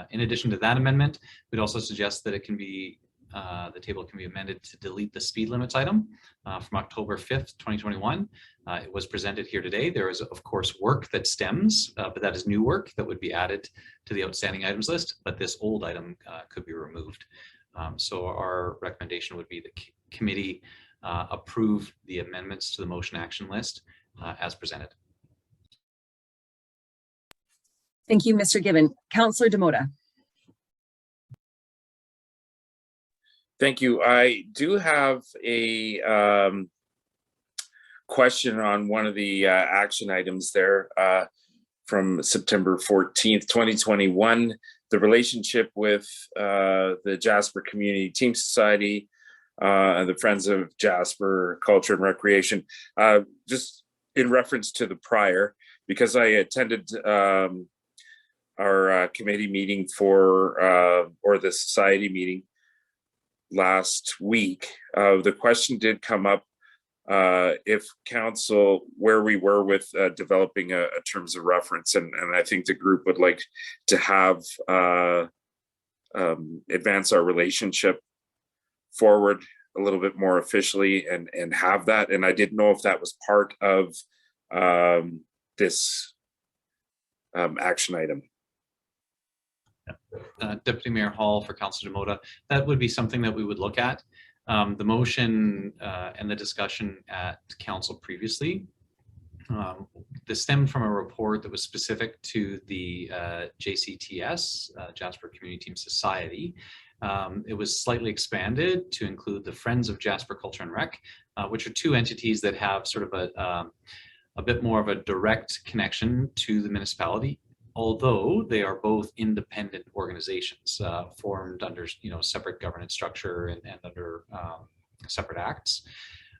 C: in addition to that amendment, we'd also suggest that it can be, the table can be amended to delete the speed limits item from October 5th, 2021. It was presented here today. There is, of course, work that stems, but that is new work that would be added to the outstanding items list, but this old item could be removed. So our recommendation would be the committee approve the amendments to the motion action list as presented.
A: Thank you, Mr. Given. Councillor Demota.
E: Thank you. I do have a question on one of the action items there from September 14th, 2021, the relationship with the Jasper Community Team Society, the Friends of Jasper Culture and Recreation. Just in reference to the prior, because I attended our committee meeting or the society meeting last week, the question did come up if council, where we were with developing a terms of reference, and I think the group would like to have advance our relationship forward a little bit more officially and have that. And I didn't know if that was part of this action item.
C: Deputy Mayor Hall for Councillor Demota, that would be something that we would look at. The motion and the discussion at council previously, this stemmed from a report that was specific to the JCTS, Jasper Community Team Society. It was slightly expanded to include the Friends of Jasper Culture and Rec, which are two entities that have sort of a bit more of a direct connection to the municipality, although they are both independent organizations formed under separate governance structure and under separate acts.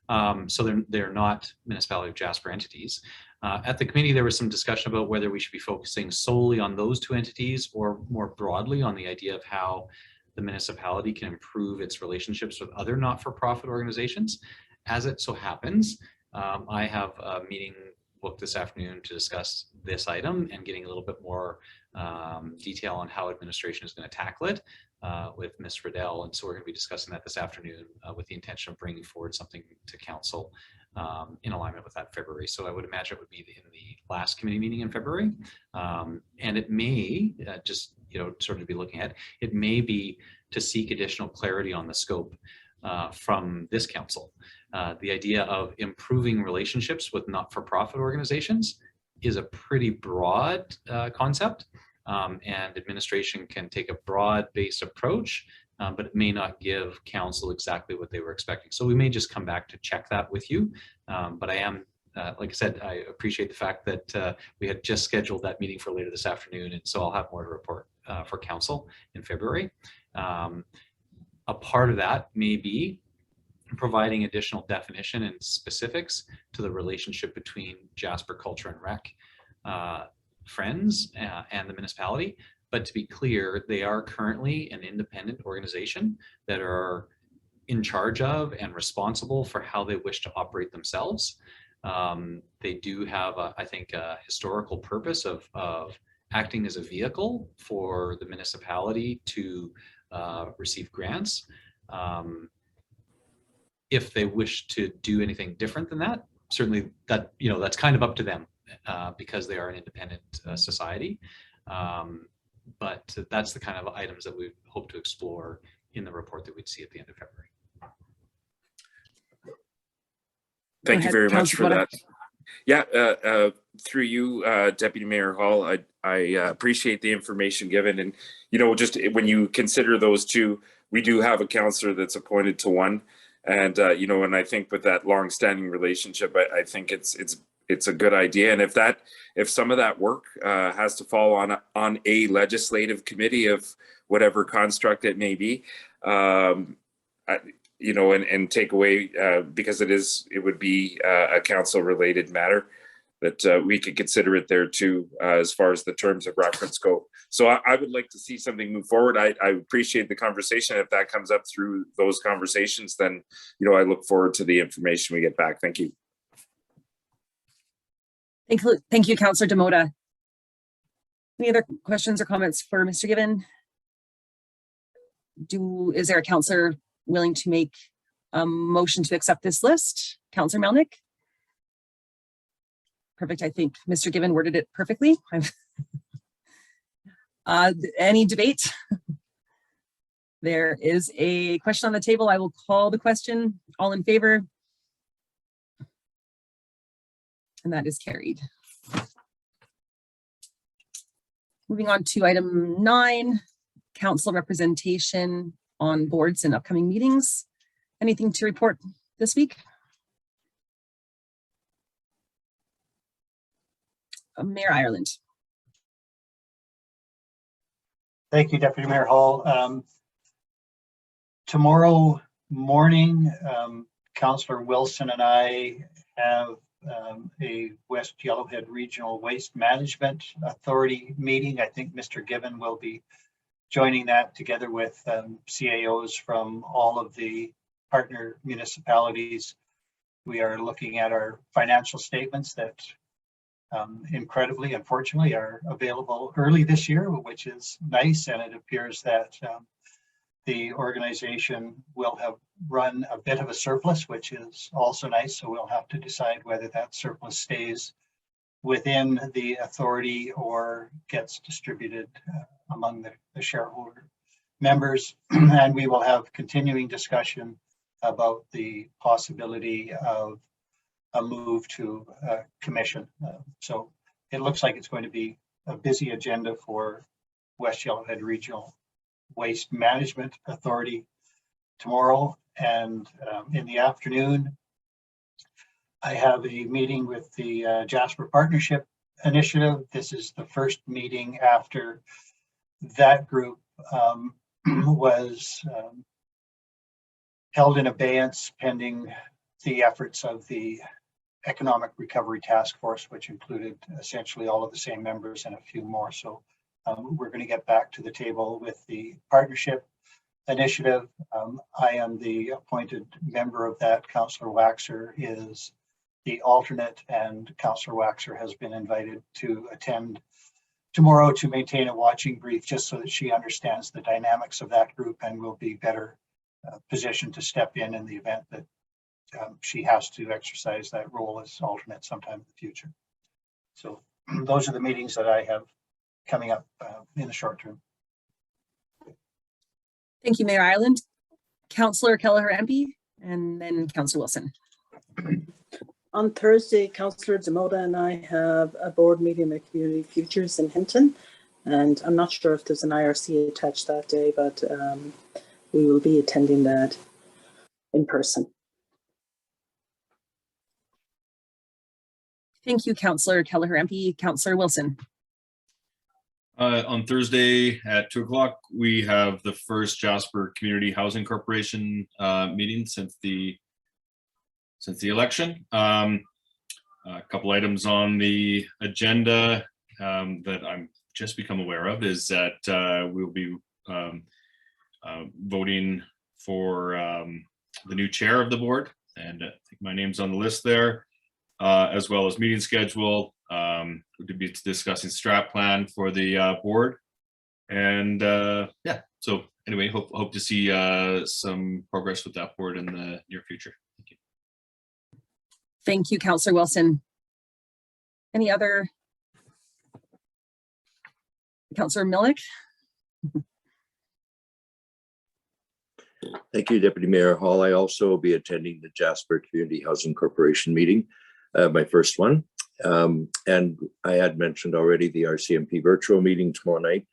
C: So they're not Municipality of Jasper entities. At the committee, there was some discussion about whether we should be focusing solely on those two entities or more broadly on the idea of how the municipality can improve its relationships with other not-for-profit organizations. As it so happens, I have a meeting booked this afternoon to discuss this item and getting a little bit more detail on how administration is going to tackle it with Ms. Riddell. And so we're going to be discussing that this afternoon with the intention of bringing forward something to council in alignment with that in February. So I would imagine it would be in the last committee meeting in February. And it may just, sort of be looking at, it may be to seek additional clarity on the scope from this council. The idea of improving relationships with not-for-profit organizations is a pretty broad concept, and administration can take a broad-based approach, but it may not give council exactly what they were expecting. So we may just come back to check that with you, but I am, like I said, I appreciate the fact that we had just scheduled that meeting for later this afternoon, and so I'll have more to report for council in February. A part of that may be providing additional definition and specifics to the relationship between Jasper Culture and Rec Friends and the municipality. But to be clear, they are currently an independent organization that are in charge of and responsible for how they wish to operate themselves. They do have, I think, a historical purpose of acting as a vehicle for the municipality to receive grants. If they wish to do anything different than that, certainly that, that's kind of up to them because they are an independent society. But that's the kind of items that we hope to explore in the report that we'd see at the end of February.
E: Thank you very much for that. Yeah, through you, Deputy Mayor Hall, I appreciate the information given. And, just when you consider those two, we do have a councillor that's appointed to one. And, and I think with that long-standing relationship, I think it's a good idea. And if some of that work has to fall on a legislative committee of whatever construct it may be, and take away, because it would be a council related matter, that we could consider it there too, as far as the terms of reference go. So I would like to see something move forward. I appreciate the conversation. If that comes up through those conversations, then, I look forward to the information we get back. Thank you.
A: Thank you, Councillor Demota. Any other questions or comments for Mr. Given? Is there a councillor willing to make a motion to accept this list? Councillor Melnick? Perfect. I think Mr. Given worded it perfectly. Any debate? There is a question on the table. I will call the question. All in favor? And that is carried. Moving on to item 9, council representation on boards and upcoming meetings. Anything to report this week? Mayor Ireland.
B: Thank you, Deputy Mayor Hall. Tomorrow morning, Councillor Wilson and I have a West Yellowhead Regional Waste Management Authority meeting. I think Mr. Given will be joining that together with CAOs from all of the partner municipalities. We are looking at our financial statements that incredibly, unfortunately, are available early this year, which is nice. And it appears that the organization will have run a bit of a surplus, which is also nice. So we'll have to decide whether that surplus stays within the authority or gets distributed among the shareholder members. And we will have continuing discussion about the possibility of a move to commission. So it looks like it's going to be a busy agenda for West Yellowhead Regional Waste Management Authority tomorrow. And in the afternoon, I have a meeting with the Jasper Partnership Initiative. This is the first meeting after that group was held in abeyance pending the efforts of the Economic Recovery Task Force, which included essentially all of the same members and a few more. So we're going to get back to the table with the partnership initiative. I am the appointed member of that. Councillor Waxer is the alternate, and Councillor Waxer has been invited to attend tomorrow to maintain a watching brief, just so that she understands the dynamics of that group and will be better positioned to step in the event that she has to exercise that role as alternate sometime in the future. So those are the meetings that I have coming up in the short term.
A: Thank you, Mayor Ireland. Councillor Kelleher-Empey, and then Councillor Wilson.
H: On Thursday, Councillor Demota and I have a board meeting with Community Futures in Hinton, and I'm not sure if there's an IRC attached that day, but we will be attending that in person.
A: Thank you, Councillor Kelleher-Empey. Councillor Wilson.
F: On Thursday at 2 o'clock, we have the first Jasper Community Housing Corporation meeting since the election. A couple items on the agenda that I'm just become aware of is that we'll be voting for the new chair of the board, and I think my name's on the list there, as well as meeting schedule. To be discussing strat plan for the board, and yeah. So anyway, hope to see some progress with that board in the near future. Thank you.
A: Thank you, Councillor Wilson. Any other? Councillor Millick.
G: Thank you, Deputy Mayor Hall. I also will be attending the Jasper Community Housing Corporation meeting, my first one. And I had mentioned already the RCMP virtual meeting tomorrow night.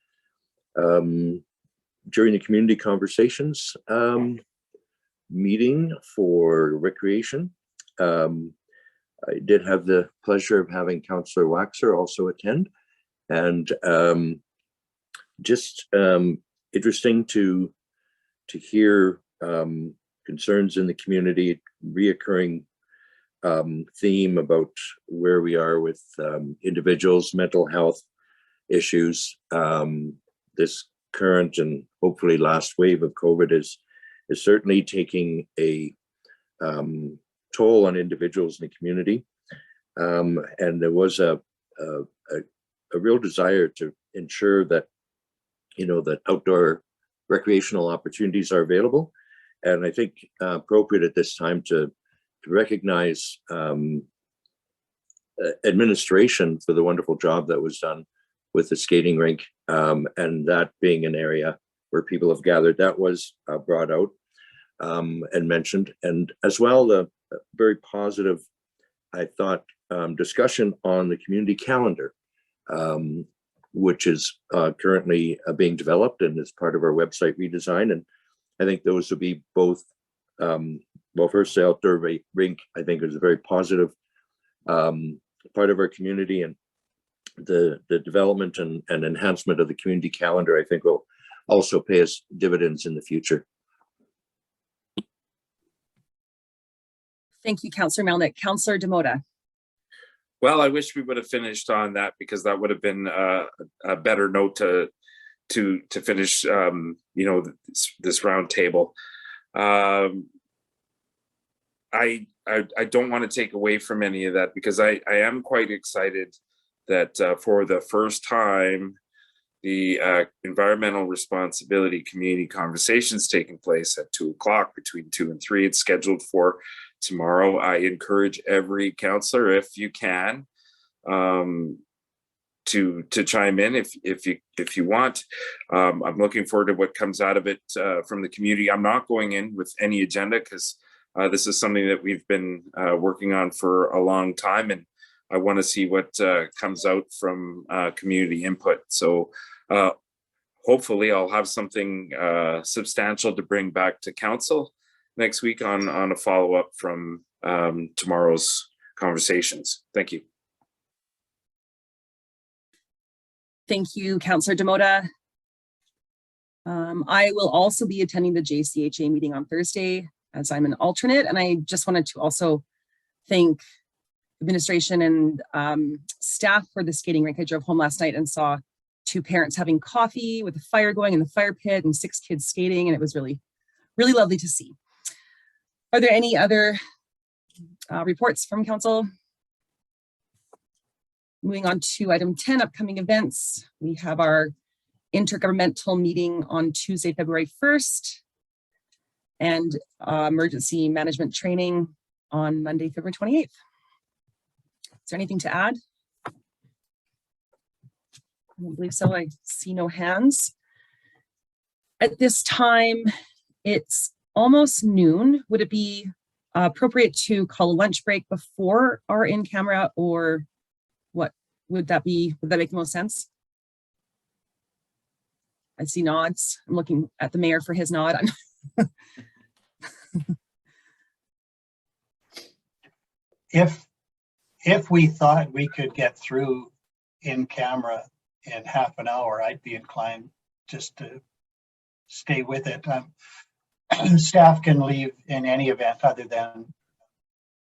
G: During the community conversations meeting for recreation, I did have the pleasure of having Councillor Waxer also attend, and just interesting to hear concerns in the community, reoccurring theme about where we are with individuals' mental health issues. This current and hopefully last wave of COVID is certainly taking a toll on individuals in the community. And there was a real desire to ensure that, that outdoor recreational opportunities are available. And I think appropriate at this time to recognize administration for the wonderful job that was done with the skating rink, and that being an area where people have gathered. That was brought out and mentioned, and as well the very positive, I thought, discussion on the community calendar, which is currently being developed and is part of our website redesign. And I think those will be both, well, first, the outdoor rink, I think, is a very positive part of our community, and the development and enhancement of the community calendar, I think, will also pay us dividends in the future.
A: Thank you, Councillor Melnick. Councillor Demota.
E: Well, I wish we would have finished on that, because that would have been a better note to finish, this round table. I don't want to take away from any of that, because I am quite excited that for the first time, the environmental responsibility community conversations taking place at 2 o'clock, between 2 and 3. It's scheduled for tomorrow. I encourage every councillor, if you can, to chime in if you want. I'm looking forward to what comes out of it from the community. I'm not going in with any agenda, because this is something that we've been working on for a long time, and I want to see what comes out from community input. So hopefully I'll have something substantial to bring back to council next week on a follow-up from tomorrow's conversations. Thank you.
A: Thank you, Councillor Demota. I will also be attending the JCHA meeting on Thursday. as I'm an alternate. And I just wanted to also thank administration and staff for the skating rink. I drove home last night and saw 2 parents having coffee with a fire going in the fire pit and 6 kids skating, and it was really, really lovely to see. Are there any other reports from council? Moving on to item 10, upcoming events. We have our intergovernmental meeting on Tuesday, February 1st, and emergency management training on Monday, February 28th. Is there anything to add? I don't believe so. I see no hands. At this time, it's almost noon. Would it be appropriate to call a lunch break before our in-camera, or what would that be? Would that make the most sense? I see nods. I'm looking at the mayor for his nod.
B: If we thought we could get through in camera in half an hour, I'd be inclined just to stay with it. Staff can leave in any event other than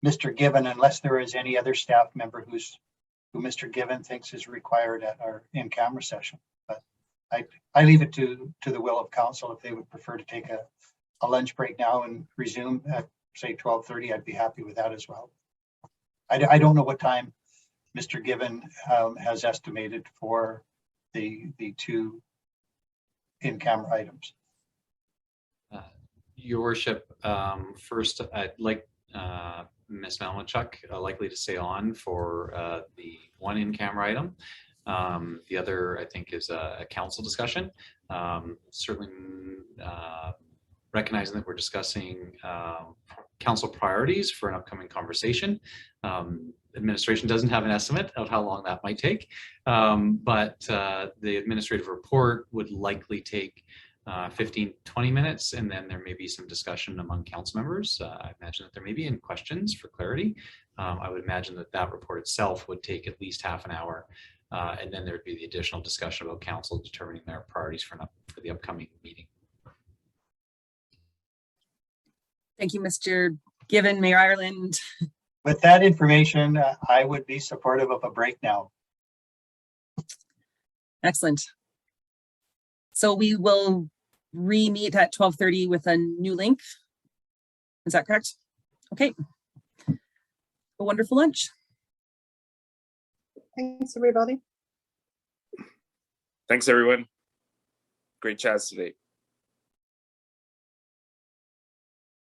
B: Mr. Given, unless there is any other staff member who Mr. Given thinks is required at our in-camera session. But I leave it to the will of council. If they would prefer to take a lunch break now and resume at say 12:30, I'd be happy with that as well. I don't know what time Mr. Given has estimated for the 2 in-camera items.
C: Your worship, first, I'd like Ms. Melnichuk likely to stay on for the 1 in-camera item. The other, I think, is a council discussion. Certainly recognizing that we're discussing council priorities for an upcoming conversation. Administration doesn't have an estimate of how long that might take, but the administrative report would likely take 15-20 minutes, and then there may be some discussion among council members. I imagine that there may be any questions for clarity. I would imagine that that report itself would take at least half an hour, and then there would be the additional discussion about council determining their priorities for the upcoming meeting.
A: Thank you, Mr. Given. Mayor Ireland.
B: With that information, I would be supportive of a break now.
A: Excellent. So we will re-meet at 12:30 with a new link. Is that correct? Okay. A wonderful lunch.
H: Thanks, everybody.
E: Thanks, everyone. Great chats today.